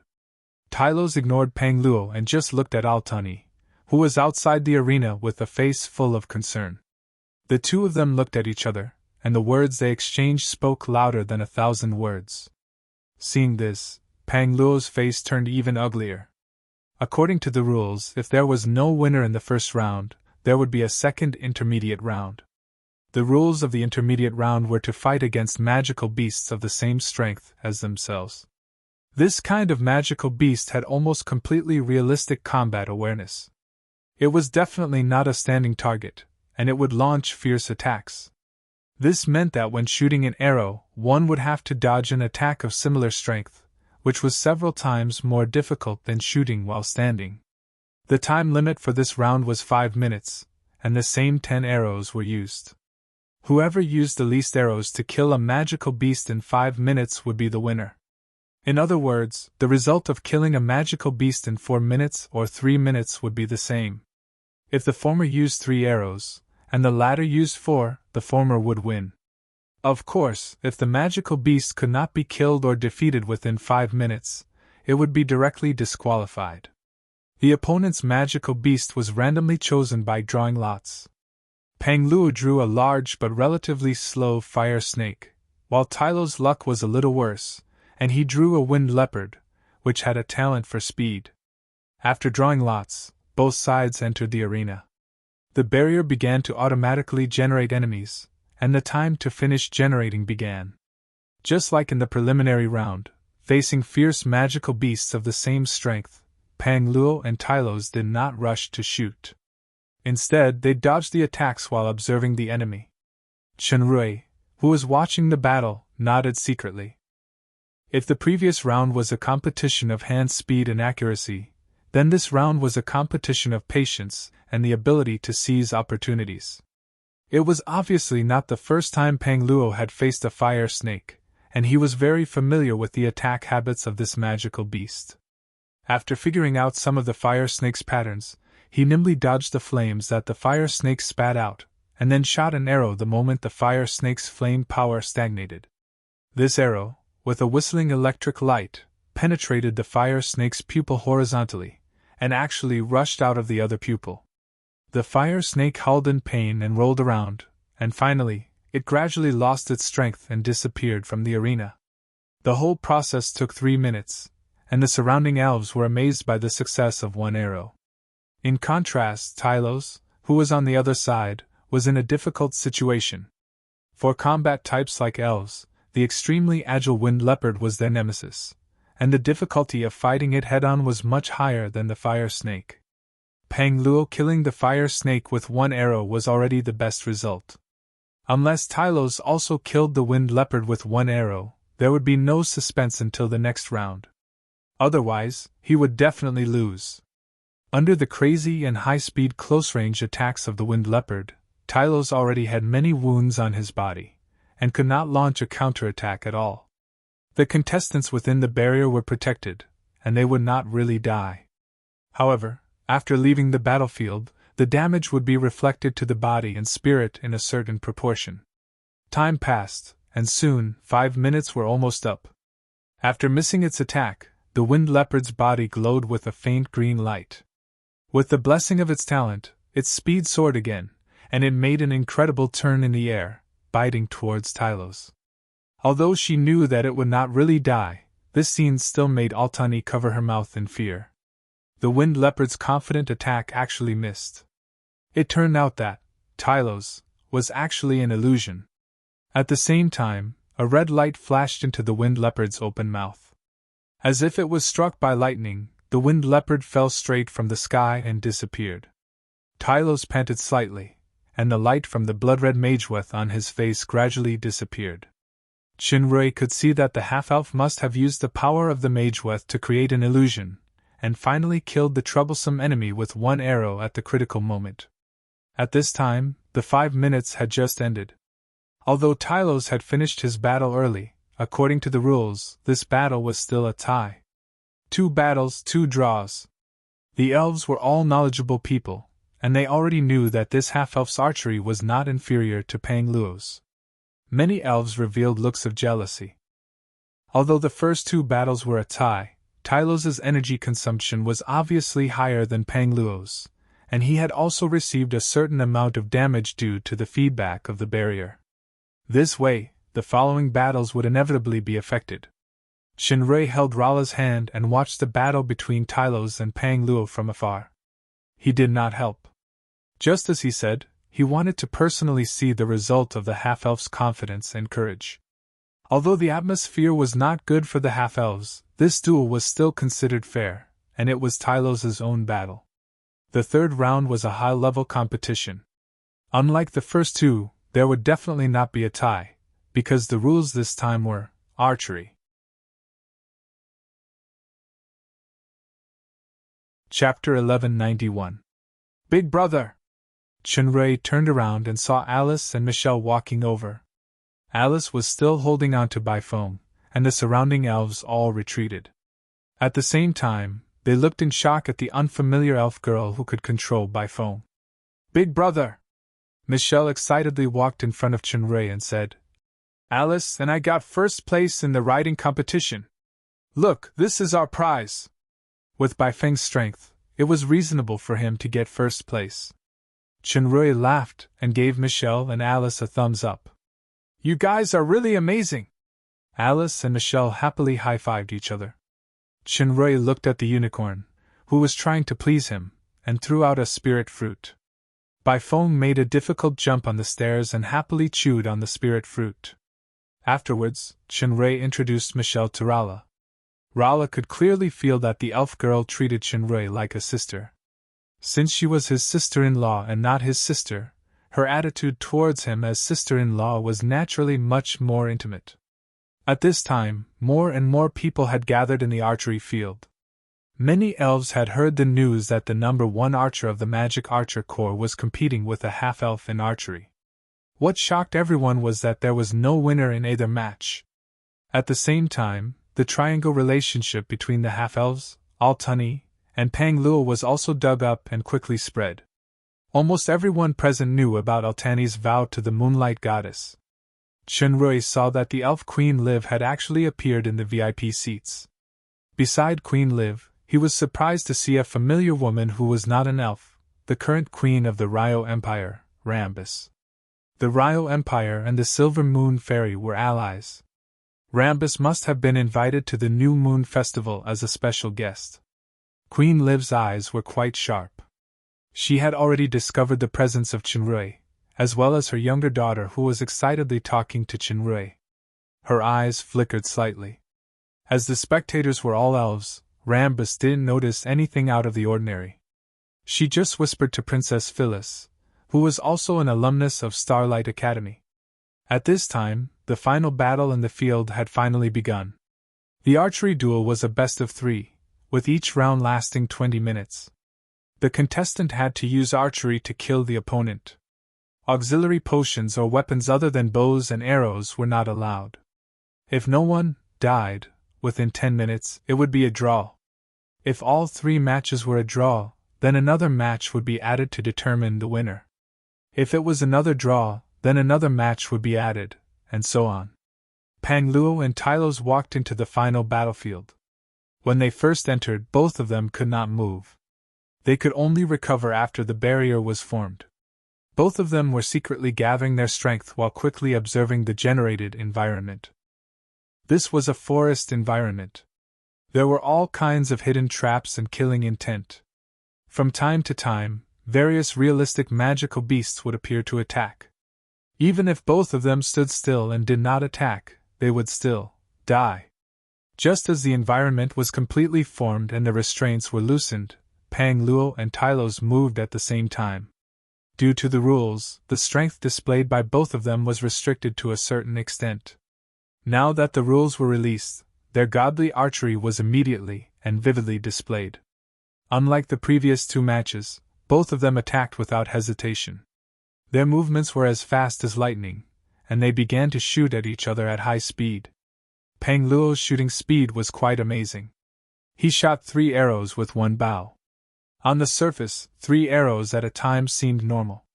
S1: Tylos ignored Pang Luo and just looked at Altani, who was outside the arena with a face full of concern. The two of them looked at each other, and the words they exchanged spoke louder than 1,000 words. Seeing this, Pang Luo's face turned even uglier. According to the rules, if there was no winner in the first round, there would be a second intermediate round. The rules of the intermediate round were to fight against magical beasts of the same strength as themselves. This kind of magical beast had almost completely realistic combat awareness. It was definitely not a standing target, and it would launch fierce attacks. This meant that when shooting an arrow, one would have to dodge an attack of similar strength, which was several times more difficult than shooting while standing. The time limit for this round was 5 minutes, and the same 10 arrows were used. Whoever used the least arrows to kill a magical beast in 5 minutes would be the winner. In other words, the result of killing a magical beast in 4 minutes or 3 minutes would be the same. If the former used 3 arrows, and the latter used 4, the former would win. Of course, if the magical beast could not be killed or defeated within 5 minutes, it would be directly disqualified. The opponent's magical beast was randomly chosen by drawing lots. Pang Luo drew a large but relatively slow fire snake, while Tylo's luck was a little worse, and he drew a wind leopard, which had a talent for speed. After drawing lots, both sides entered the arena. The barrier began to automatically generate enemies, and the time to finish generating began. Just like in the preliminary round, facing fierce magical beasts of the same strength, Pang Luo and Tylos did not rush to shoot. Instead, they dodged the attacks while observing the enemy. Shenrui, who was watching the battle, nodded secretly. If the previous round was a competition of hand speed and accuracy, then this round was a competition of patience and the ability to seize opportunities. It was obviously not the first time Pang Luo had faced a fire snake, and he was very familiar with the attack habits of this magical beast. After figuring out some of the fire snake's patterns, he nimbly dodged the flames that the fire snake spat out, and then shot an arrow the moment the fire snake's flame power stagnated. This arrow, with a whistling electric light, penetrated the fire snake's pupil horizontally, and actually rushed out of the other pupil. The fire snake howled in pain and rolled around, and finally, it gradually lost its strength and disappeared from the arena. The whole process took 3 minutes, and the surrounding elves were amazed by the success of one arrow. In contrast, Tylos, who was on the other side, was in a difficult situation. For combat types like elves, the extremely agile wind leopard was their nemesis, and the difficulty of fighting it head-on was much higher than the fire snake. Pang Luo killing the fire snake with one arrow was already the best result. Unless Tylos also killed the wind leopard with one arrow, there would be no suspense until the next round. Otherwise, he would definitely lose. Under the crazy and high-speed close-range attacks of the wind leopard, Tylos already had many wounds on his body, and could not launch a counterattack at all. The contestants within the barrier were protected, and they would not really die. However, after leaving the battlefield, the damage would be reflected to the body and spirit in a certain proportion. Time passed, and soon 5 minutes were almost up. After missing its attack, the wind leopard's body glowed with a faint green light. With the blessing of its talent, its speed soared again, and it made an incredible turn in the air, biting towards Tylos. Although she knew that it would not really die, this scene still made Altani cover her mouth in fear. The wind leopard's confident attack actually missed. It turned out that Tylos was actually an illusion. At the same time, a red light flashed into the wind leopard's open mouth. As if it was struck by lightning, the wind leopard fell straight from the sky and disappeared. Tylos panted slightly, and the light from the blood-red mageweth on his face gradually disappeared. Shinrui could see that the half-elf must have used the power of the mageweth to create an illusion, and finally killed the troublesome enemy with one arrow at the critical moment. At this time, The 5 minutes had just ended. Although Tylos had finished his battle early, according to the rules, this battle was still a tie. 2 battles, 2 draws. The elves were all knowledgeable people, and they already knew that this half-elf's archery was not inferior to Pang Luo's. Many elves revealed looks of jealousy. Although the first 2 battles were a tie, Tylos's energy consumption was obviously higher than Pang Luo's, and he had also received a certain amount of damage due to the feedback of the barrier. This way, the following battles would inevitably be affected. Shinrei held Rala's hand and watched the battle between Tylos and Pang Luo from afar. He did not help. Just as he said, he wanted to personally see the result of the half-elf's confidence and courage. Although the atmosphere was not good for the half-elves, this duel was still considered fair, and it was Tylos's own battle. The third round was a high-level competition. Unlike the first 2, there would definitely not be a tie, because the rules this time were archery. Chapter 1191. Big Brother! Shinrei turned around and saw Alice and Michelle walking over. Alice was still holding on to Bifome, and the surrounding elves all retreated. At the same time, they looked in shock at the unfamiliar elf girl who could control Bifome. Big Brother! Michelle excitedly walked in front of Shinrei and said, Alice and I got first place in the riding competition. Look, this is our prize. With Bifeng's strength, it was reasonable for him to get first place. Shinrei laughed and gave Michelle and Alice a thumbs up. You guys are really amazing! Alice and Michelle happily high-fived each other. Shinrei looked at the unicorn, who was trying to please him, and threw out a spirit fruit. Bifome made a difficult jump on the stairs and happily chewed on the spirit fruit. Afterwards, Shinrei introduced Michelle to Rala. Rala could clearly feel that the elf girl treated Shinrei like a sister. Since she was his sister-in-law and not his sister, her attitude towards him as sister-in-law was naturally much more intimate. At this time, more and more people had gathered in the archery field. Many elves had heard the news that the number 1 archer of the Magic Archer Corps was competing with a half-elf in archery. What shocked everyone was that there was no winner in either match. At the same time, the triangle relationship between the half-elves, Altani, and Pang Luo was also dug up and quickly spread. Almost everyone present knew about Altani's vow to the Moonlight Goddess. Shinrei saw that the elf Queen Liv had actually appeared in the VIP seats. Beside Queen Liv, he was surprised to see a familiar woman who was not an elf, the current queen of the Ryo Empire, Rambus. The Ryo Empire and the Silver Moon Fairy were allies. Rambus must have been invited to the New Moon Festival as a special guest. Queen Liv's eyes were quite sharp. She had already discovered the presence of Shinrei, as well as her younger daughter who was excitedly talking to Shinrei. Her eyes flickered slightly. As the spectators were all elves, Rambus didn't notice anything out of the ordinary. She just whispered to Princess Phyllis, who was also an alumnus of Starlight Academy. At this time, the final battle in the field had finally begun. The archery duel was a best of 3, with each round lasting 20 minutes. The contestant had to use archery to kill the opponent. Auxiliary potions or weapons other than bows and arrows were not allowed. If no one died within 10 minutes, it would be a draw. If all 3 matches were a draw, then another match would be added to determine the winner. If it was another draw, then another match would be added, and so on. Pang Luo and Tylos walked into the final battlefield. When they first entered, both of them could not move. They could only recover after the barrier was formed. Both of them were secretly gathering their strength while quickly observing the generated environment. This was a forest environment. There were all kinds of hidden traps and killing intent. From time to time, various realistic magical beasts would appear to attack. Even if both of them stood still and did not attack, they would still die. Just as the environment was completely formed and the restraints were loosened, Pang Luo and Tylos moved at the same time. Due to the rules, the strength displayed by both of them was restricted to a certain extent. Now that the rules were released, their godly archery was immediately and vividly displayed. Unlike the previous 2 matches, both of them attacked without hesitation. Their movements were as fast as lightning, and they began to shoot at each other at high speed. Peng Luo's shooting speed was quite amazing. He shot 3 arrows with one bow. On the surface, 3 arrows at a time seemed normal.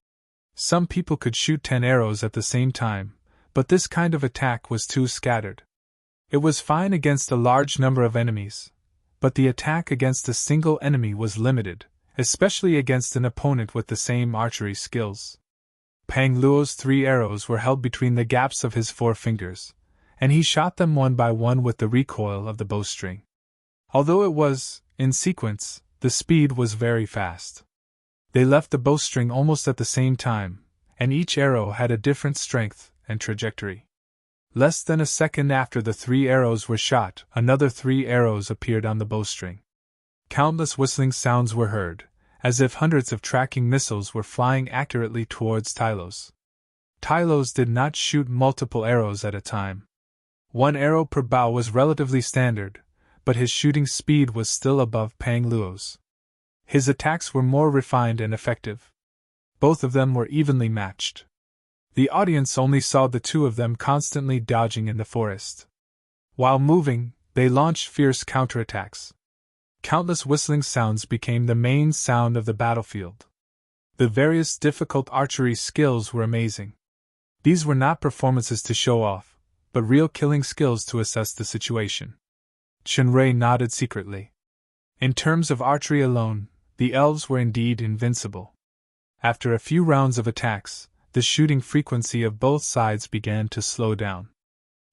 S1: Some people could shoot 10 arrows at the same time, but this kind of attack was too scattered. It was fine against a large number of enemies, but the attack against a single enemy was limited, especially against an opponent with the same archery skills. Peng Luo's 3 arrows were held between the gaps of his 4 fingers, and he shot them one by one with the recoil of the bowstring. Although it was, in sequence, the speed was very fast. They left the bowstring almost at the same time, and each arrow had a different strength and trajectory. Less than a second after the 3 arrows were shot, another 3 arrows appeared on the bowstring. Countless whistling sounds were heard, as if hundreds of tracking missiles were flying accurately towards Tylos. Tylos did not shoot multiple arrows at a time. 1 arrow per bow was relatively standard, but his shooting speed was still above Peng Luo's. His attacks were more refined and effective. Both of them were evenly matched. The audience only saw the 2 of them constantly dodging in the forest. While moving, they launched fierce counterattacks. Countless whistling sounds became the main sound of the battlefield. The various difficult archery skills were amazing. These were not performances to show off, but real killing skills to assess the situation. Chunrei nodded secretly. In terms of archery alone, the elves were indeed invincible. After a few rounds of attacks, the shooting frequency of both sides began to slow down.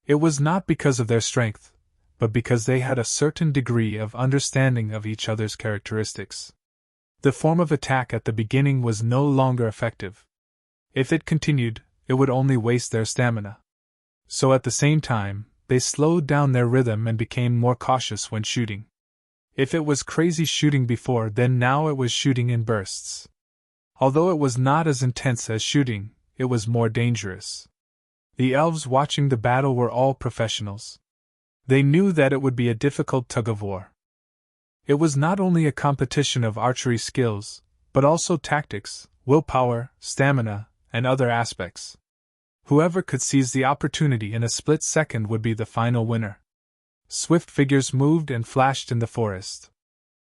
S1: It was not because of their strength, but because they had a certain degree of understanding of each other's characteristics. The form of attack at the beginning was no longer effective. If it continued, it would only waste their stamina. So at the same time, they slowed down their rhythm and became more cautious when shooting. If it was crazy shooting before, then now it was shooting in bursts. Although it was not as intense as shooting, it was more dangerous. The elves watching the battle were all professionals. They knew that it would be a difficult tug-of-war. It was not only a competition of archery skills, but also tactics, willpower, stamina, and other aspects. Whoever could seize the opportunity in a split second would be the final winner. Swift figures moved and flashed in the forest.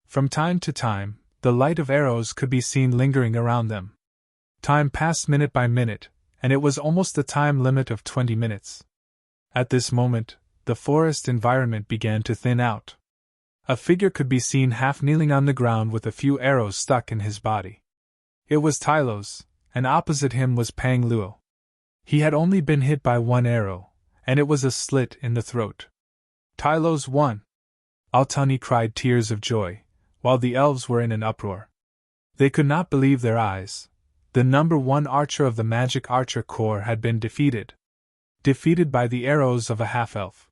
S1: From time to time, the light of arrows could be seen lingering around them. Time passed minute by minute, and it was almost the time limit of 20 minutes. At this moment, the forest environment began to thin out. A figure could be seen half kneeling on the ground with a few arrows stuck in his body. It was Tylos, and opposite him was Peng Luo. He had only been hit by 1 arrow, and it was a slit in the throat. Tylos won! Altani cried tears of joy, while the elves were in an uproar. They could not believe their eyes. The number 1 archer of the Magic Archer Corps had been defeated. Defeated by the arrows of a half-elf.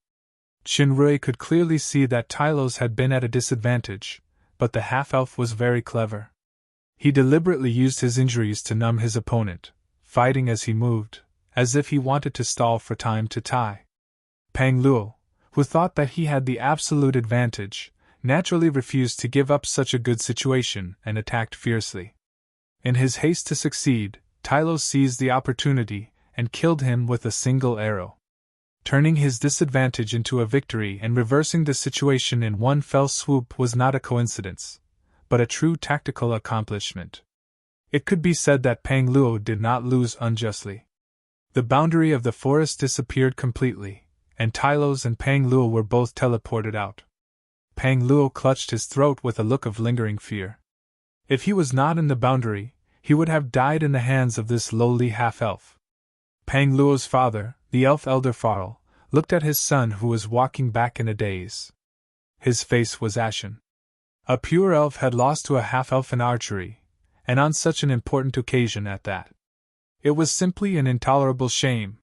S1: Chunrei could clearly see that Tylos had been at a disadvantage, but the half-elf was very clever. He deliberately used his injuries to numb his opponent, fighting as he moved, as if he wanted to stall for time to tie. Peng Luo, who thought that he had the absolute advantage, naturally refused to give up such a good situation and attacked fiercely. In his haste to succeed, Tylos seized the opportunity and killed him with a single arrow. Turning his disadvantage into a victory and reversing the situation in one fell swoop was not a coincidence, but a true tactical accomplishment. It could be said that Peng Luo did not lose unjustly. The boundary of the forest disappeared completely, and Tylos and Peng Luo were both teleported out. Peng Luo clutched his throat with a look of lingering fear. If he was not in the boundary, he would have died in the hands of this lowly half-elf. Peng Luo's father, the elf elder Farl, looked at his son who was walking back in a daze. His face was ashen. A pure elf had lost to a half-elf in archery, and on such an important occasion at that. It was simply an intolerable shame.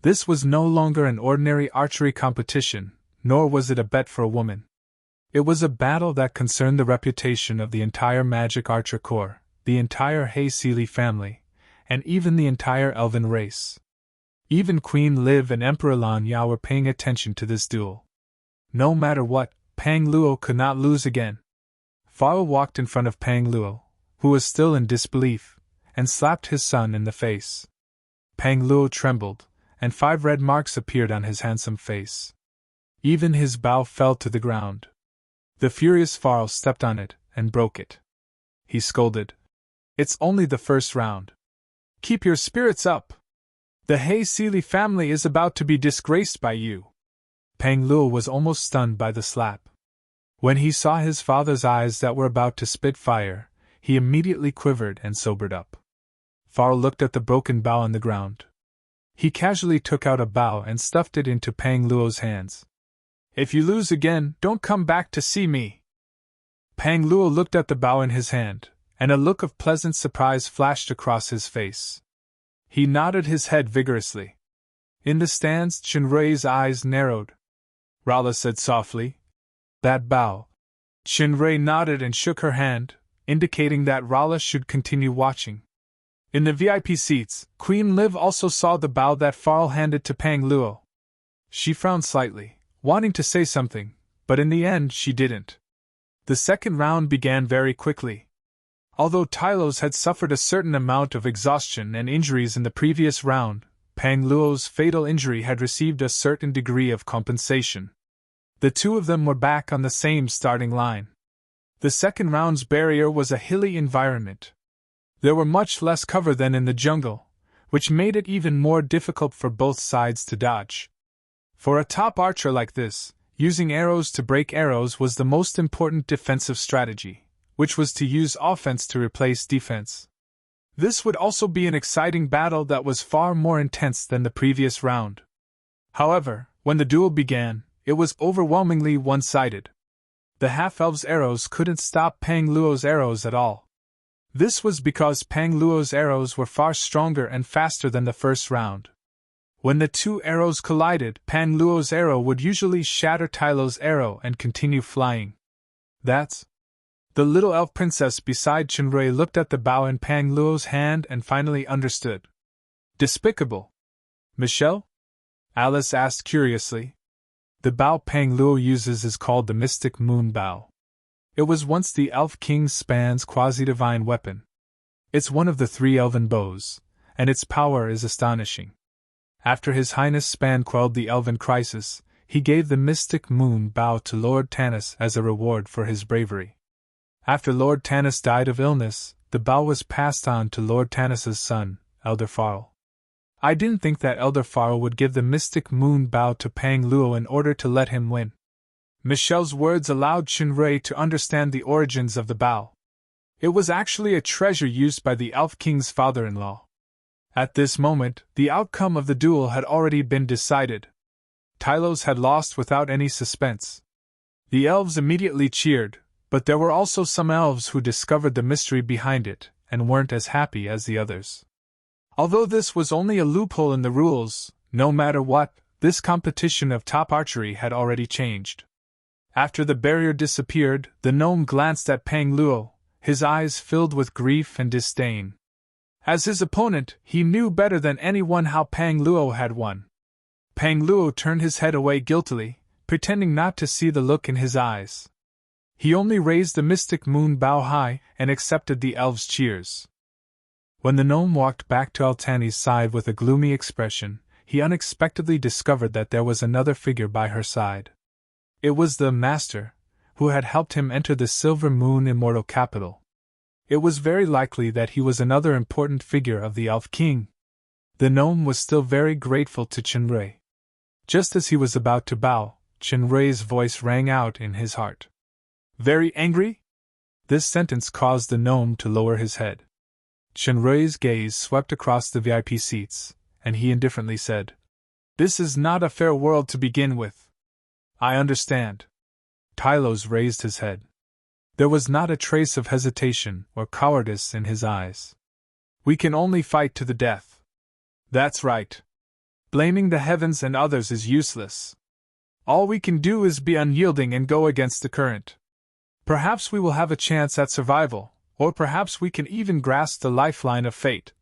S1: This was no longer an ordinary archery competition, nor was it a bet for a woman. It was a battle that concerned the reputation of the entire Magic Archer Corps, the entire Hay Sealy family, and even the entire elven race. Even Queen Liv and Emperor Lan Ya were paying attention to this duel. No matter what, Peng Luo could not lose again. Farl walked in front of Peng Luo, who was still in disbelief, and slapped his son in the face. Pang Luo trembled, and 5 red marks appeared on his handsome face. Even his bow fell to the ground. The furious Farl stepped on it and broke it. He scolded. "It's only the first round. Keep your spirits up. The He Seely family is about to be disgraced by you." Pang Luo was almost stunned by the slap. When he saw his father's eyes that were about to spit fire, he immediately quivered and sobered up. Farl looked at the broken bow on the ground. He casually took out a bow and stuffed it into Pang Luo's hands. "If you lose again, don't come back to see me." Pang Luo looked at the bow in his hand, and a look of pleasant surprise flashed across his face. He nodded his head vigorously. In the stands, Chenrei's eyes narrowed. Rala said softly, "That bow." Chenrei nodded and shook her hand, indicating that Rala should continue watching. In the VIP seats, Queen Liv also saw the bow that Farl handed to Pang Luo. She frowned slightly, wanting to say something, but in the end she didn't. The second round began very quickly. Although Tylos had suffered a certain amount of exhaustion and injuries in the previous round, Pang Luo's fatal injury had received a certain degree of compensation. The two of them were back on the same starting line. The second round's barrier was a hilly environment. There were much less cover than in the jungle, which made it even more difficult for both sides to dodge. For a top archer like this, using arrows to break arrows was the most important defensive strategy, which was to use offense to replace defense. This would also be an exciting battle that was far more intense than the previous round. However, when the duel began, it was overwhelmingly one-sided. The half-elves' arrows couldn't stop Pang Luo's arrows at all. This was because Pang Luo's arrows were far stronger and faster than the first round. When the two arrows collided, Pang Luo's arrow would usually shatter Tylo's arrow and continue flying. "That's..." The little elf princess beside Chenrei looked at the bow in Pang Luo's hand and finally understood. "Despicable." "Michelle?" Alice asked curiously. "The bow Pang Luo uses is called the Mystic Moon Bow. It was once the Elf King Span's quasi-divine weapon. It's one of the 3 elven bows, and its power is astonishing. After His Highness Span quelled the elven crisis, he gave the Mystic Moon Bow to Lord Tanis as a reward for his bravery. After Lord Tanis died of illness, the bow was passed on to Lord Tanis's son, Elder Farl. I didn't think that Elder Farl would give the Mystic Moon Bow to Pang Luo in order to let him win." Michelle's words allowed Chenrei to understand the origins of the bow. It was actually a treasure used by the Elf King's father-in-law. At this moment, the outcome of the duel had already been decided. Tylos had lost without any suspense. The elves immediately cheered, but there were also some elves who discovered the mystery behind it and weren't as happy as the others. Although this was only a loophole in the rules, no matter what, this competition of top archery had already changed. After the barrier disappeared, the gnome glanced at Pang Luo, his eyes filled with grief and disdain. As his opponent, he knew better than anyone how Pang Luo had won. Pang Luo turned his head away guiltily, pretending not to see the look in his eyes. He only raised the Mystic Moon Bow high and accepted the elves' cheers. When the gnome walked back to Altani's side with a gloomy expression, he unexpectedly discovered that there was another figure by her side. It was the Master, who had helped him enter the Silver Moon Immortal Capital. It was very likely that he was another important figure of the Elf King. The gnome was still very grateful to Chenrei. Just as he was about to bow, Chenrei's voice rang out in his heart. "Very angry?" This sentence caused the gnome to lower his head. Chenrei's gaze swept across the VIP seats, and he indifferently said, "This is not a fair world to begin with." "I understand." Tylos raised his head. There was not a trace of hesitation or cowardice in his eyes. "We can only fight to the death." "That's right. Blaming the heavens and others is useless. All we can do is be unyielding and go against the current. Perhaps we will have a chance at survival, or perhaps we can even grasp the lifeline of fate."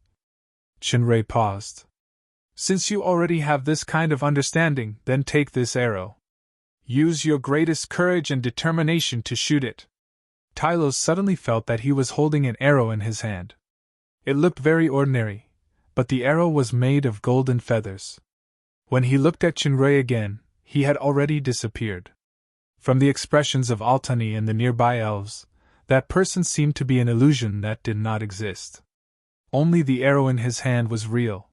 S1: Chenrei paused. "Since you already have this kind of understanding, then take this arrow. Use your greatest courage and determination to shoot it." Tylos suddenly felt that he was holding an arrow in his hand. It looked very ordinary, but the arrow was made of golden feathers. When he looked at Chinray again, he had already disappeared. From the expressions of Altani and the nearby elves, that person seemed to be an illusion that did not exist. Only the arrow in his hand was real,